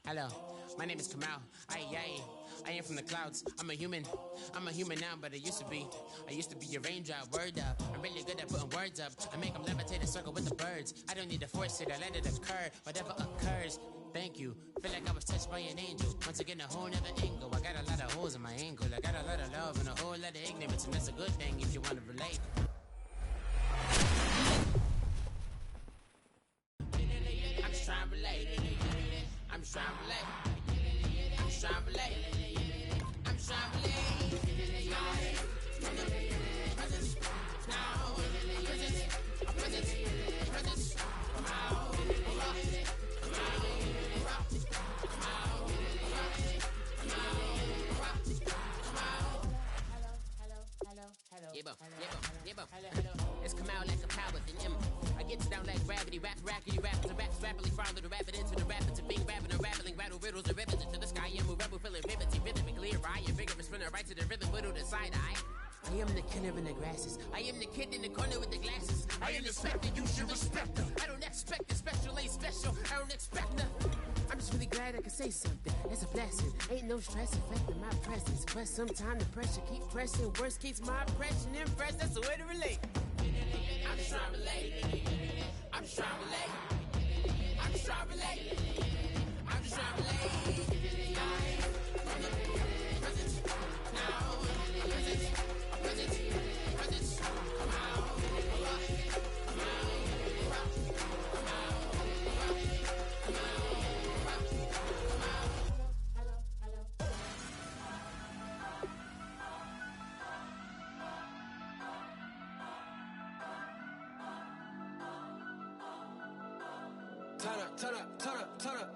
Hello, my name is Kamal. I am from the clouds. I'm a human now, but I used to be a raindrop. Word up, I'm really good at putting words up. I make them levitate and circle with the birds. I don't need to force it, I let it occur. Whatever occurs, thank you. Feel like I was touched by an angel. Once again, a whole nother angle. I got a lot of holes in my angle. I got a lot of love and a whole lot of ignorance, and that's a good thing if you want to relate. I'm just trying to relate. I'm just trying to relate. I'm just trying to relate. I'm just trying to relate. It's come out like a power than Emma. I get down like gravity, rackety rap to raps, rapidly follow the rapid into the rapid to being rapping and rattling, rattle riddles and rivets into the sky. I'm a rebel feeling rivety, rhythmically right, a vigorous spinner right to the rhythm, whittle the side eye. I am the killer in the grasses. I am the kid in the corner with the glasses. I am the spectre, you should respect her. I don't expect the special, ain't special. I don't expect nothing. I'm just really glad I can say something. It's a blessing. Ain't no stress affecting my presence. But sometimes the pressure keep pressing. Worst keeps my impression impressed. That's the way to relate. I'm just trying to relate. I'm just trying to relate. I'm just trying to relate. I'm just trying to relate. Turn up.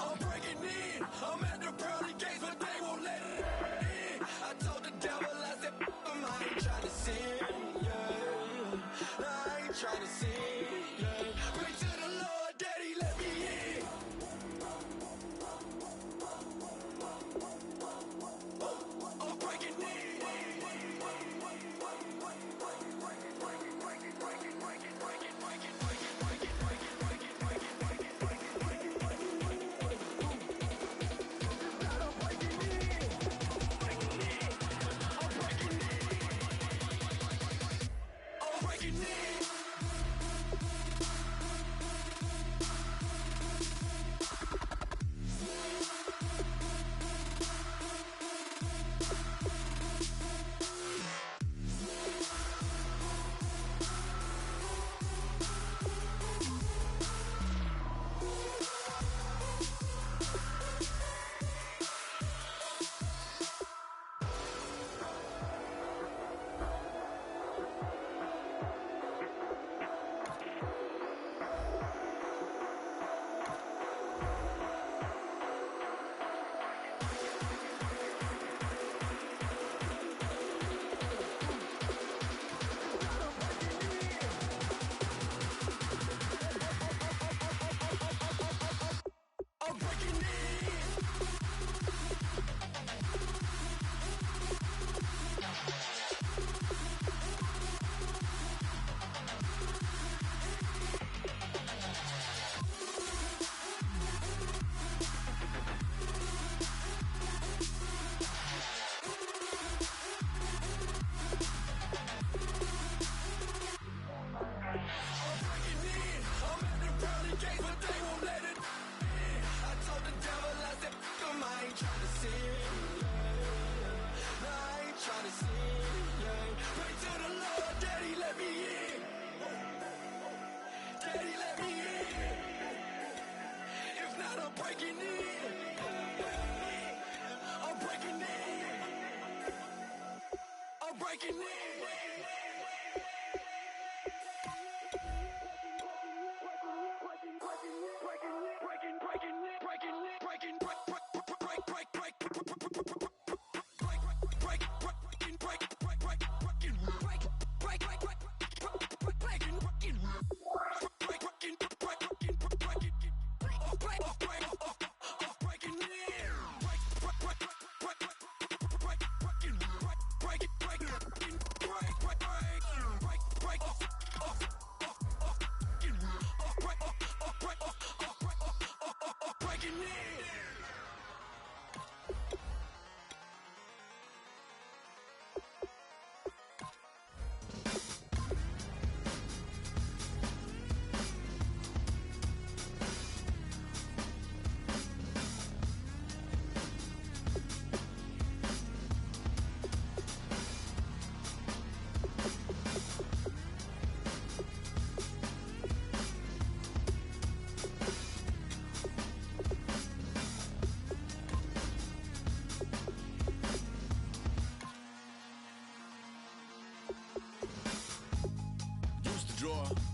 I'm breaking in. I'm at the pearly gates, but they won't let it in. I told the devil, I said, I ain't trying to sin, yeah. trying to see. Pray to the Lord, Daddy, let me in. I'm breaking in.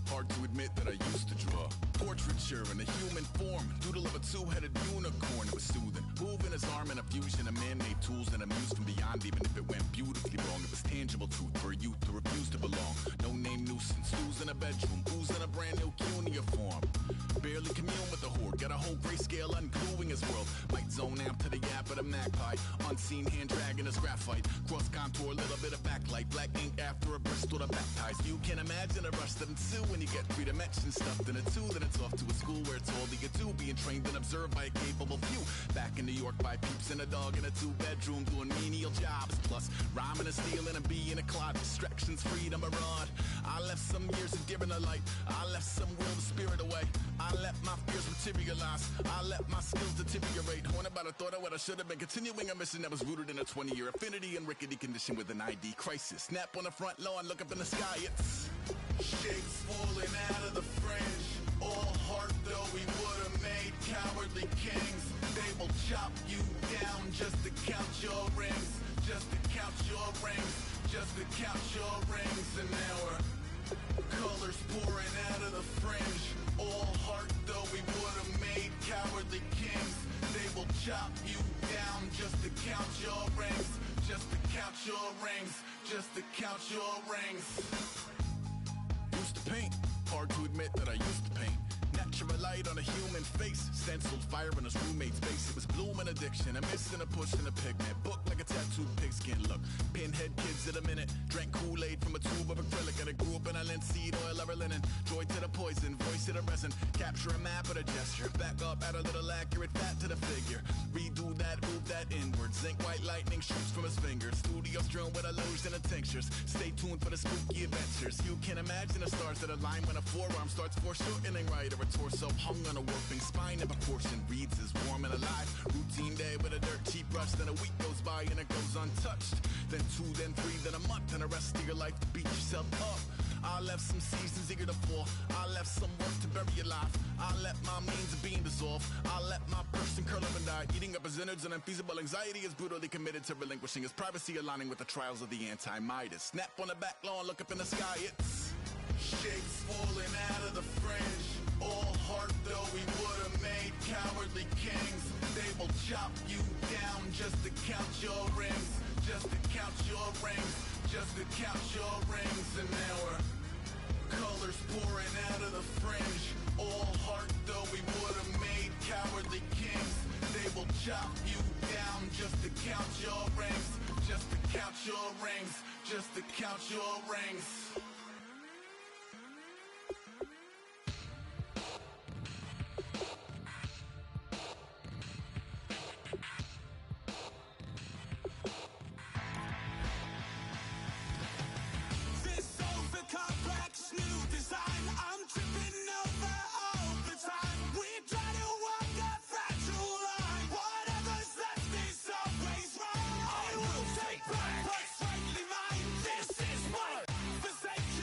Hard to admit that I used to draw portraiture in a human form, doodle of a two-headed unicorn. It was soothing, moving his arm in a fusion of man-made tools and amused from beyond. Even if it went beautifully wrong, it was tangible truth for a youth to refuse to belong. No name nuisance, who's in a bedroom, who's in a brand new cuneiform. Barely commune with the horde, got a whole grayscale ungluing his world. Might zone out to the yap of the magpie, unseen hand dragging his graphite. Cross contour, little bit of backlight, black ink after a Bristol to baptize. You can imagine a rush that ensue when you get 3 dimensions stuffed in a 2. Then it's off to a school where it's all that you do, being trained and observed by a capable few. Back in New York by peeps and a dog in a 2-bedroom doing menial jobs. Plus rhyming and stealing and being a clod, distractions, freedom, a rod. I left some years of giving a light, I left some will to spirit away. I let my fears materialize, I let my skills deteriorate. Haunted by the thought of what I should have been, continuing a mission that was rooted in a 20-year affinity and rickety condition with an ID crisis. Snap on the front lawn, look up in the sky, it's shapes falling out of the fringe. All heart though we would have made cowardly kings. They will chop you down just to count your rings, just to count your rings, just to count your rings. And now we're colors pouring out of the fringe. All heart though we would have made cowardly kings. They will chop you down just to count your rings, just to count your rings, just to count your rings. Used to paint, hard to admit that I used to paint. Natural light on a human face, stenciled fire in his roommate's face. It was blooming addiction, a missing a push and a pigment. Book like a tattooed pigskin look. Pinhead kids at a minute, drank Kool-Aid from a tube of acrylic. And I grew up in a linseed oil ever linen. Joy to the poison, voice to the resin. Capture a map of a gesture. Back up, add a little accurate fat to the figure. Redo that, move that inward. Zinc white lightning shoots from his fingers. Studio strewn with illusion and tinctures. Stay tuned for the spooky adventures. You can imagine the stars that align when a forearm starts foreshortening right, or a torso hung on a warping spine in proportion. Reads as warm and alive. Routine day with a dirt cheap brush. Then a week goes by and it goes untouched. Then 2, then 3, then a month, and the rest of your life to beat yourself up. I left some seasons eager to fall. I left some work to bury your life. I let my means of being dissolve. I let my person curl up and die. Eating up his innards and unfeasible anxiety is brutally committed to relinquishing his privacy, aligning with the trials of the anti-Midas. Snap on the back lawn, look up in the sky, it's shapes falling out of the fringe. All heart though we would have made cowardly kings. They will chop you down just to count your rings. Just to count your rings. Just to count your rings. And now we're colors pouring out of the fringe. All heart though we would have made cowardly kings. They will chop you down just to count your rings. Just to count your rings. Just to count your rings. Forsake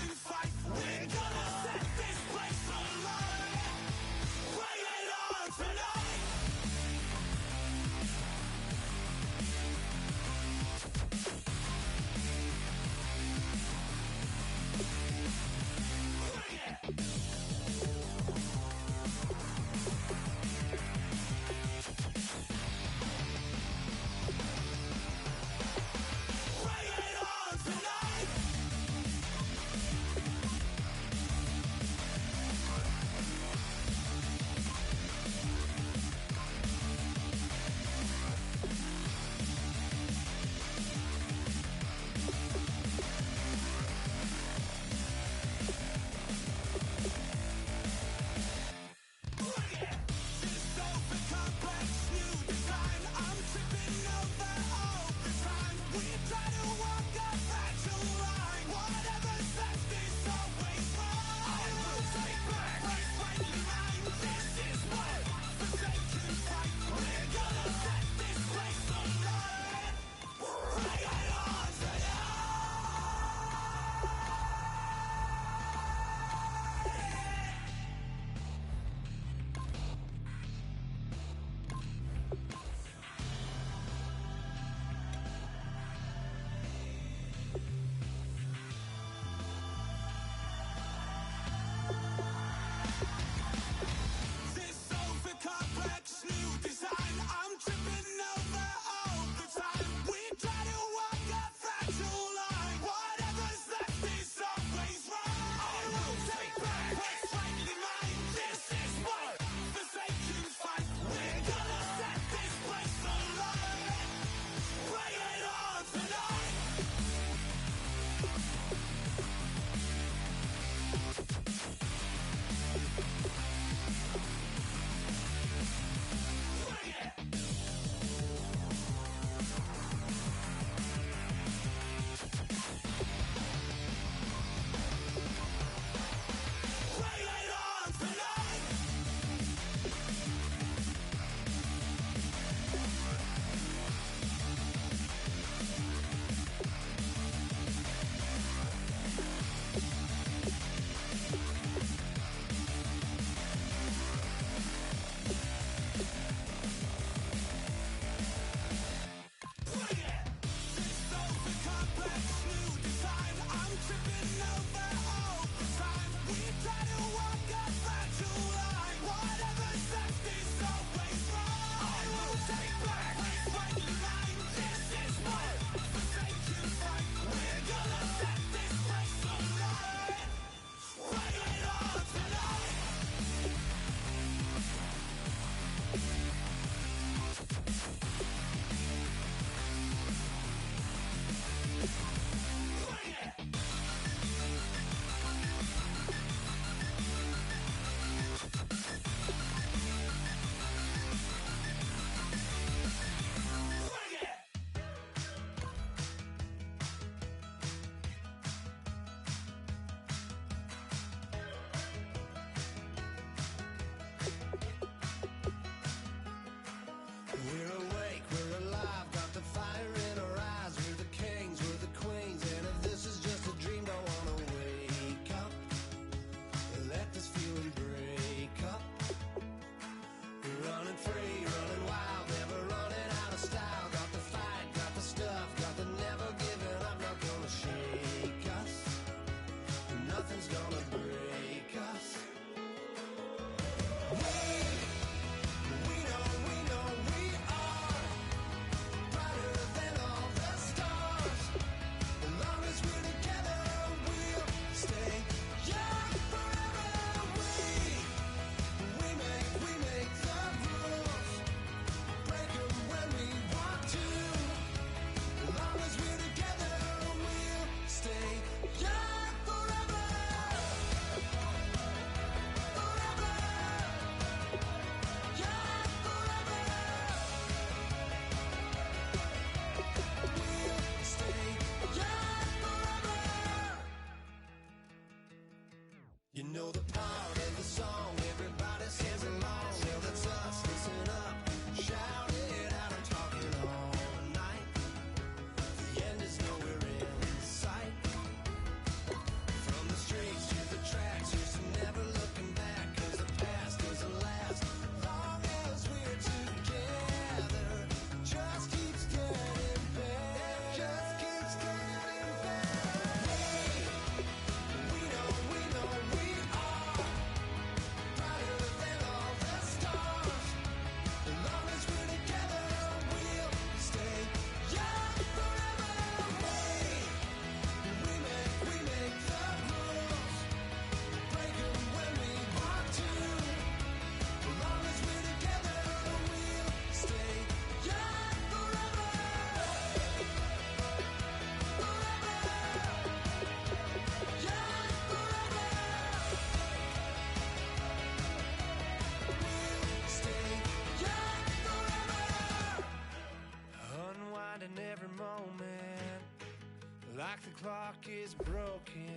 clock is broken,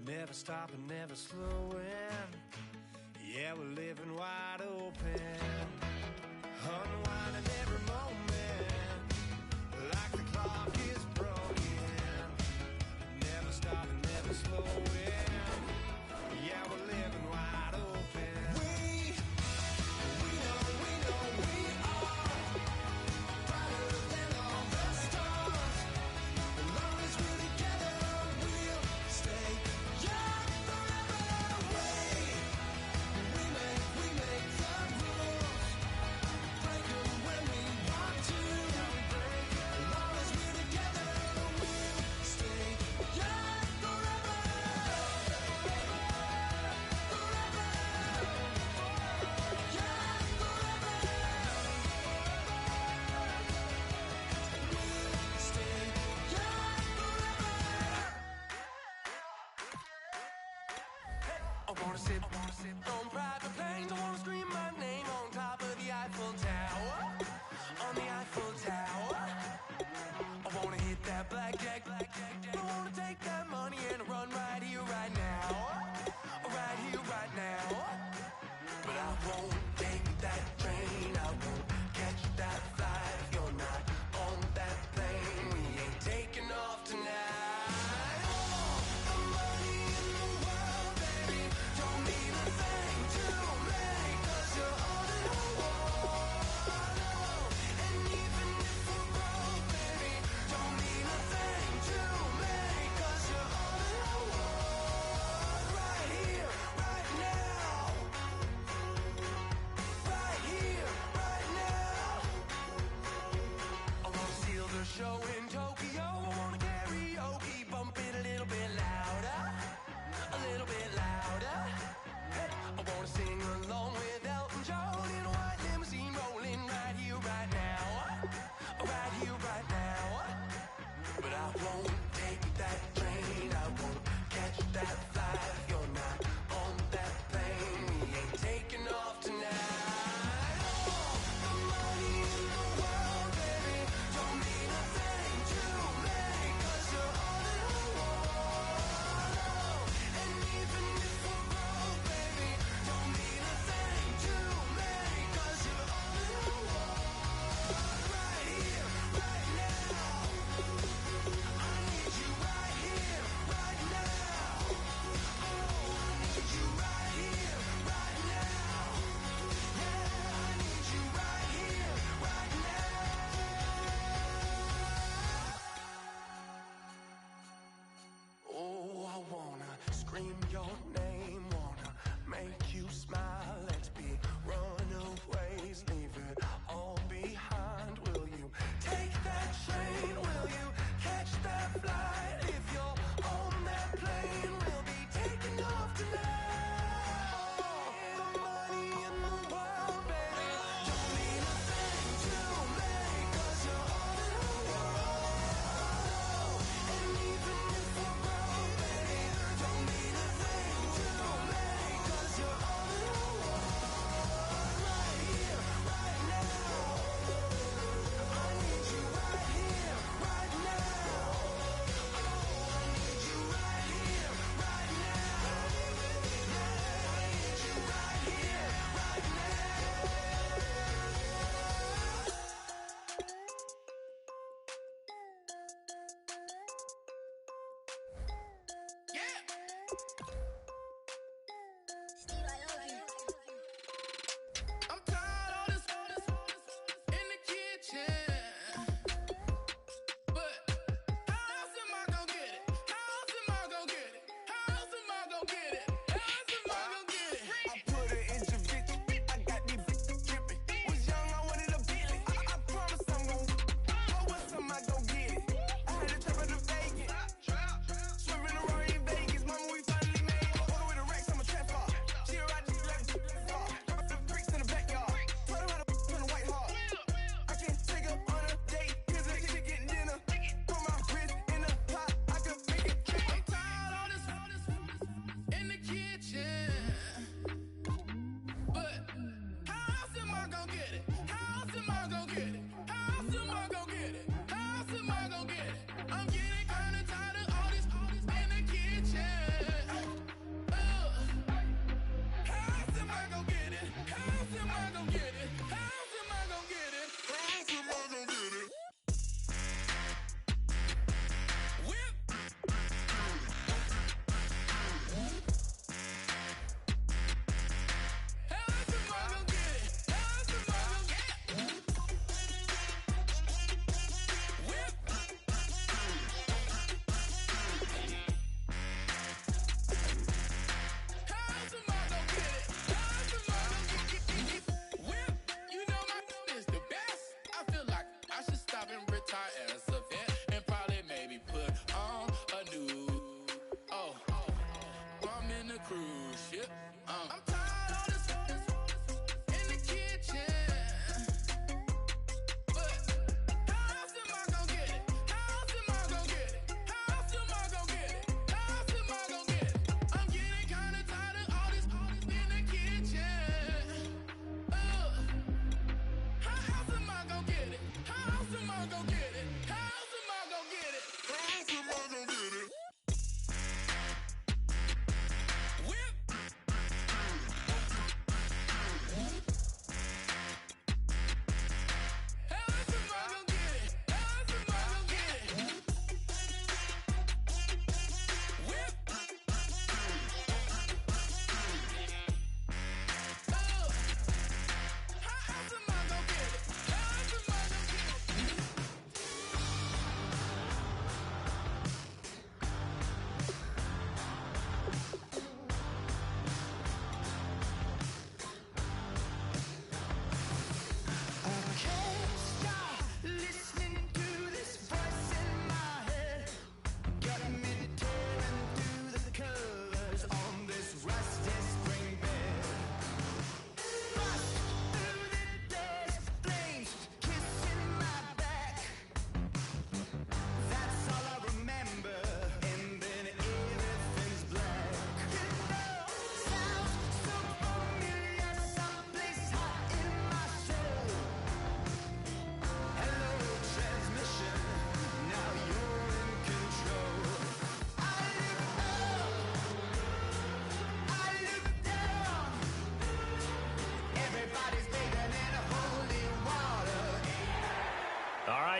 never stopping, never slowing. Yeah, we're living wide open, unwinding every moment, like the clock is broken, never stopping, never slowing. Yeah, we're living wide open. We know we are brighter than all the stars. As long as we're together, we'll stay young forever. We make the rules, break them when we want to. As long as we're together, we'll stay young forever. I wanna sit on private planes. I wanna scream my name on top of the Eiffel Tower. On the Eiffel Tower. I wanna hit that blackjack. I wanna take that money and run right here, right now. Right here, right now. But I won't take that train. I won't catch that flight if you're not on that plane. We ain't taking off tonight. All the money in the world, baby, don't mean a thing to me, 'cause you're all that I want. And even if we're broke, baby, don't mean a thing to me, 'cause you're all that I want. Right here, right now. Right here, right now. I wanna steal the show in Tokyo. I wanna karaoke, bump it a little bit louder. A little bit louder. Hey, I wanna sing along with Elton John in a white limousine rolling right here, right now. Right here, right now. But I won't take that train. I won't catch that flight if you're not on that plane. We ain't taking off tonight. All the money in the world, baby, don't mean a thing to me, 'cause you're all that I want. And even if we're broke, baby, don't mean a thing to me, 'cause you're all that I want. Right here, right now. I need you right here, right now. Oh, I need you right here, right now. Yeah, I need you right here, right now. Oh, I wanna scream your name, wanna make you smile. Let's be runaways, leave it all behind. Will you take that train? Will you catch that flight? If you're on that plane, we'll be taking off tonight. All the money in the world, baby, don't mean a thing to me, 'cause you're all that I want. And even if we're broke, baby, don't mean a thing to me, 'cause you're all that I want. Right here, right now. I need you right here, right now. Oh, I need you right here, right now. Yeah, I need you right here, right now. Yeah. I'm tired of all this in the kitchen. But how else am I gonna get it? How else am I gonna get it? How else am I gonna get it? How else am I gonna get it? I put it in Javicky. I got these bitches dripping. Was young, I wanted a Bentley. I promise I'm gon' how else am I gonna get it? I had to trap in the Vegas. Swerving around in Vegas. Mama, we finally made it. Order with a Rex, I'm a trap car. She a ride just like the bricks in the backyard. Taught her how to on the white heart. I can take her on a date. Here's a chicken dinner. Put my wrist in the pot. I can make it kick. I'm tired of all this in the kitchen. But how else am I gonna get it? How else am I gonna get it? How else am I gonna get it? How else am I gonna get it? I'm getting kinda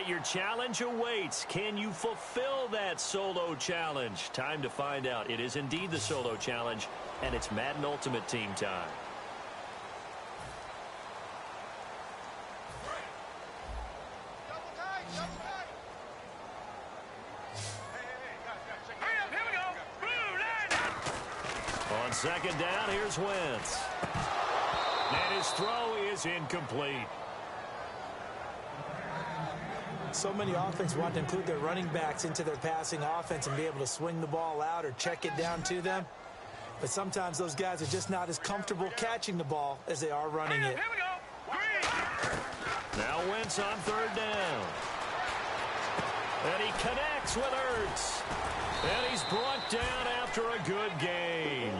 your challenge awaits. Can you fulfill that solo challenge? Time to find out. It is indeed the solo challenge, and it's Madden Ultimate Team time. On second down, here's Wentz. And his throw is incomplete. So many offenses want to include their running backs into their passing offense and be able to swing the ball out or check it down to them. But sometimes those guys are just not as comfortable catching the ball as they are running it. Now Wentz on third down. And he connects with Ertz. And he's brought down after a good gain.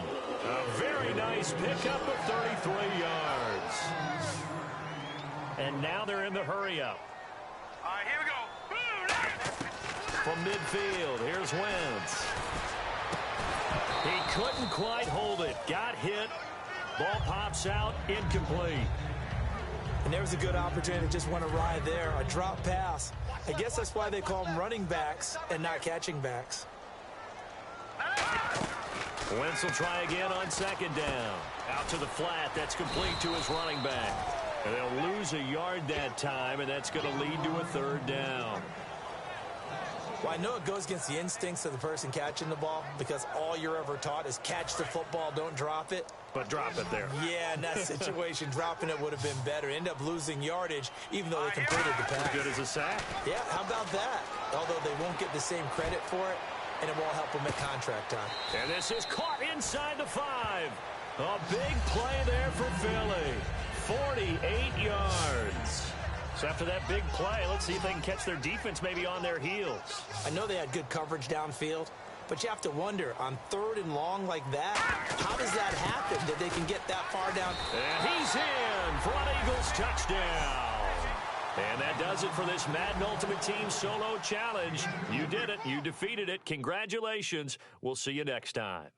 A very nice pickup of 33 yards. And now they're in the hurry-up. All right, here we go. From midfield, here's Wentz. He couldn't quite hold it. Got hit. Ball pops out. Incomplete. And there was a good opportunity to just want to ride there. A drop pass. I guess that's why they call them running backs and not catching backs. Wentz will try again on second down. Out to the flat. That's complete to his running back. And they'll lose a yard that time, and that's going to lead to a third down. Well, I know it goes against the instincts of the person catching the ball because all you're ever taught is catch the football, don't drop it. But drop it there. Yeah, in that situation, dropping it would have been better. End up losing yardage, even though they completed the pass. Good as a sack. Yeah, how about that? Although they won't get the same credit for it, and it won't help them at contract time. And this is caught inside the 5. A big play there for Philly. 48 yards. So after that big play, let's see if they can catch their defense maybe on their heels. I know they had good coverage downfield, but you have to wonder, on third and long like that, how does that happen that they can get that far down? And he's in for an Eagles touchdown. And that does it for this Madden Ultimate Team Solo Challenge. You did it. You defeated it. Congratulations. We'll see you next time.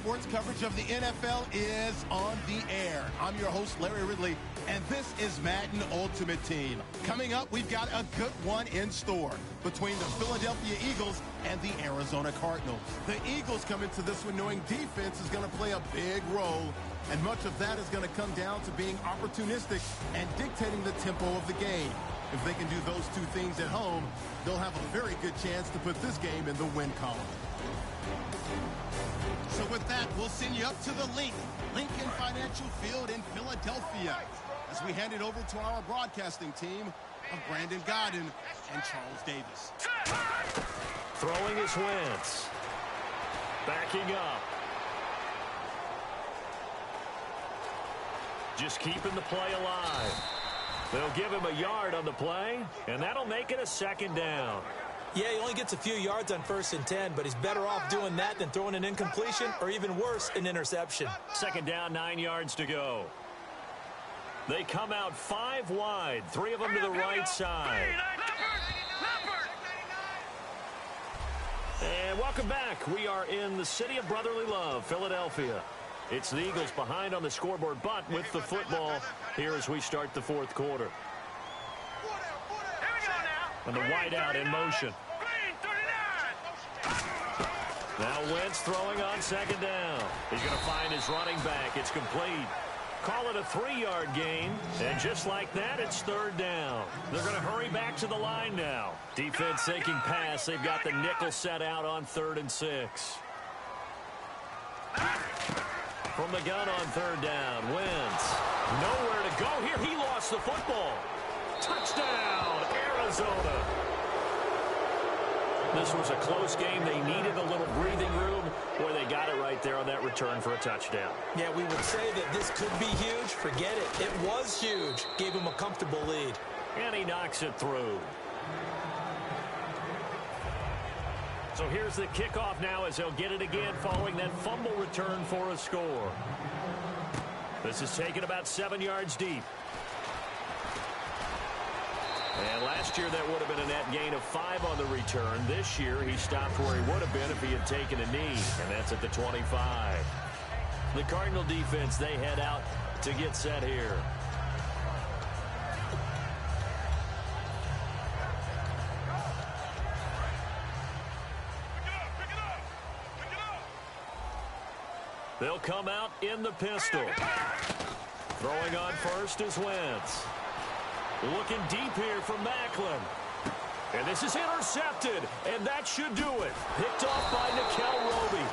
Sports coverage of the NFL is on the air. I'm your host, Larry Ridley, and this is Madden Ultimate Team. Coming up, we've got a good one in store between the Philadelphia Eagles and the Arizona Cardinals. The Eagles come into this one knowing defense is going to play a big role, and much of that is going to come down to being opportunistic and dictating the tempo of the game. If they can do those two things at home, they'll have a very good chance to put this game in the win column. So with that, we'll send you up to the Lincoln Financial Field in Philadelphia as we hand it over to our broadcasting team of Brandon Godden and Charles Davis. Throwing is Wentz. Backing up. Just keeping the play alive. They'll give him a yard on the play, and that'll make it a second down. Yeah, he only gets a few yards on 1st and 10, but he's better off doing that than throwing an incompletion or even worse, an interception. Second down, 9 yards to go. They come out 5 wide, 3 of them to the right side. And welcome back. We are in the city of brotherly love, Philadelphia. It's the Eagles behind on the scoreboard, but with the football here as we start the 4th quarter. And the wideout in motion. Now Wentz throwing on 2nd down. He's going to find his running back. It's complete. Call it a 3-yard gain. And just like that, it's 3rd down. They're going to hurry back to the line now. Defense thinking pass. They've got the nickel set out on 3rd and 6. From the gun on 3rd down, Wentz. Nowhere to go here. He lost the football. Touchdown, Arizona. This was a close game. They needed a little breathing room. Boy, they got it right there on that return for a touchdown. Yeah, we would say that this could be huge. Forget it. It was huge. Gave him a comfortable lead. And he knocks it through. So here's the kickoff now as they'll get it again following that fumble return for a score. This is taken about 7 yards deep. And last year that would have been a net gain of 5 on the return. This year he stopped where he would have been if he had taken a knee, and that's at the 25. The Cardinal defense, they head out to get set here. They'll come out in the pistol. Throwing on first is Wentz. Looking deep here from Macklin. And this is intercepted, and that should do it. Picked off by Nikel Roby.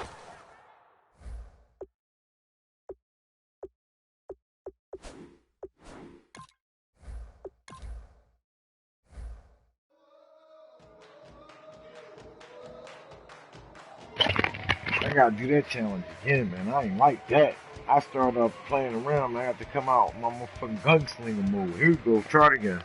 I gotta do that challenge again, man. I ain't like that. I started up playing around, I have to come out in my motherfucking gunslinger mode. Here we go, try it again.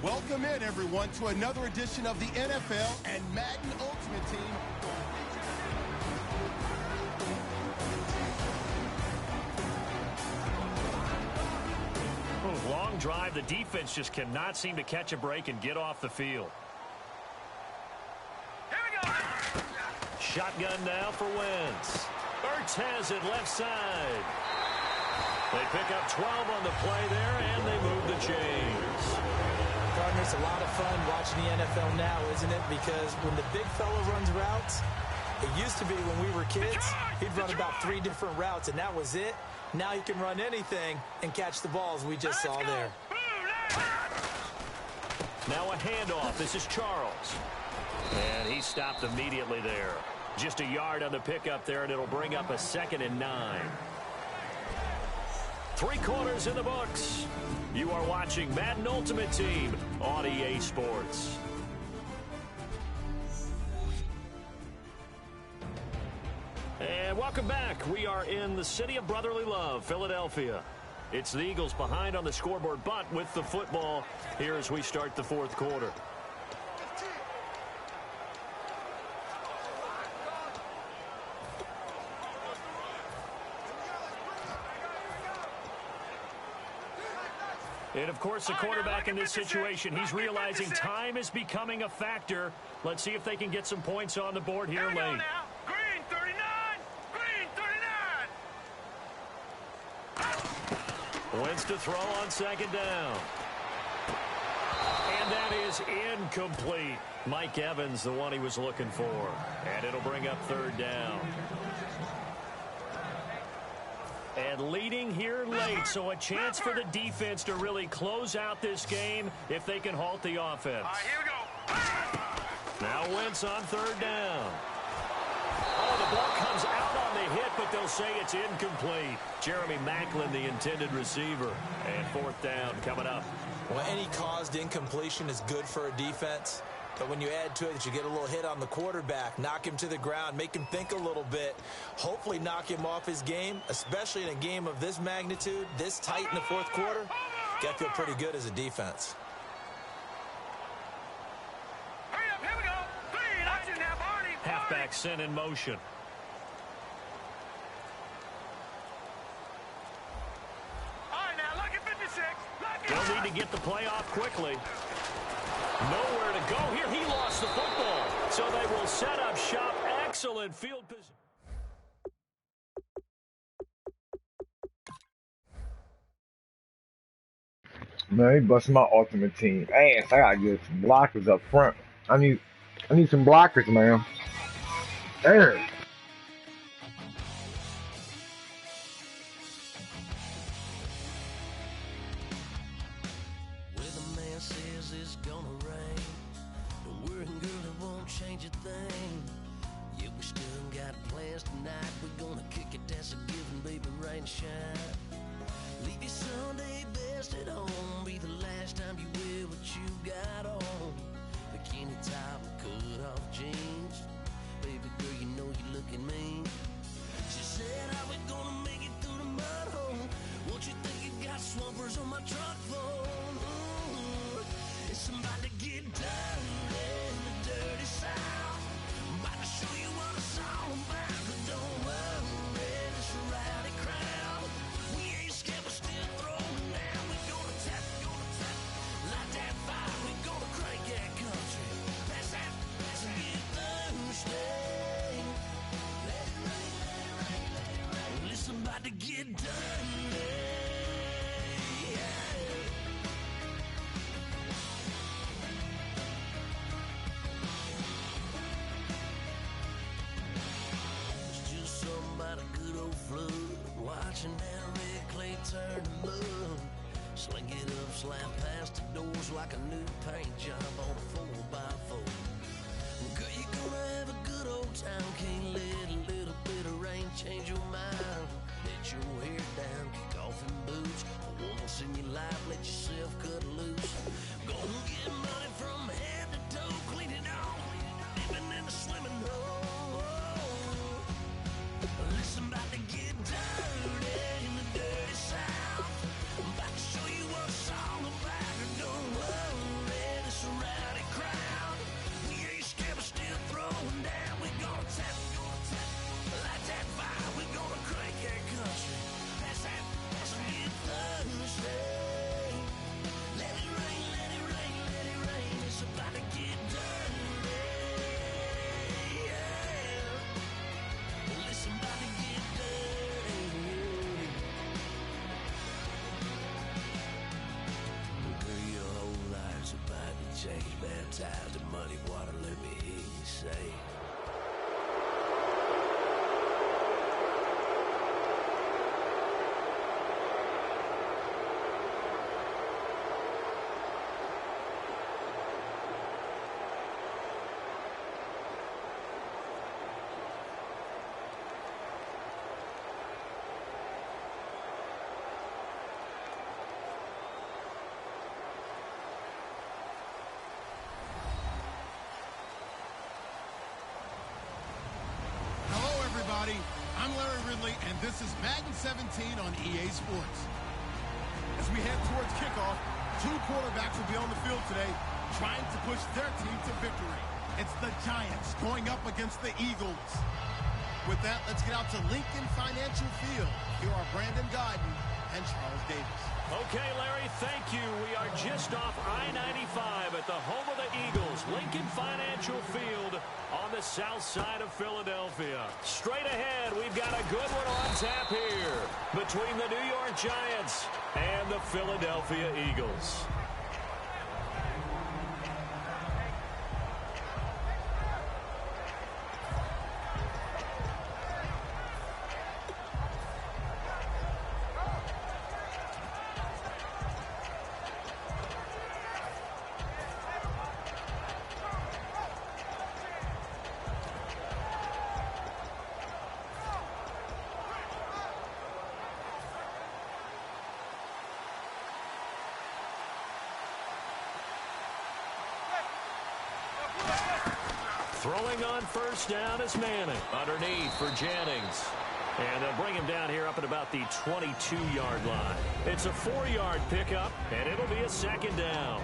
Welcome in, everyone, to another edition of the NFL and Madden Ultimate Team. Long drive. The defense just cannot seem to catch a break and get off the field. Here we go. Shotgun now for Wentz. Ertz has it left side. They pick up 12 on the play there, and they move the chains. Partner, it's a lot of fun watching the NFL now, isn't it? Because when the big fella runs routes, it used to be when we were kids, he'd run about 3 different routes, and that was it. Now he can run anything and catch the balls we just saw there. Now a handoff. This is Charles. And he stopped immediately there. Just a yard on the pickup there, and it'll bring up a 2nd and 9. 3 quarters in the books. You are watching Madden Ultimate Team on EA Sports. And welcome back. We are in the city of brotherly love, Philadelphia. It's the Eagles behind on the scoreboard, but with the football here as we start the 4th quarter. And, of course, the quarterback in this situation, he's realizing time is becoming a factor. Let's see if they can get some points on the board here late. Green 39! Green 39! Wins to throw on 2nd down. And that is incomplete. Mike Evans, the one he was looking for. And it'll bring up 3rd down. And leading here late, so a chance for the defense to really close out this game if they can halt the offense. All right, here we go. Now Wentz on 3rd down. Oh, the ball comes out on the hit, but they'll say it's incomplete. Jeremy Maclin, the intended receiver. And 4th down coming up. Well, any caused incompletion is good for a defense. But when you add to it that you get a little hit on the quarterback, knock him to the ground, make him think a little bit, hopefully knock him off his game, especially in a game of this magnitude, this tight in the 4th quarter, got to feel pretty good as a defense. Hurry up, here we go. Green, action now, Barney. Halfback sent in motion. All right, now, lucky 56. Lucky. They'll need to get the play off quickly. Nowhere to go here. He lost the football. So they will set up shop. Excellent field position. Man, he busted my ultimate team ass. I gotta get some blockers up front. I need some blockers, man. Damn. Baptized in muddy water, let me hear you say. Larry Ridley, and this is Madden 17 on EA Sports. As we head towards kickoff, two quarterbacks will be on the field today trying to push their team to victory. It's the Giants going up against the Eagles. With that, let's get out to Lincoln Financial Field. Here are Brandon Godden and Charles Davis. Okay, Larry, thank you. We are just off I-95 at the home of the Eagles, Lincoln Financial Field on the south side of Philadelphia. Straight ahead, we've got a good one on tap here between the New York Giants and the Philadelphia Eagles. Throwing on first down is Manning. Underneath for Jennings. And they'll bring him down here up at about the 22-yard line. It's a 4-yard pickup, and it'll be a second down.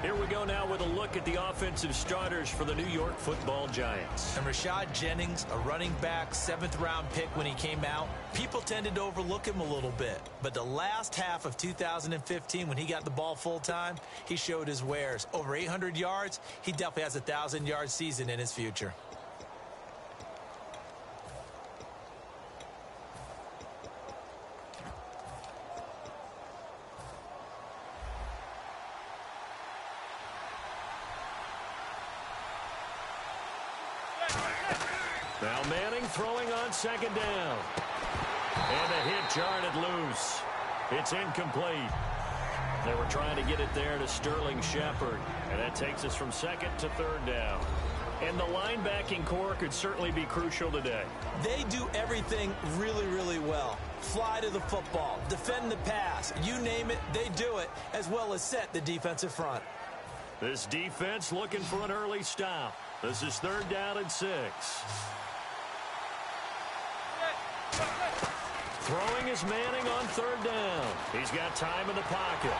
Here we go now with a look at the offensive starters for the New York Football Giants. And Rashad Jennings, a running back, 7th-round pick when he came out. People tended to overlook him a little bit. But the last half of 2015, when he got the ball full-time, he showed his wares. Over 800 yards, he definitely has a 1,000-yard season in his future. Now Manning throwing on second down. And the hit jarred it loose. It's incomplete. They were trying to get it there to Sterling Shepard. And that takes us from second to third down. And the linebacking core could certainly be crucial today. They do everything really, really well. Fly to the football, defend the pass, you name it, they do it, as well as set the defensive front. This defense looking for an early stop. This is 3rd down and 6. Throwing is Manning on 3rd down. He's got time in the pocket.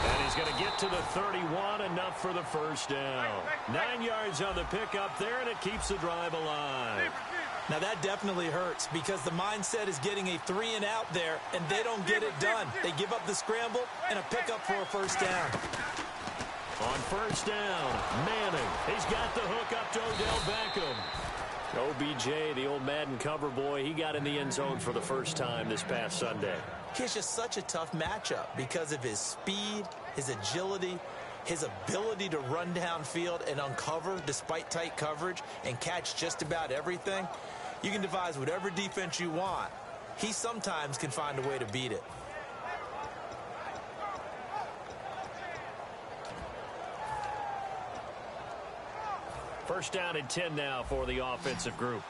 And he's going to get to the 31, enough for the first down. 9 yards on the pickup there, and it keeps the drive alive. Now that definitely hurts because the mindset is getting a 3-and-out there, and they don't get it done. They give up the scramble and a pickup for a first down. On first down, Manning. He's got the hook up to Odell Beckham. OBJ, the old Madden cover boy, he got in the end zone for the first time this past Sunday. He's just such a tough matchup because of his speed, his agility, his ability to run downfield and uncover despite tight coverage and catch just about everything. You can devise whatever defense you want. He sometimes can find a way to beat it. First down and 10 now for the offensive group.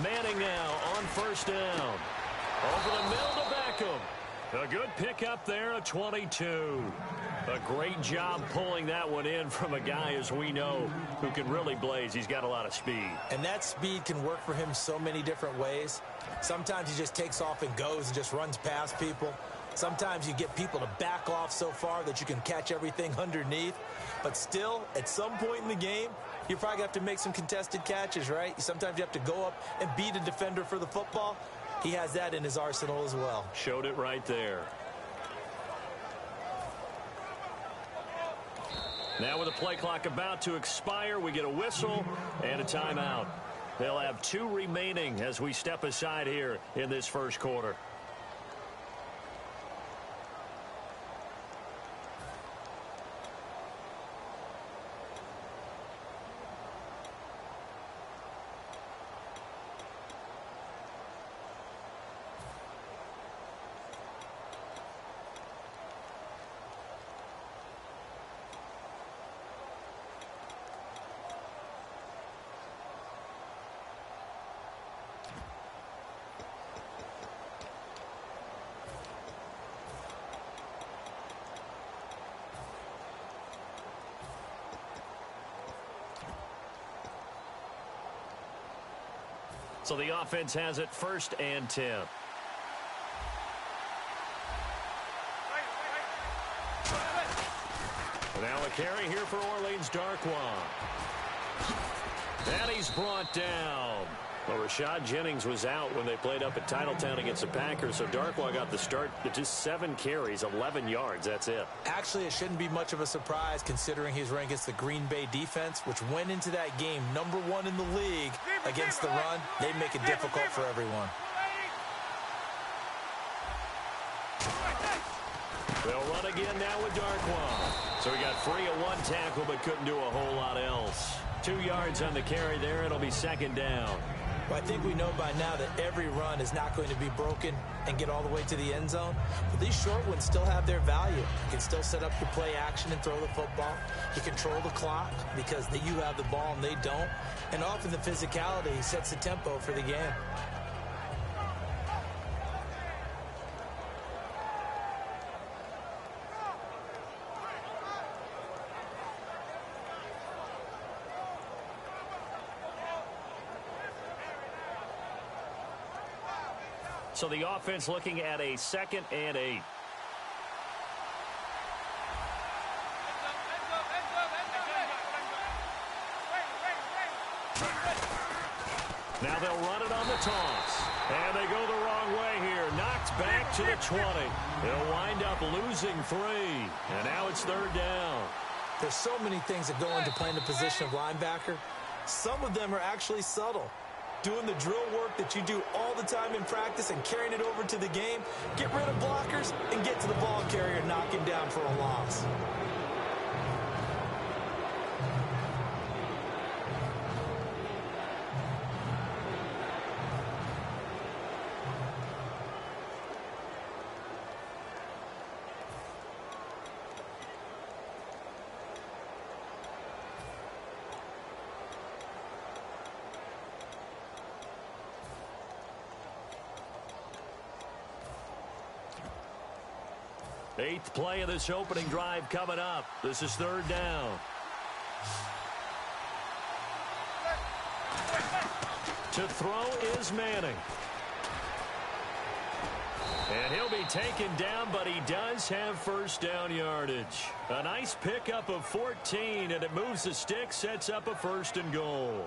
Manning now on first down. Over the middle to Beckham. A good pickup there, a 22. A great job pulling that one in from a guy, as we know, who can really blaze. He's got a lot of speed. And that speed can work for him so many different ways. Sometimes he just takes off and goes and just runs past people. Sometimes you get people to back off so far that you can catch everything underneath. But still, at some point in the game, you probably have to make some contested catches, right? Sometimes you have to go up and beat a defender for the football. He has that in his arsenal as well. Showed it right there. Now with the play clock about to expire, we get a whistle and a timeout. They'll have 2 remaining as we step aside here in this first quarter. So the offense has it 1st and 10. Now a carry here for Orleans Darkwa. And he's brought down. Well, Rashad Jennings was out when they played up at Titletown against the Packers, so Darkwa got the start, but just 7 carries, 11 yards. That's it. Actually, it shouldn't be much of a surprise considering he's running against the Green Bay defense, which went into that game #1 in the league against the run. They make it difficult for everyone. They'll run again now with Darkwa. So he got free of 1 tackle but couldn't do a whole lot else. 2 yards on the carry there. It'll be 2nd down. Well, I think we know by now that every run is not going to be broken and get all the way to the end zone. But these short ones still have their value. You can still set up your play action and throw the football. You control the clock because you have the ball and they don't. And often the physicality sets the tempo for the game. So the offense looking at a 2nd and 8. Now they'll run it on the toss. And they go the wrong way here. Knocked back to the 20. They'll wind up losing 3. And now it's 3rd down. There's so many things that go into playing the position of linebacker. Some of them are actually subtle. Doing the drill work that you do all the time in practice and carrying it over to the game. Get rid of blockers and get to the ball carrier and knock him down for a loss. Eighth play of this opening drive coming up. This is 3rd down. To throw is Manning. And he'll be taken down, but he does have 1st down yardage. A nice pickup of 14, and it moves the stick, sets up a 1st and goal.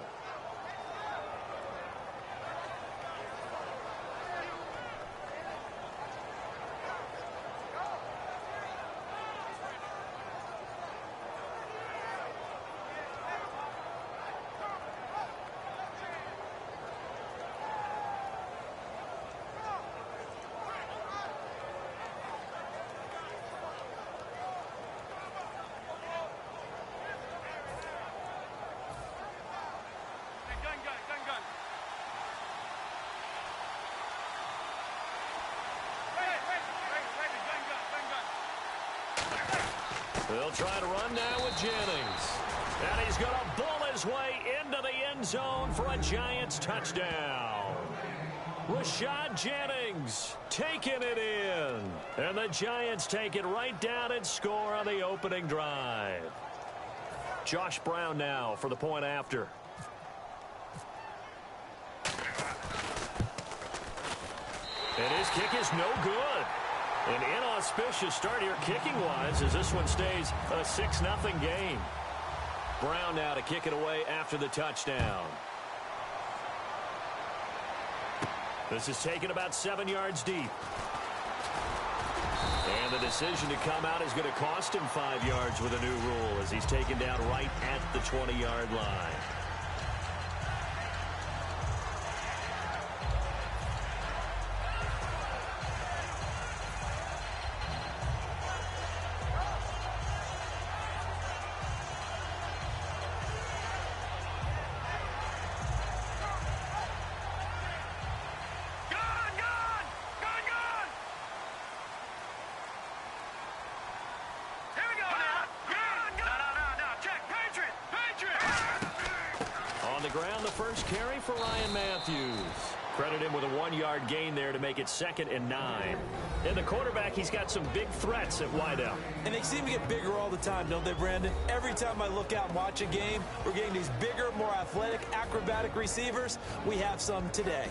They'll try to run now with Jennings. And he's going to bull his way into the end zone for a Giants touchdown. Rashad Jennings taking it in. And the Giants take it right down and score on the opening drive. Josh Brown now for the point after. And his kick is no good. An inauspicious start here kicking-wise as this one stays a 6-0 game. Brown now to kick it away after the touchdown. This is taken about 7 yards deep. And the decision to come out is going to cost him 5 yards with a new rule as he's taken down right at the 20-yard line. Ground, the first carry for Ryan Matthews. Credit him with a 1-yard gain there to make it 2nd and 9. And the quarterback, he's got some big threats at wideout. And they seem to get bigger all the time, don't they, Brandon? Every time I look out and watch a game, we're getting these bigger, more athletic, acrobatic receivers. We have some today.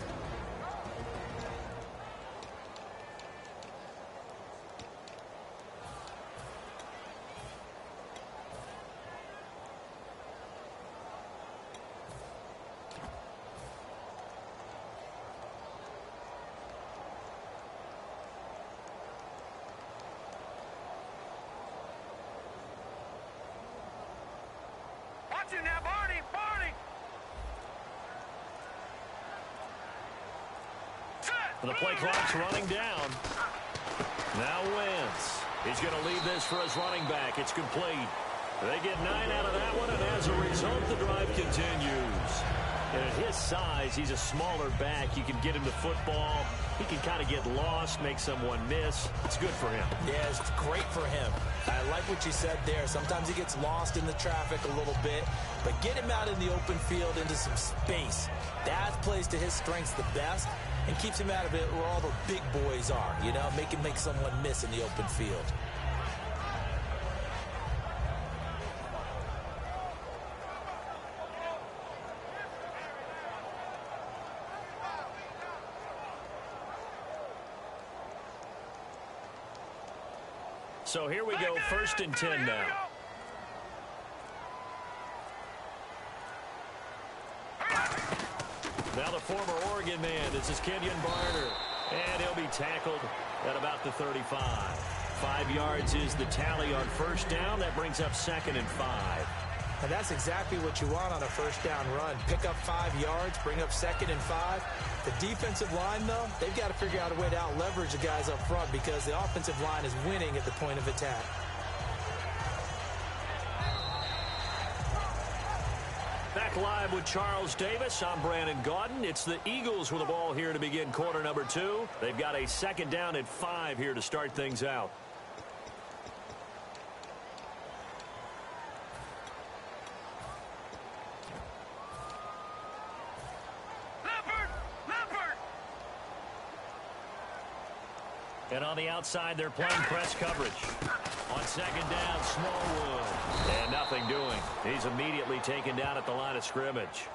Watch it now, Barney! Barney! And the play clock's running down. Now Wentz. He's going to leave this for his running back. It's complete. They get 9 out of that one, and as a result, the drive continues. And at his size, he's a smaller back. You can get him to football. He can kind of get lost, make someone miss. It's good for him. Yeah, it's great for him. I like what you said there. Sometimes he gets lost in the traffic a little bit, but get him out in the open field into some space. That plays to his strengths the best and keeps him out of it where all the big boys are, you know, make him make someone miss in the open field. So here we go, 1st and 10 now. Now the former Oregon man, this is Kenyon Barner, and he'll be tackled at about the 35. 5 yards is the tally on 1st down. That brings up 2nd and 5. And that's exactly what you want on a 1st down run. Pick up 5 yards, bring up 2nd and 5. The defensive line, though, they've got to figure out a way to out-leverage the guys up front because the offensive line is winning at the point of attack. Back live with Charles Davis. I'm Brandon Gaudin. It's the Eagles with the ball here to begin quarter number 2. They've got a 2nd down and 5 here to start things out. And on the outside, they're playing press coverage. On 2nd down, Smallwood. And nothing doing. He's immediately taken down at the line of scrimmage.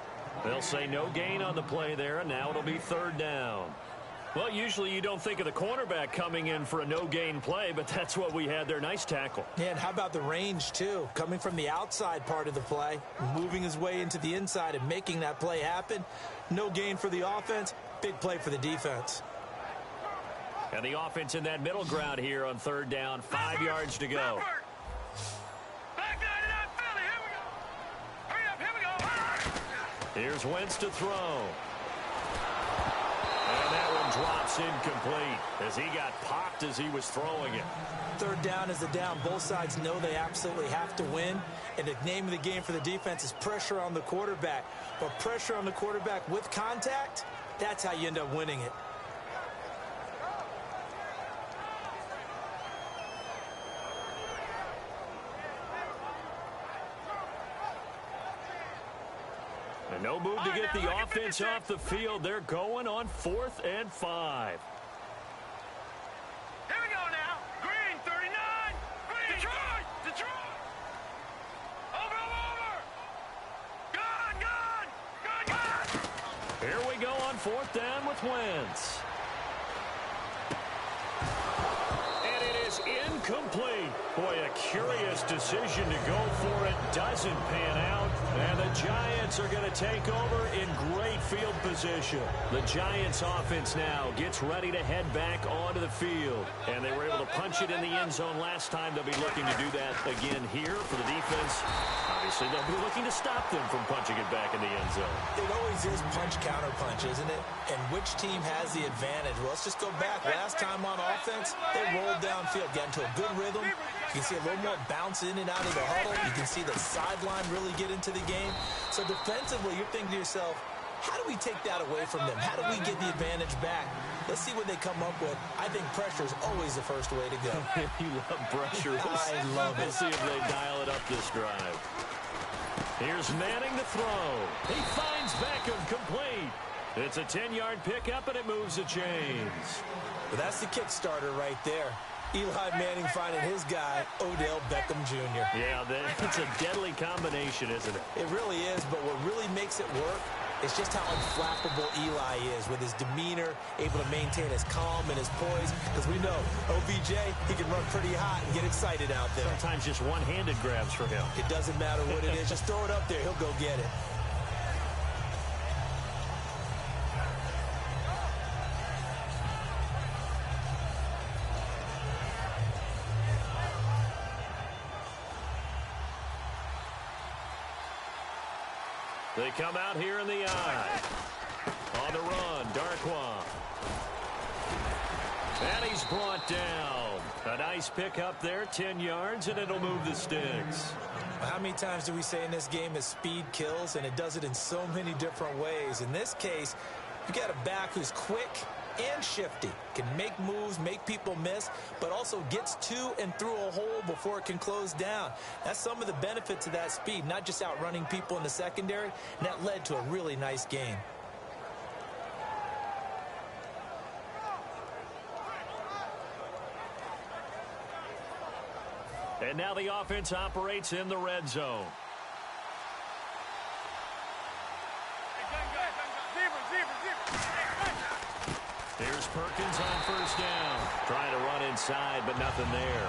They'll say no gain on the play there, and now it'll be 3rd down. Well, usually you don't think of the cornerback coming in for a no-gain play, but that's what we had there. Nice tackle. Yeah, and how about the range, too? Coming from the outside part of the play, moving his way into the inside and making that play happen. No gain for the offense, big play for the defense. And the offense in that middle ground here on 3rd down, 5 yards to go. Back 99 Philly, here we go. Hurry up, here we go. Here's Wentz to throw. And that one drops incomplete as he got popped as he was throwing it. 3rd down is the down. Both sides know they absolutely have to win. And the name of the game for the defense is pressure on the quarterback. But pressure on the quarterback with contact, that's how you end up winning it. And no move to get the offense off the field. They're going on 4th and 5. Here we go now. Green, 39. Green. Detroit. Over. Gone. Here we go on 4th down with Wentz. And it is incomplete. Boy, a curious decision to go for it. Doesn't pan out. And the Giants are going to take over in great field position. The Giants offense now gets ready to head back onto the field. And they were able to punch it in the end zone last time. They'll be looking to do that again here for the defense. Obviously, they'll be looking to stop them from punching it back in the end zone. It always is punch-counter-punch, isn't it? And which team has the advantage? Well, let's just go back. Last time on offense, they rolled downfield, got into a good rhythm. You can see a little more bounce in and out of the huddle. You can see the sideline really get into the game. So defensively, you're thinking to yourself, how do we take that away from them? How do we get the advantage back? Let's see what they come up with. I think pressure is always the first way to go. You love pressure. I love it. We'll see if they dial it up this drive. Here's Manning to throw. He finds Beckham complete. It's a 10-yard pickup, and it moves the chains. But that's the Kickstarter right there. Eli Manning finding his guy, Odell Beckham Jr. Yeah, it's a deadly combination, isn't it? It really is, but what really makes it work is just how unflappable Eli is with his demeanor, able to maintain his calm and his poise. Because we know, OBJ, he can run pretty hot and get excited out there. Sometimes just one-handed grabs for him. It doesn't matter what it is. Just throw it up there. He'll go get it. They come out here in the eye. On the run, Darkwa. And he's brought down. A nice pick up there, 10 yards, and it'll move the sticks. How many times do we say in this game that speed kills, and it does it in so many different ways? In this case, you got a back who's quick and shifty, can make moves, make people miss, but also gets to and through a hole before it can close down. That's some of the benefits of that speed, not just outrunning people in the secondary, and that led to a really nice game. And now the offense operates in the red zone. Here's Perkins on first down. Trying to run inside, but nothing there.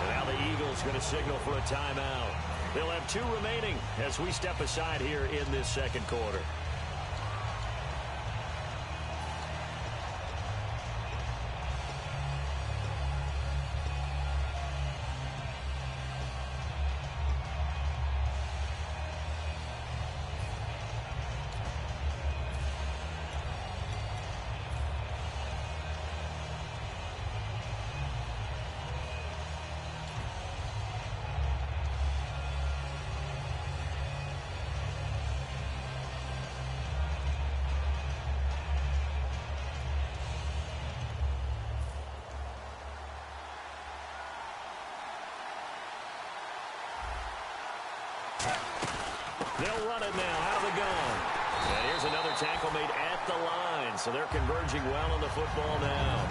And now the Eagles going to signal for a timeout. They'll have 2 remaining as we step aside here in this second quarter. They'll run it now out of the gun. And here's another tackle made at the line. So they're converging well on the football now.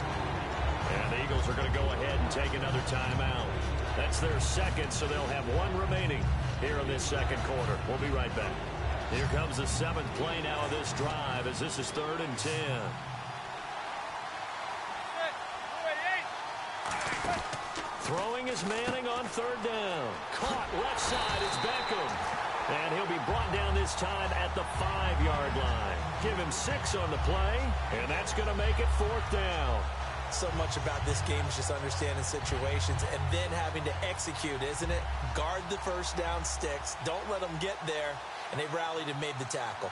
And the Eagles are going to go ahead and take another timeout. That's their second, so they'll have 1 remaining here in this second quarter. We'll be right back. Here comes the 7th play now of this drive as this is 3rd and 10. Throwing is Manning on 3rd down. Caught left side is Beckham. And he'll be brought down this time at the 5-yard line. Give him 6 on the play, and that's going to make it 4th down. So much about this game is just understanding situations and then having to execute, isn't it? Guard the first down sticks. Don't let them get there. And they rallied and made the tackle.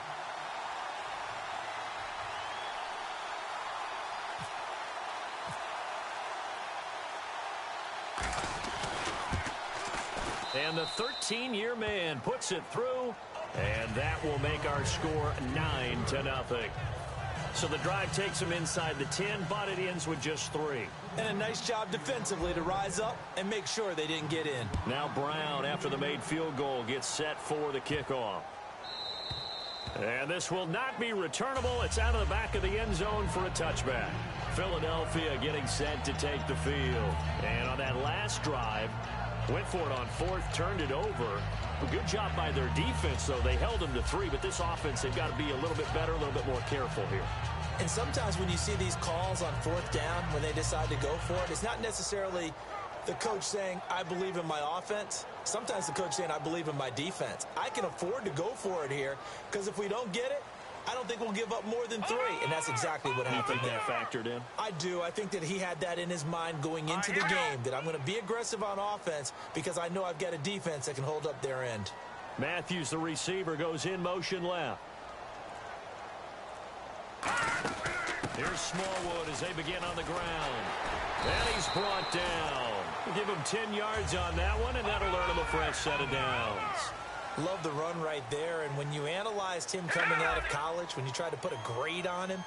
And the 13-year man puts it through, and that will make our score 9-0. So the drive takes them inside the 10, but it ends with just 3. And a nice job defensively to rise up and make sure they didn't get in. Now Brown, after the made field goal, gets set for the kickoff. And this will not be returnable. It's out of the back of the end zone for a touchback. Philadelphia getting set to take the field. And on that last drive, went for it on 4th, turned it over. A good job by their defense, though. They held them to 3, but this offense, they've got to be a little bit better, a little bit more careful here. And sometimes when you see these calls on 4th down, when they decide to go for it, it's not necessarily the coach saying, I believe in my offense. Sometimes the coach saying, I believe in my defense. I can afford to go for it here, because if we don't get it, I don't think we'll give up more than 3. And that's exactly what happened there. You think that factored in? I do. I think that he had that in his mind going into the game, that I'm going to be aggressive on offense because I know I've got a defense that can hold up their end. Matthews, the receiver, goes in motion left. Here's Smallwood as they begin on the ground. And he's brought down. Give him 10 yards on that one, and that'll earn him a fresh set of downs. Love the run right there, and when you analyzed him coming out of college, when you tried to put a grade on him,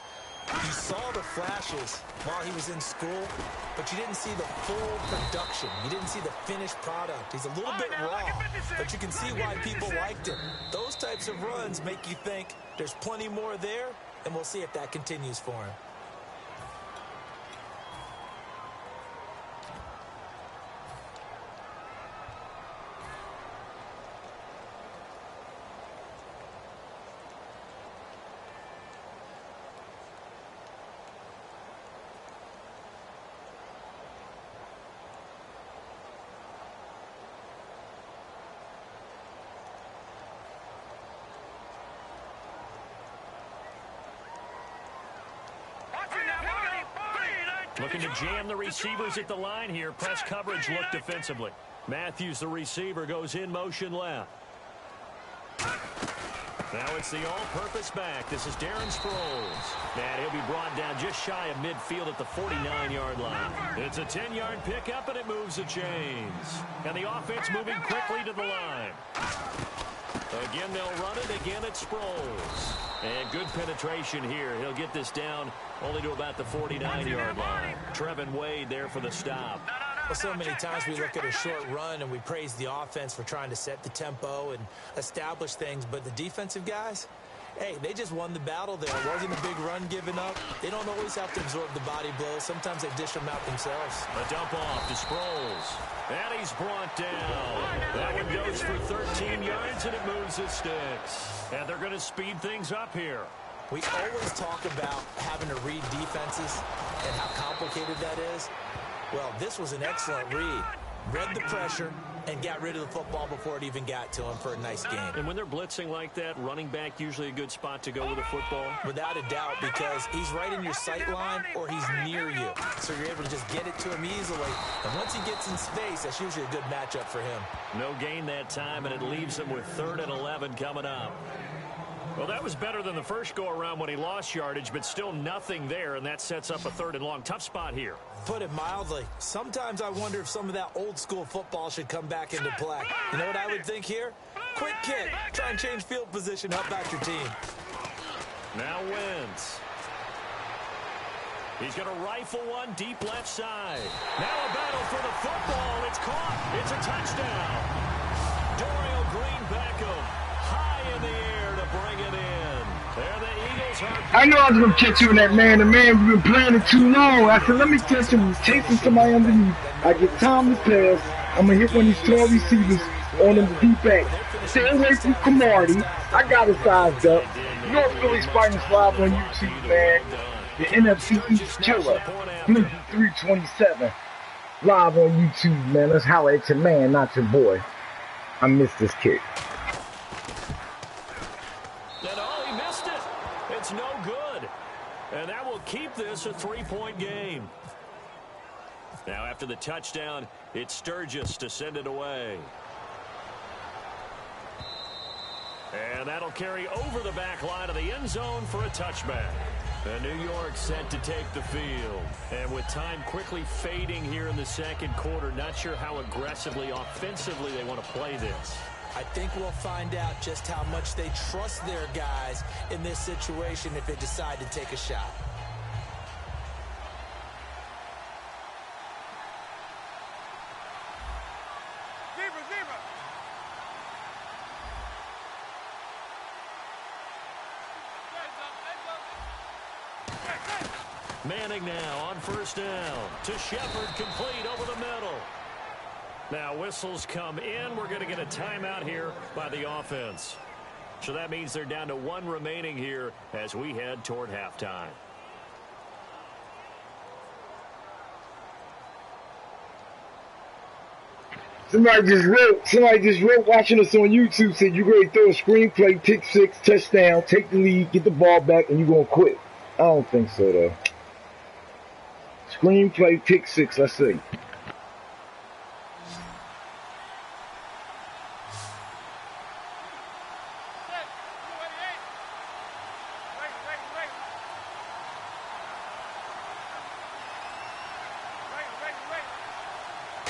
You saw the flashes while he was in school, but you didn't see the full production. You didn't see the finished product. He's a little bit raw, but you can see why people liked him. Those types of runs make you think there's plenty more there, and we'll see if that continues for him. Looking to jam the receivers at the line here. Press coverage look defensively. Matthews, the receiver, goes in motion left. Now it's the all-purpose back. This is Darren Sproles. And he'll be brought down just shy of midfield at the 49-yard line. It's a 10-yard pickup, and it moves the chains. And the offense moving quickly to the line. Again, they'll run it. Again, it's Sproles. And good penetration here. He'll get this down only to about the 49-yard line. Trevin Wade there for the stop. Well, so many times we look at a short run and we praise the offense for trying to set the tempo and establish things, but the defensive guys, hey, they just won the battle there. It wasn't a big run given up. They don't always have to absorb the body blows. Sometimes they dish them out themselves. A dump off to Sproles. And he's brought down. That one goes for 13 yards, and it moves the sticks. And they're going to speed things up here. We always talk about having to read defenses and how complicated that is. Well, this was an excellent read. Read the pressure and got rid of the football before it even got to him for a nice game. And when they're blitzing like that, running back usually a good spot to go with a football? Without a doubt, because he's right in your sight line or he's near you. So you're able to just get it to him easily. And once he gets in space, that's usually a good matchup for him. No gain that time, and it leaves him with 3rd and 11 coming up. Well, that was better than the first go-around when he lost yardage, but still nothing there, and that sets up a 3rd and long. Tough spot here. Put it mildly, sometimes I wonder if some of that old-school football should come back into play. You know what I would think here? Quick kick. Try and change field position, help out your team. Now Wentz. He's going to rifle one deep left side. Now a battle for the football. It's caught. It's a touchdown. Dorial Green Beckham high in the air to bring it in. There the Eagles are. I know I was going to catch you in that man-to-man. We've been playing it too long. I said, let me catch him. He's chasing somebody underneath. I get time to pass. I'm going to hit one of these tall receivers on him to deep back. Stay away from Camardi. I got it sized up. You know Philly's Finest live on YouTube, man. The NFC East killer. blinky327's live on YouTube, man. Let's holler at your man, not your boy. I missed this kick. It's no good. And that will keep this a 3-point game. Now after the touchdown, it's Sturgis to send it away. And that'll carry over the back line of the end zone for a touchback. And New York set to take the field. And with time quickly fading here in the second quarter, not sure how aggressively, offensively they want to play this. I think we'll find out just how much they trust their guys in this situation if they decide to take a shot. Manning now on 1st down to Shepard, complete over the middle. Now whistles come in. We're going to get a timeout here by the offense. So that means they're down to 1 remaining here as we head toward halftime. Somebody just wrote watching us on YouTube, said you're going to throw a screenplay, pick 6, touchdown, take the lead, get the ball back, and you're going to quit. I don't think so, though. Screenplay, pick 6, let's see.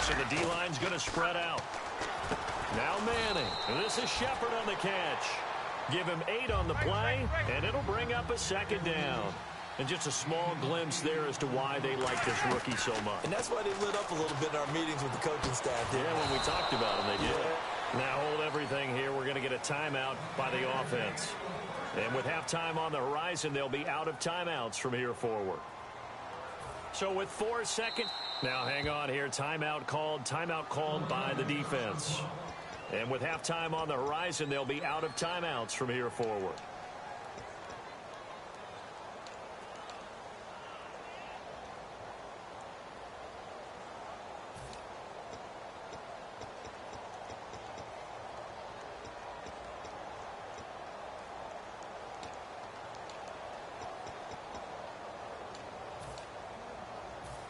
So the D-line's going to spread out. Now Manning. This is Shepard on the catch. Give him 8 on the play, and it'll bring up a 2nd down. And just a small glimpse there as to why they like this rookie so much. And that's why they lit up a little bit in our meetings with the coaching staff. Yeah, when we talked about them, they did. Yeah. Now hold everything here. We're going to get a timeout by the offense. And with halftime on the horizon, they'll be out of timeouts from here forward. So with 4 seconds, now hang on here. Timeout called by the defense. And with halftime on the horizon, they'll be out of timeouts from here forward.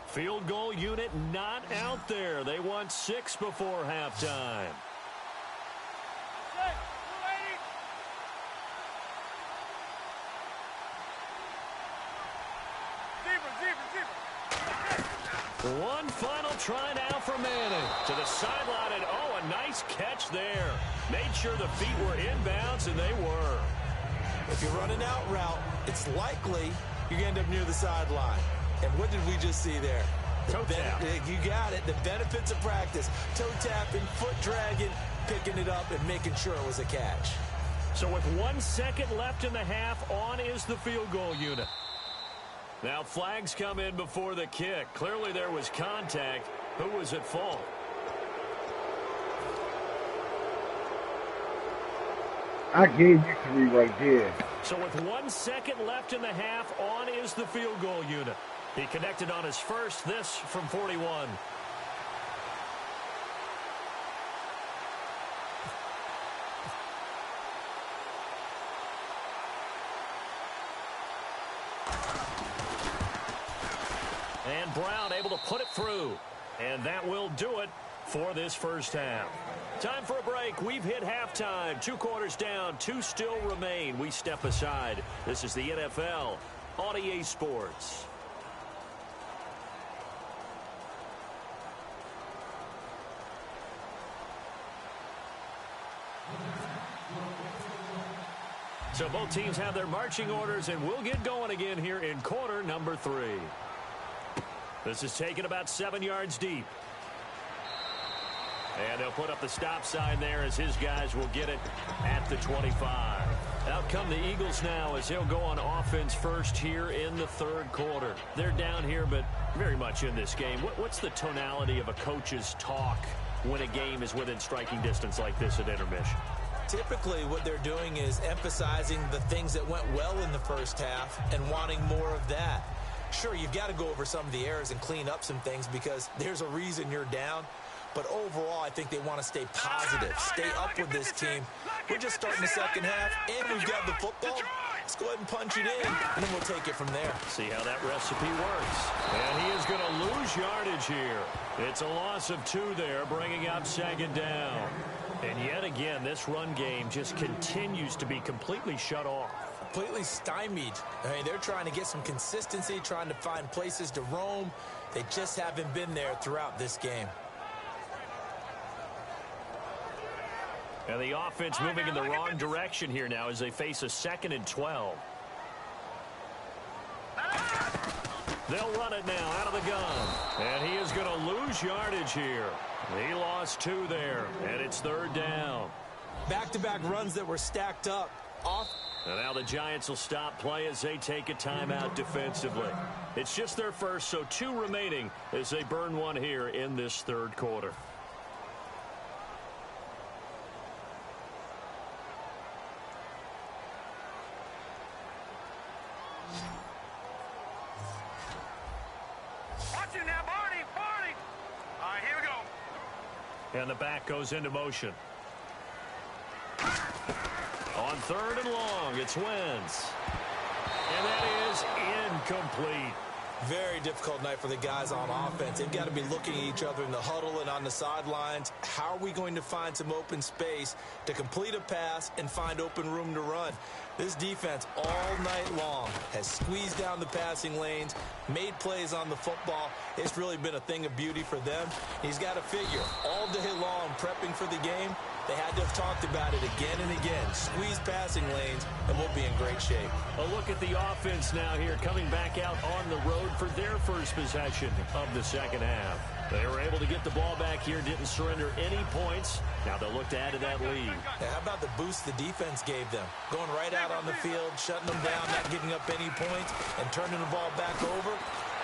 Field goal unit not out there. They want 6 before halftime. One final try now for Manning. To the sideline, and oh, a nice catch there. Made sure the feet were inbounds, and they were. If you're running out route, it's likely you're going to end up near the sideline. And what did we just see there? Toe tap. You got it. The benefits of practice. Toe tapping, foot dragging, picking it up, and making sure it was a catch. So with 1 second left in the half, on is the field goal unit. Now flags come in before the kick. Clearly there was contact. Who was at fault? I gave you 3 right there. So with 1 second left in the half, on is the field goal unit. He connected on his first, this from 41. And Brown able to put it through. And that will do it for this first half. Time for a break. We've hit halftime. 2 quarters down. 2 still remain. We step aside. This is the NFL on EA Sports. So both teams have their marching orders, and we'll get going again here in quarter number 3. This is taken about 7 yards deep. And they'll put up the stop sign there as his guys will get it at the 25. Out come the Eagles now as they'll go on offense first here in the 3rd quarter. They're down here, but very much in this game. What's the tonality of a coach's talk when a game is within striking distance like this at intermission? Typically, what they're doing is emphasizing the things that went well in the first half and wanting more of that. Sure, you've got to go over some of the errors and clean up some things because there's a reason you're down. But overall, I think they want to stay positive, stay up with this team. We're just starting the second half, and we've got the football. Let's go ahead and punch it in, and then we'll take it from there. See how that recipe works. And he is going to lose yardage here. It's a loss of 2 there, bringing up 2nd down. And yet again, this run game just continues to be completely shut off. Completely stymied. I mean, they're trying to get some consistency, trying to find places to roam. They just haven't been there throughout this game. And the offense moving in the wrong direction here now as they face a 2nd and 12. They'll run it now out of the gun. And he is going to lose yardage here. He lost 2 there, and it's 3rd down. Back-to-back runs that were stacked up. And now the Giants will stop play as they take a timeout defensively. It's just their first, so 2 remaining as they burn 1 here in this 3rd quarter. And the back goes into motion. On 3rd and long, it's Wentz. And that is incomplete. Very difficult night for the guys on offense. They've got to be looking at each other in the huddle and on the sidelines. How are we going to find some open space to complete a pass and find open room to run? This defense all night long has squeezed down the passing lanes, made plays on the football. It's really been a thing of beauty for them. He's got to figure all day long prepping for the game. They had to have talked about it again and again. Squeeze passing lanes, and we'll be in great shape. A look at the offense now here, coming back out on the road for their first possession of the second half. They were able to get the ball back here, didn't surrender any points. Now they'll look to add to that lead. Now, how about the boost the defense gave them? Going right out on the field, shutting them down, not giving up any points, and turning the ball back over.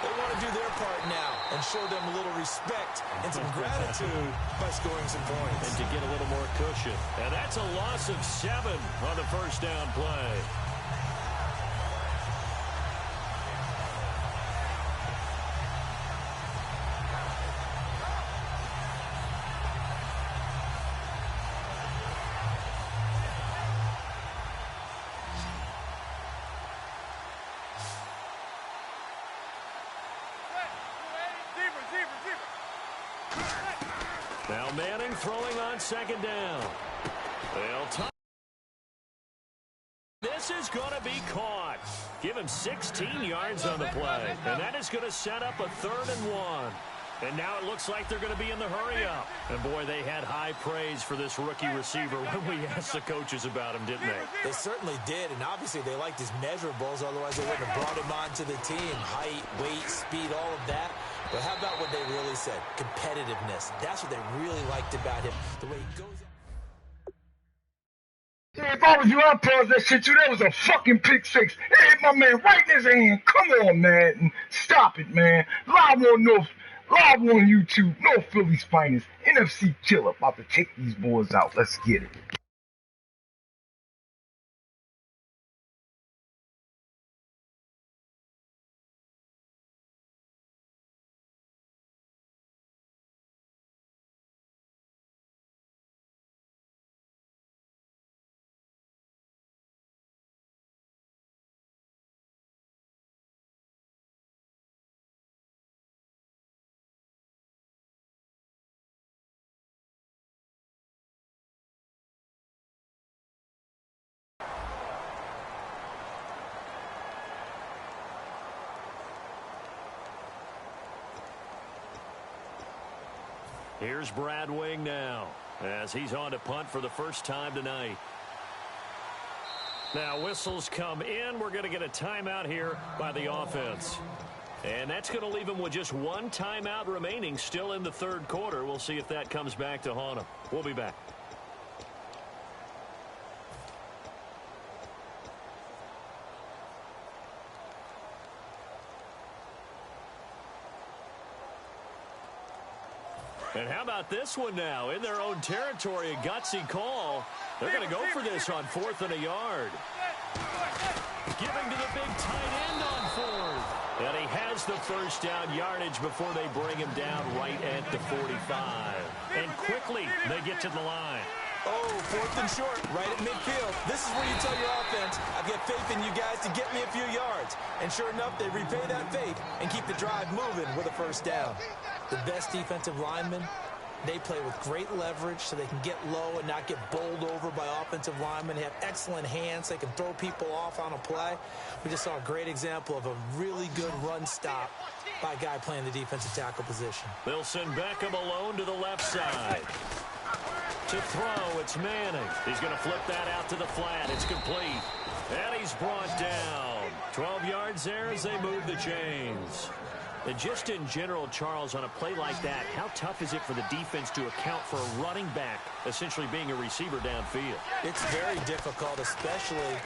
They want to do their part now and show them a little respect and some gratitude by scoring some points. And to get a little more cushion. And that's a loss of 7 on the first down play. Now Manning throwing on second down. They'll tie. This is going to be caught. Give him 16 yards on the play. And that is going to set up a 3rd and 1. And now it looks like they're going to be in the hurry-up. And, boy, they had high praise for this rookie receiver when we asked the coaches about him, didn't they? They certainly did, and obviously they liked his measurables. Otherwise, they wouldn't have brought him onto the team. Height, weight, speed, all of that. But how about what they really said? Competitiveness. That's what they really liked about him. The way he goes. Yeah, if I was you, I'd pause that shit too. That was a fucking pick six. It hit my man right in his hand. Come on, man. Stop it, man. Live on YouTube. No Philly's finest. NFC killer. About to take these boys out. Let's get it. Here's Brad Wing now as he's on to punt for the first time tonight. Now whistles come in. We're going to get a timeout here by the offense. And that's going to leave him with just 1 timeout remaining still in the 3rd quarter. We'll see if that comes back to haunt him. We'll be back. And how about this one now? In their own territory, a gutsy call. They're going to go for this on 4th and a yard. Giving to the big tight end on 4th. And he has the first down yardage before they bring him down right at the 45. And quickly, they get to the line. Oh, 4th and short, right at midfield. This is where you tell your offense, I've got faith in you guys to get me a few yards. And sure enough, they repay that faith and keep the drive moving with a first down. The best defensive linemen, they play with great leverage so they can get low and not get bowled over by offensive linemen. They have excellent hands. They can throw people off on a play. We just saw a great example of a really good run stop by a guy playing the defensive tackle position. They'll send Beckham alone to the left side. To throw, it's Manning. He's going to flip that out to the flat. It's complete. And he's brought down. 12 yards there as they move the chains. And just in general, Charles, on a play like that, how tough is it for the defense to account for a running back essentially being a receiver downfield? It's very difficult, especially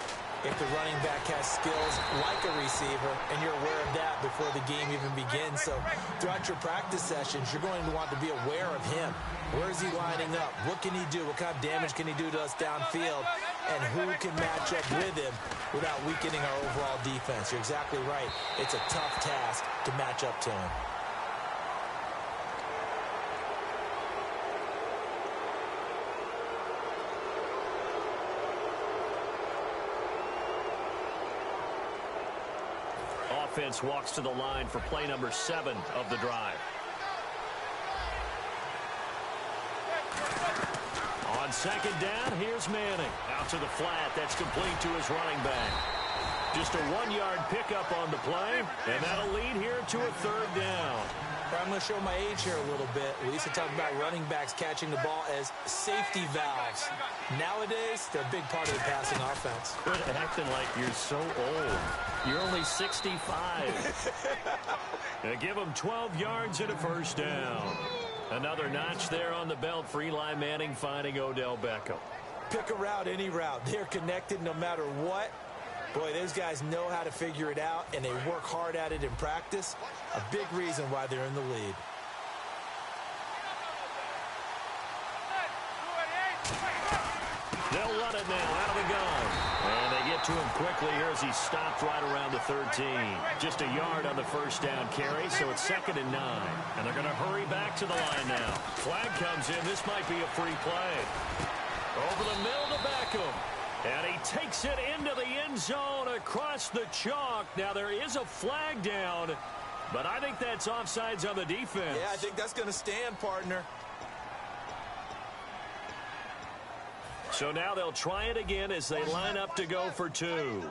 if the running back has skills like a receiver, and you're aware of that before the game even begins. So throughout your practice sessions, you're going to want to be aware of him. Where is he lining up? What can he do? What kind of damage can he do to us downfield? And who can match up with him without weakening our overall defense? You're exactly right. It's a tough task to match up to him. offense walks to the line for play number 7 of the drive. On second down, here's Manning. Out to the flat. That's complete to his running back. Just a 1-yard pickup on the play, and that'll lead here to a 3rd down. I'm going to show my age here a little bit. We used to talk about running backs catching the ball as safety valves. Nowadays, they're a big part of the passing offense. Quit acting like you're so old. You're only 65. They give him 12 yards and a 1st down. Another notch there on the belt for Eli Manning, finding Odell Beckham. Pick a route, any route. They're connected no matter what. Boy, those guys know how to figure it out, and they work hard at it in practice. A big reason why they're in the lead. They'll run it now out of the gun. And they get to him quickly here as he stopped right around the 13. Just a yard on the 1st down carry, so it's 2nd and 9. And they're going to hurry back to the line now. Flag comes in. This might be a free play. Over the middle to Beckham. And he takes it into the end zone across the chalk. Now, there is a flag down, but I think that's offsides on the defense. Yeah, I think that's going to stand, partner. So now they'll try it again as they line up to go for 2.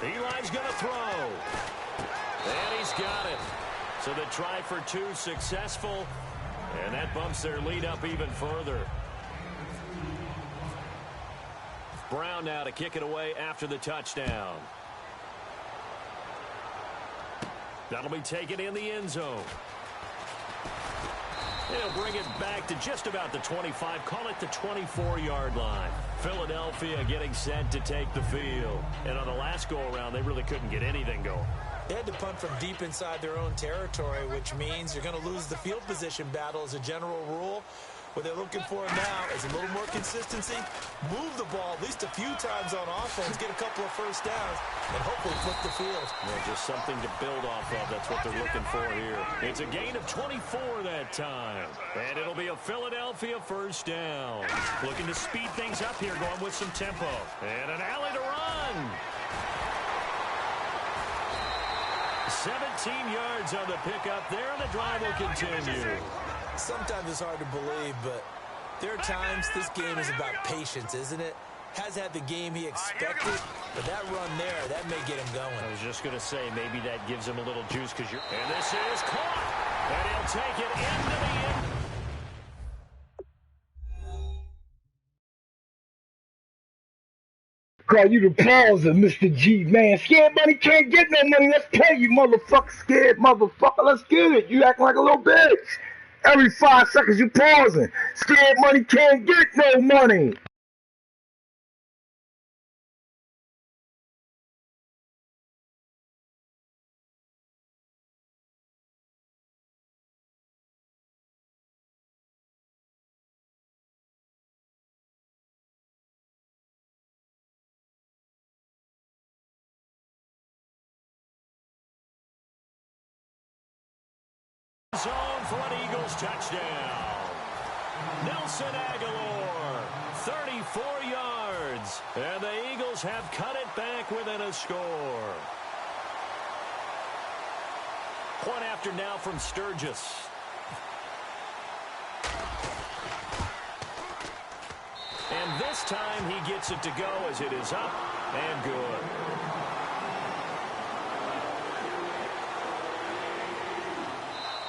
Eli's going to throw. And he's got it. So the try for 2 successful. And that bumps their lead up even further. Brown now to kick it away after the touchdown. That'll be taken in the end zone. They'll bring it back to just about the 25. Call it the 24-yard line. Philadelphia getting set to take the field. And on the last go-around, they really couldn't get anything going. They had to punt from deep inside their own territory, which means you're going to lose the field position battle as a general rule. What they're looking for now is a little more consistency, move the ball at least a few times on offense, get a couple of 1st downs, and hopefully flip the field. Yeah, just something to build off of. That's what they're looking for here. It's a gain of 24 that time. And it'll be a Philadelphia 1st down. Looking to speed things up here, going with some tempo. And an alley to run. 17 yards on the pickup there, and the drive will continue. Sometimes it's hard to believe, but there are times this game is about patience, isn't it? Has had the game he expected, but that run there, that may get him going. I was just going to say, maybe that gives him a little juice because you're... And this is caught! And he'll take it into the end. Call you the pauser, Mr. G, man. Scared money can't get no money. Let's pay you, motherfucker. Scared motherfucker. Let's get it. You acting like a little bitch. Every 5 seconds you pausing. Scared money can't get no money. Zone for an Eagles touchdown. Nelson Aguilar, 34 yards. And the Eagles have cut it back within a score. Point after now from Sturgis. And this time he gets it to go as it is up and good.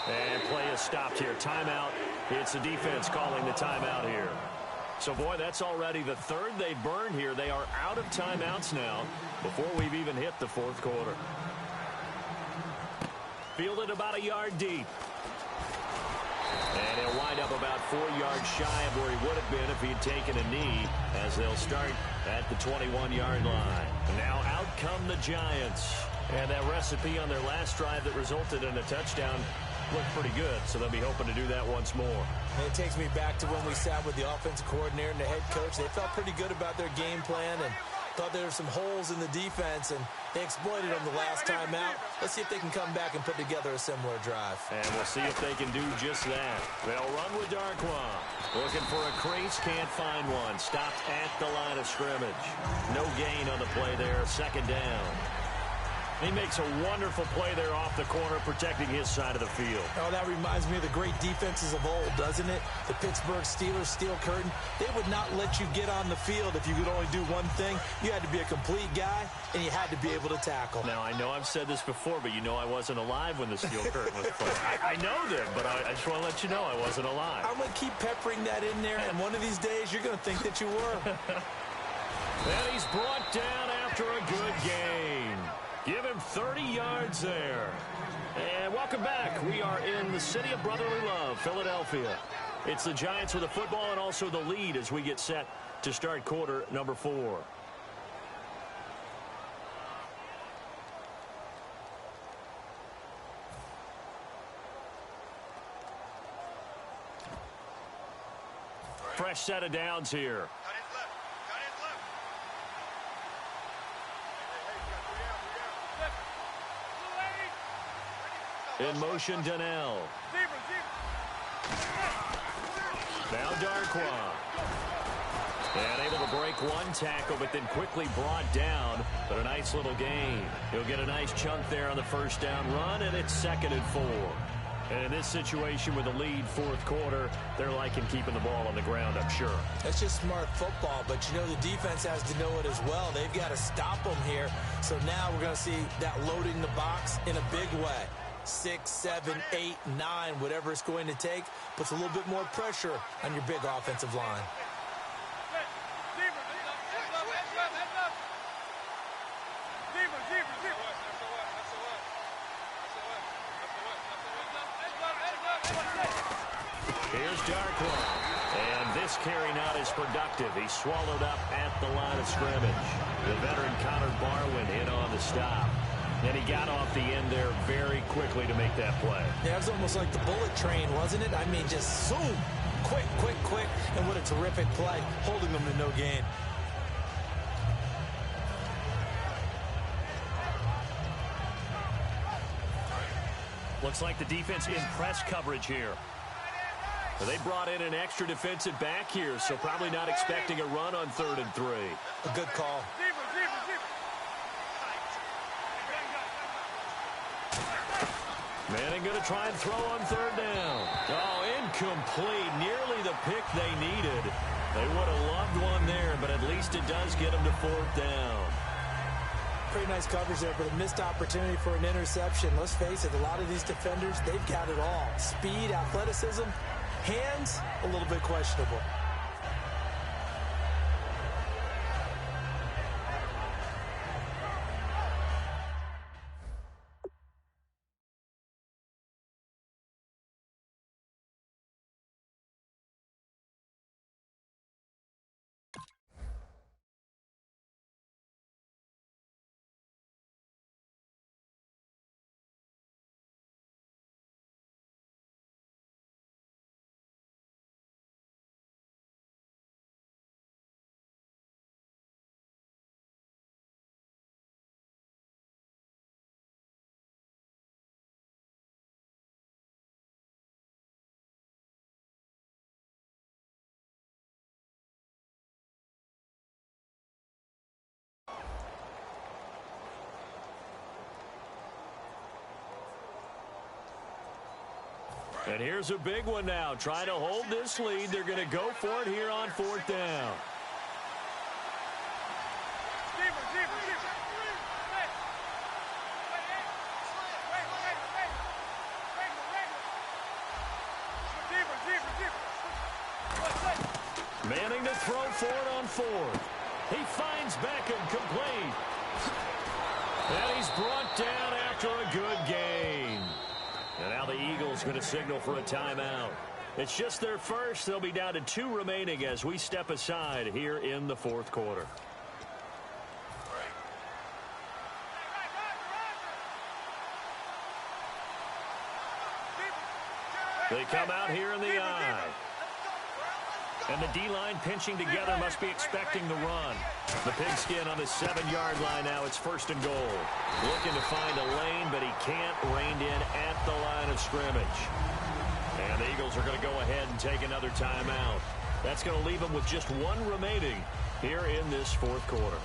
And play is stopped here. Timeout. It's the defense calling the timeout here. So, boy, that's already the 3rd they've burned here. They are out of timeouts now before we've even hit the 4th quarter. Fielded about a yard deep. And he'll wind up about 4 yards shy of where he would have been if he'd taken a knee, as they'll start at the 21-yard line. Now out come the Giants. And that recipe on their last drive that resulted in a touchdown looked pretty good, so they'll be hoping to do that once more. And it takes me back to when we sat with the offensive coordinator and the head coach. They felt pretty good about their game plan, and Thought there were some holes in the defense, and they exploited them the last time out. Let's see if they can come back and put together a similar drive. And we'll see if they can do just that. They'll run with Darkwa. Looking for a crease, can't find one. Stopped at the line of scrimmage. No gain on the play there, second down. He makes a wonderful play there off the corner, protecting his side of the field. Oh, that reminds me of the great defenses of old, doesn't it? The Pittsburgh Steelers, Steel Curtain. They would not let you get on the field if you could only do one thing. You had to be a complete guy, and you had to be able to tackle. Now, I know I've said this before, but you know I wasn't alive when the Steel Curtain was played. I know them, but I just want to let you know I wasn't alive. I'm going to keep peppering that in there, and one of these days you're going to think that you were. And he's brought down after a good game. Give him 30 yards there. And welcome back. We are in the city of brotherly love, Philadelphia. It's the Giants with the football and also the lead as we get set to start quarter number 4. Fresh set of downs here. In motion, Donnell. Now Darkwa. And able to break one tackle, but then quickly brought down. But a nice little gain. He'll get a nice chunk there on the first down run, and it's 2nd and 4. And in this situation with the lead, fourth quarter, they're liking keeping the ball on the ground, I'm sure. That's just smart football, but you know the defense has to know it as well. They've got to stop them here. So now we're going to see that loading the box in a big way. 6, 7, 8, 9, whatever it's going to take, puts a little bit more pressure on your big offensive line. Here's Darkwa. And this carry not as productive. He's swallowed up at the line of scrimmage. The veteran Connor Barwin in on the stop. And he got off the end there very quickly to make that play. Yeah, it was almost like the bullet train, wasn't it? I mean, just zoom, quick, quick, quick. And what a terrific play, holding them to no gain. Looks like the defense in press coverage here. They brought in an extra defensive back here, so probably not expecting a run on 3rd and 3. A good call. Manning going to try and throw on 3rd down. Oh, incomplete. Nearly the pick they needed. They would have loved one there, but at least it does get them to 4th down. Pretty nice coverage there, but a missed opportunity for an interception. Let's face it, a lot of these defenders, they've got it all. Speed, athleticism, hands, a little bit questionable. And here's a big one now. Trying to hold this lead. They're going to go for it here on 4th down. Manning to throw for it on 4th. He finds Beckham complete. And he's brought down after a good gain. And now the Eagles going to signal for a timeout. It's just their first. They'll be down to 2 remaining as we step aside here in the 4th quarter. They come out here in the eye. And the D-line pinching together must be expecting the run. The pigskin on the 7-yard line now. It's 1st and goal. Looking to find a lane, but he can't. Reined in at the line of scrimmage. And the Eagles are going to go ahead and take another timeout. That's going to leave them with just 1 remaining here in this 4th quarter.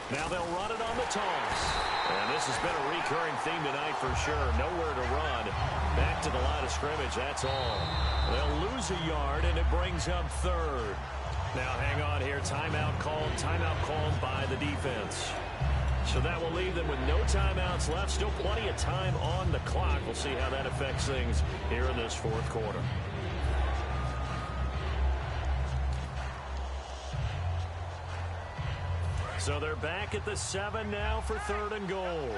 Now they'll run it on the toss. And this has been a recurring theme tonight for sure. Nowhere to run. Back to the line of scrimmage, that's all. They'll lose a yard, and it brings up 3rd. Now hang on here. Timeout called by the defense. So that will leave them with no timeouts left. Still plenty of time on the clock. We'll see how that affects things here in this 4th quarter. So they're back at the 7 now for 3rd and goal.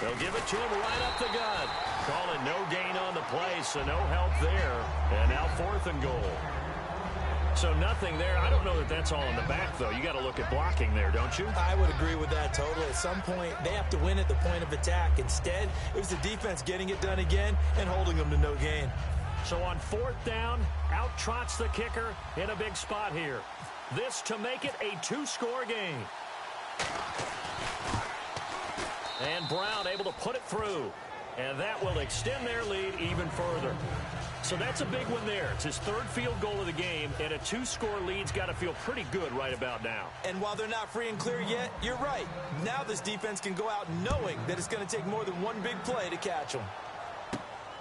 They'll give it to him right up the gut. Call it no gain on the play, so no help there. And now 4th and goal. So nothing there. I don't know that that's all in the back, though. You got to look at blocking there, don't you? I would agree with that totally. At some point, they have to win at the point of attack. Instead, it was the defense getting it done again and holding them to no gain. So on 4th down, out trots the kicker in a big spot here. This to make it a 2-score game. And Brown able to put it through. And that will extend their lead even further. So that's a big one there. It's his 3rd field goal of the game, and a 2-score lead's got to feel pretty good right about now. And while they're not free and clear yet, you're right. Now this defense can go out knowing that it's going to take more than one big play to catch them.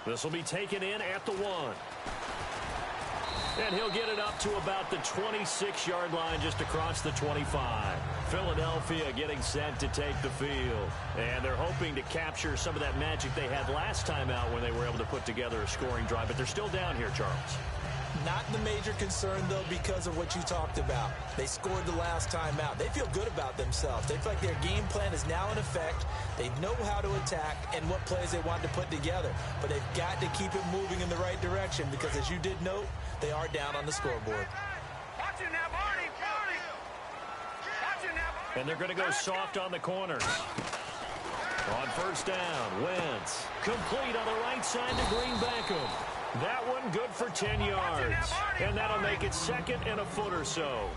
This will be taken in at the 1. And he'll get it up to about the 26-yard line just across the 25. Philadelphia getting set to take the field. And they're hoping to capture some of that magic they had last time out when they were able to put together a scoring drive. But they're still down here, Charles. Not the major concern, though, because of what you talked about. They scored the last time out. They feel good about themselves. They feel like their game plan is now in effect. They know how to attack and what plays they want to put together. But they've got to keep it moving in the right direction because, as you did note, they are down on the scoreboard. And they're going to go soft on the corners. On 1st down, Wentz. Complete on the right side to Green Beckham. That one good for 10 yards. And that'll make it 2nd and a foot or so.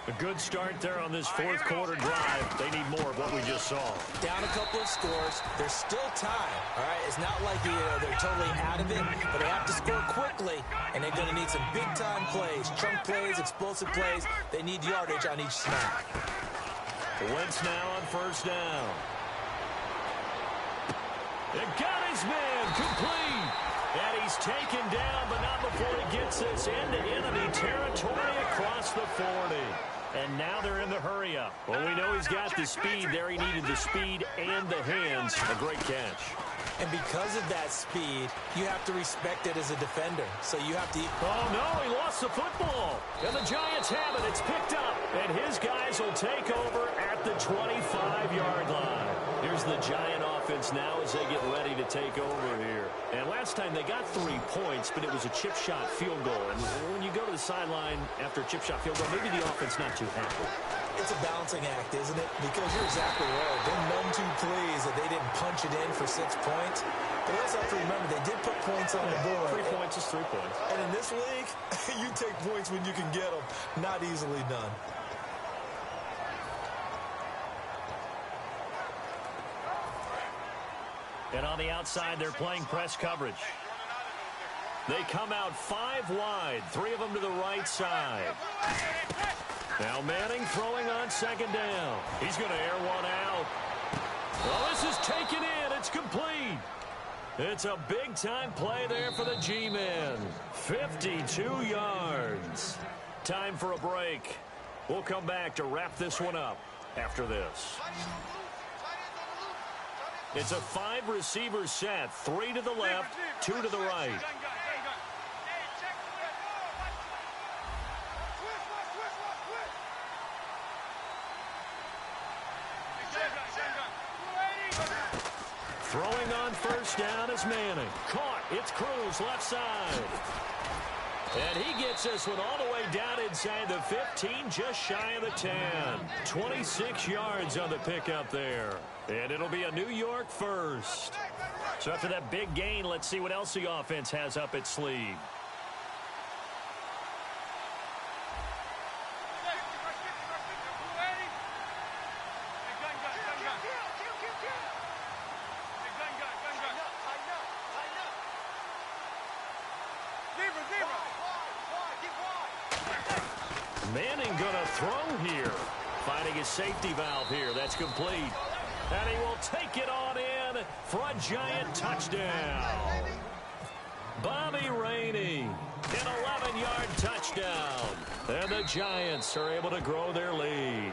A good start there on this 4th quarter drive. They need more of what we just saw. Down a couple of scores. There's still time. All right, it's not like they're totally out of it, but they have to score quickly, and they're going to need some big-time plays, chunk plays, explosive plays. They need yardage on each snap. Wentz now on 1st down. It got his man complete. And he's taken down, but not before he gets this into enemy territory across the 40. And now they're in the hurry-up. Well, we know he's got the speed there. He needed the speed and the hands. A great catch. And because of that speed, you have to respect it as a defender. So you have to... Oh, no, he lost the football. And the Giants have it. It's picked up. And his guys will take over at the 25-yard line. Here's the Giant offense now as they get ready to take over here. And last time they got 3 points, but it was a chip shot field goal. And when you go to the sideline after a chip shot field goal, maybe the offense not too happy. It's a balancing act, isn't it? Because you're exactly right. They're none too pleased that they didn't punch it in for 6 points. But also have to remember, they did put points on the board. 3 points is 3 points. And in this league, you take points when you can get them. Not easily done. And on the outside, they're playing press coverage. They come out 5 wide, 3 of them to the right side. Now Manning throwing on second down. He's going to air one out. Well, this is taken in. It's complete. It's a big-time play there for the G-men. 52 yards. Time for a break. We'll come back to wrap this one up after this. It's a 5-receiver set. 3 to the left, 2 to the right. Throwing on first down is Manning. Caught. It's Cruz left side. And he gets this one all the way down inside the 15, just shy of the 10. 26 yards on the pickup there. And it'll be a New York first. So after that big gain, let's see what else the offense has up its sleeve. Manning gonna throw here. Finding his safety valve here. That's complete. And he will take it on in for a giant touchdown. Bobby Rainey, an 11-yard touchdown. And the Giants are able to grow their lead.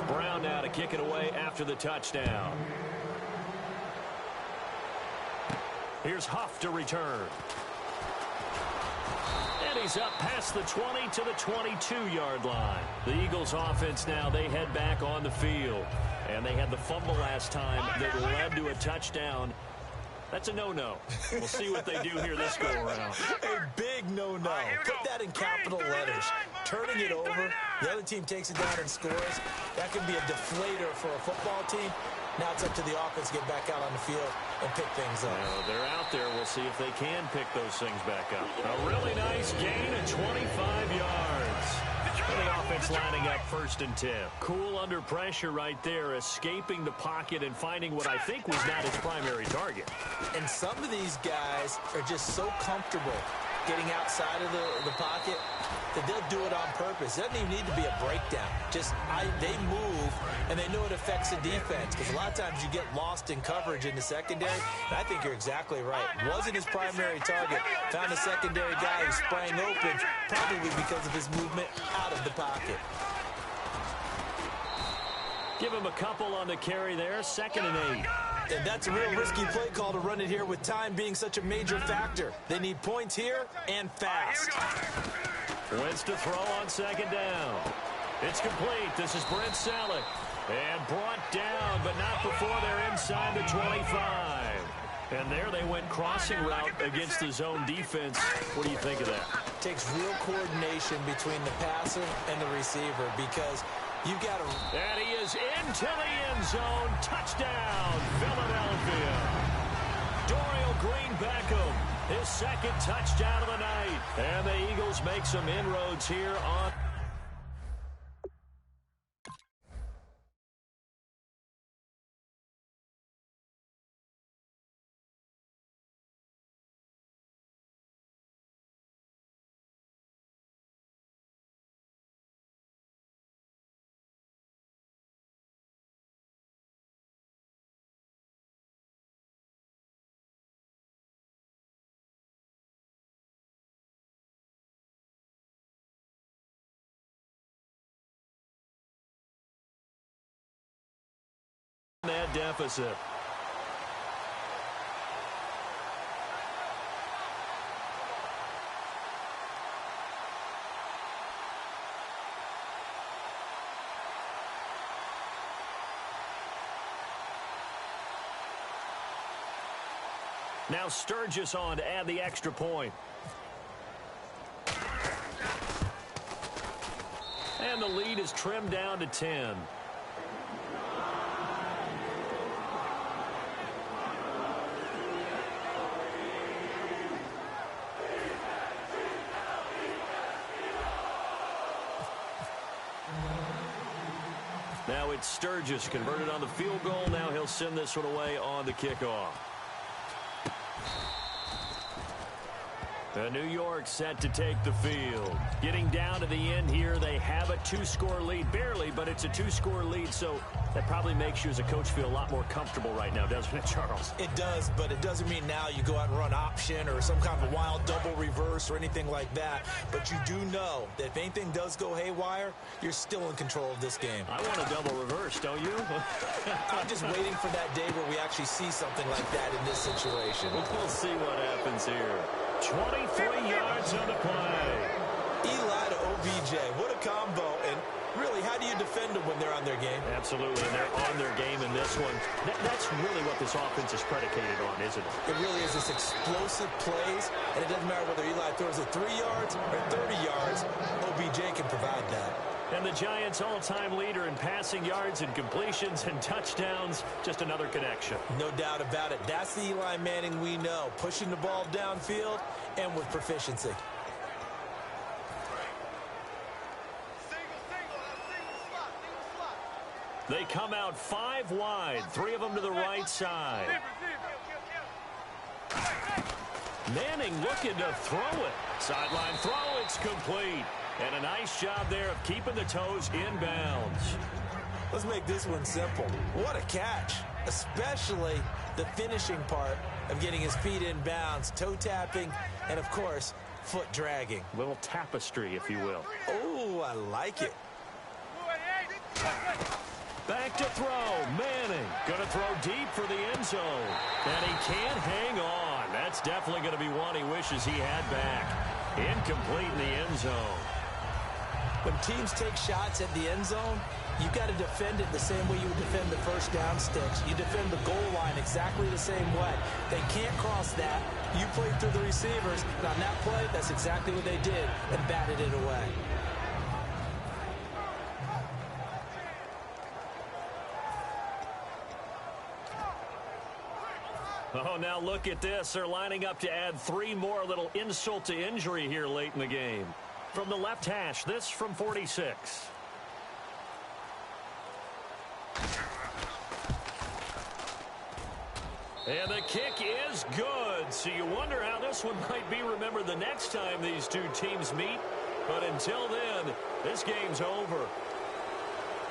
Brown now to kick it away after the touchdown. Here's Huff to return. And he's up past the 20 to the 22-yard line. The Eagles offense now, they head back on the field. And they had the fumble last time that led to a touchdown. That's a no-no. We'll see what they do here this go-around. A big no-no. Put that in capital letters. Turning it over, the other team takes it down and scores. That can be a deflator for a football team. Now it's up to the offense to get back out on the field and pick things up. Well, they're out there. We'll see if they can pick those things back up. A really nice gain of 25 yards. And the offense lining up 1st and 10. Cool under pressure right there, escaping the pocket and finding what I think was not his primary target. And some of these guys are just so comfortable getting outside of the pocket that they'll do it on purpose. It doesn't even need to be a breakdown. Just they move, and they know it affects the defense, because a lot of times you get lost in coverage in the secondary, and I think you're exactly right. Wasn't his primary target. Found a secondary guy who sprang open, probably because of his movement out of the pocket. Give him a couple on the carry there, 2nd and 8. And that's a real risky play call to run it here with time being such a major factor. They need points here and fast. Wentz to throw on 2nd down. It's complete. This is Brent Selleck. And brought down, but not before they're inside the 25. And there they went crossing route against the zone defense. What do you think of that? It takes real coordination between the passer and the receiver, because you've got to... And he is into the end zone. Touchdown, Philadelphia. Dorial Green-Beckham, his 2nd touchdown of the night. And the Eagles make some inroads here on... that deficit. Now Sturgis on to add the extra point. And the lead is trimmed down to 10. Now it's Sturgis converted on the field goal. Now he'll send this one away on the kickoff. New York set to take the field. Getting down to the end here, they have a 2-score lead. Barely, but it's a 2-score lead, so that probably makes you as a coach feel a lot more comfortable right now, doesn't it, Charles? It does, but it doesn't mean now you go out and run option or some kind of wild double reverse or anything like that. But you do know that if anything does go haywire, you're still in control of this game. I want a double reverse, don't you? I'm just waiting for that day where we actually see something like that in this situation. We'll see what happens here. 23 yards on the play. Eli to OBJ. What a combo. And really, how do you defend them when they're on their game? Absolutely, and they're on their game in this one. That's really what this offense is predicated on, isn't it? It really is. This explosive plays, and it doesn't matter whether Eli throws it 3 yards or 30 yards. OBJ can provide that. And the Giants' all-time leader in passing yards and completions and touchdowns, just another connection. No doubt about it. That's the Eli Manning we know, pushing the ball downfield and with proficiency. They come out 5 wide, 3 of them to the right side. Manning looking to throw it. Sideline throw, it's complete. And a nice job there of keeping the toes in bounds. Let's make this one simple. What a catch, especially the finishing part of getting his feet in bounds, toe tapping, and, of course, foot dragging. Little tapestry, if you will. Oh, I like it. Back to throw. Manning going to throw deep for the end zone. And he can't hang on. That's definitely going to be one he wishes he had back. Incomplete in the end zone. When teams take shots at the end zone, you've got to defend it the same way you would defend the first down sticks. You defend the goal line exactly the same way. They can't cross that. You play through the receivers. And on that play, that's exactly what they did and batted it away. Oh, now look at this. They're lining up to add 3 more. Little insult to injury here late in the game. From the left hash, this from 46. And the kick is good. So you wonder how this one might be remembered the next time these two teams meet. But until then, this game's over.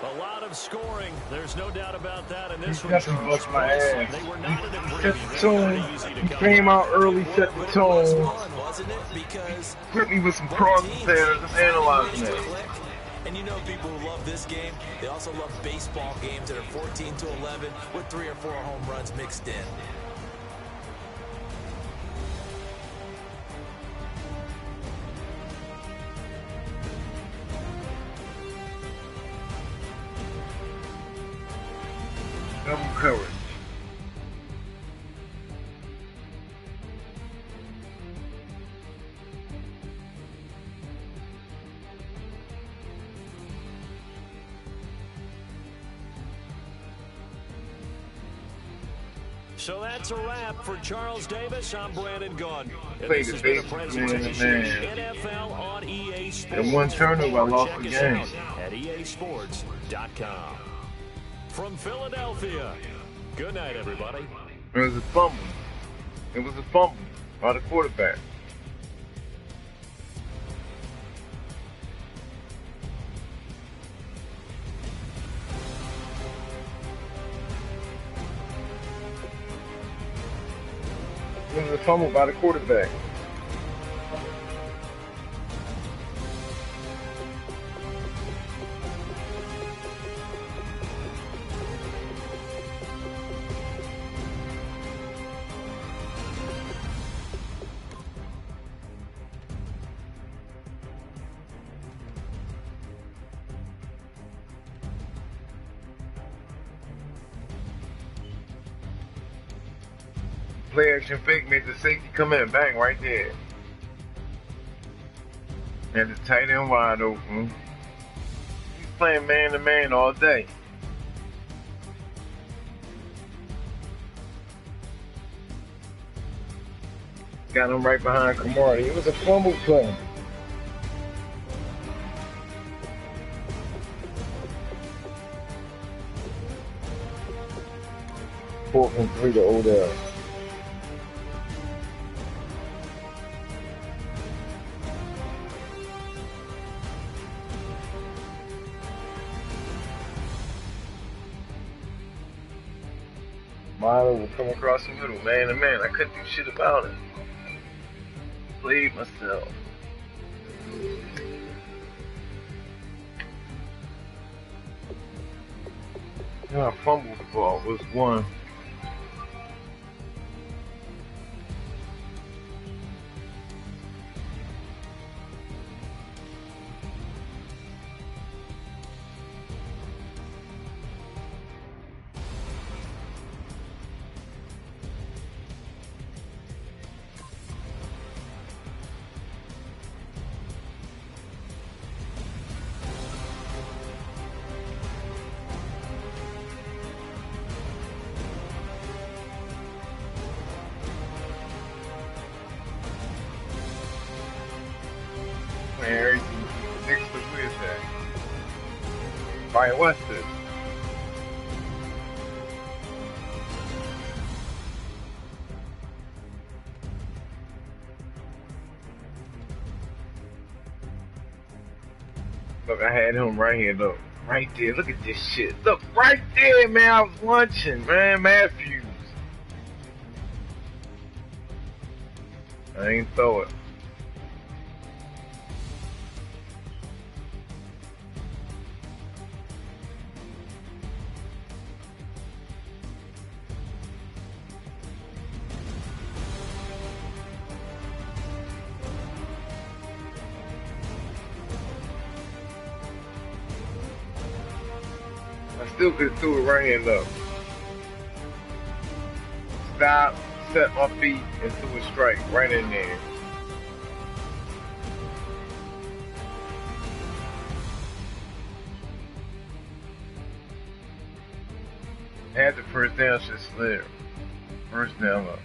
A lot of scoring. There's no doubt about that. And this one, bust my ass. They were not in a Set the tone. He came out early, set the tone. Wasn't it? Because Hit me with some crosshairs and analyzing it. and you know people who love this game, they also love baseball games that are 14-11 with 3 or 4 home runs mixed in. Double coverage. So that's a wrap for Charles Davis. I'm Brandon Gunn. And Play this the has been a basics, presentation of man. NFL on EA Sports. And one turnover, I lost Check the us game. out at easports.com. From Philadelphia, good night, everybody. It was a fumble. It was a fumble by the quarterback. It was a fumble by the quarterback. Play action fake made the safety come in, bang, right there. And the tight end wide open. He's playing man to man all day. Got him right behind Kamara. It was a fumble play. 4th and 3 to Odell. Milo will come across the middle, man to man. I couldn't do shit about it. Played myself. Yeah, I fumbled the ball. It was one. Next to who is that? Brian Weston. Look, I had him right here. Look, right there. Look at this shit. Look, right there, man. I was lunching, man. Matthews. I ain't throw it. I still could do it right hand up. Stop, set my feet, and threw a strike right in there. Had the first down, shit slid. First down up.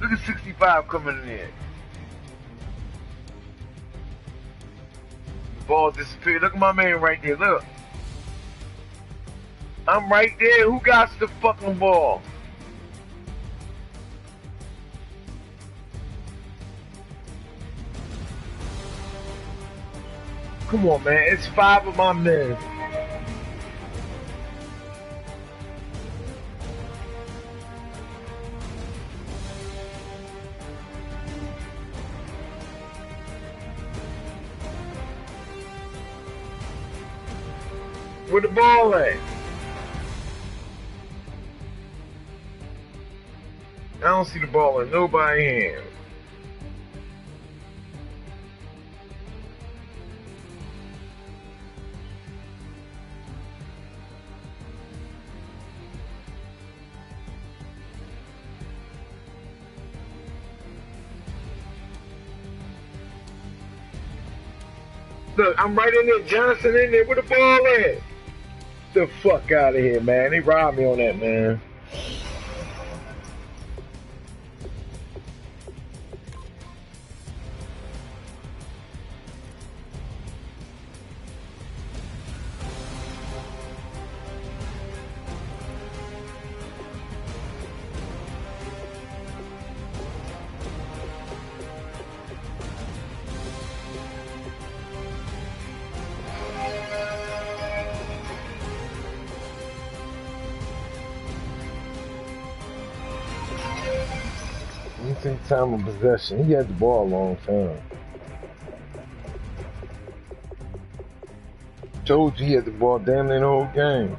Look at 65 coming in. The ball disappeared. Look at my man right there. Look. I'm right there. Who got the fucking ball? Come on, man. It's 5 of my men. Where the ball at? I don't see the ball in nobody's hand. Look, I'm right in there, Johnson in there. Where the ball at? The fuck out of here, man. They robbed me on that, man. time of possession. He had the ball a long time. Told you he had the ball damn near the whole game.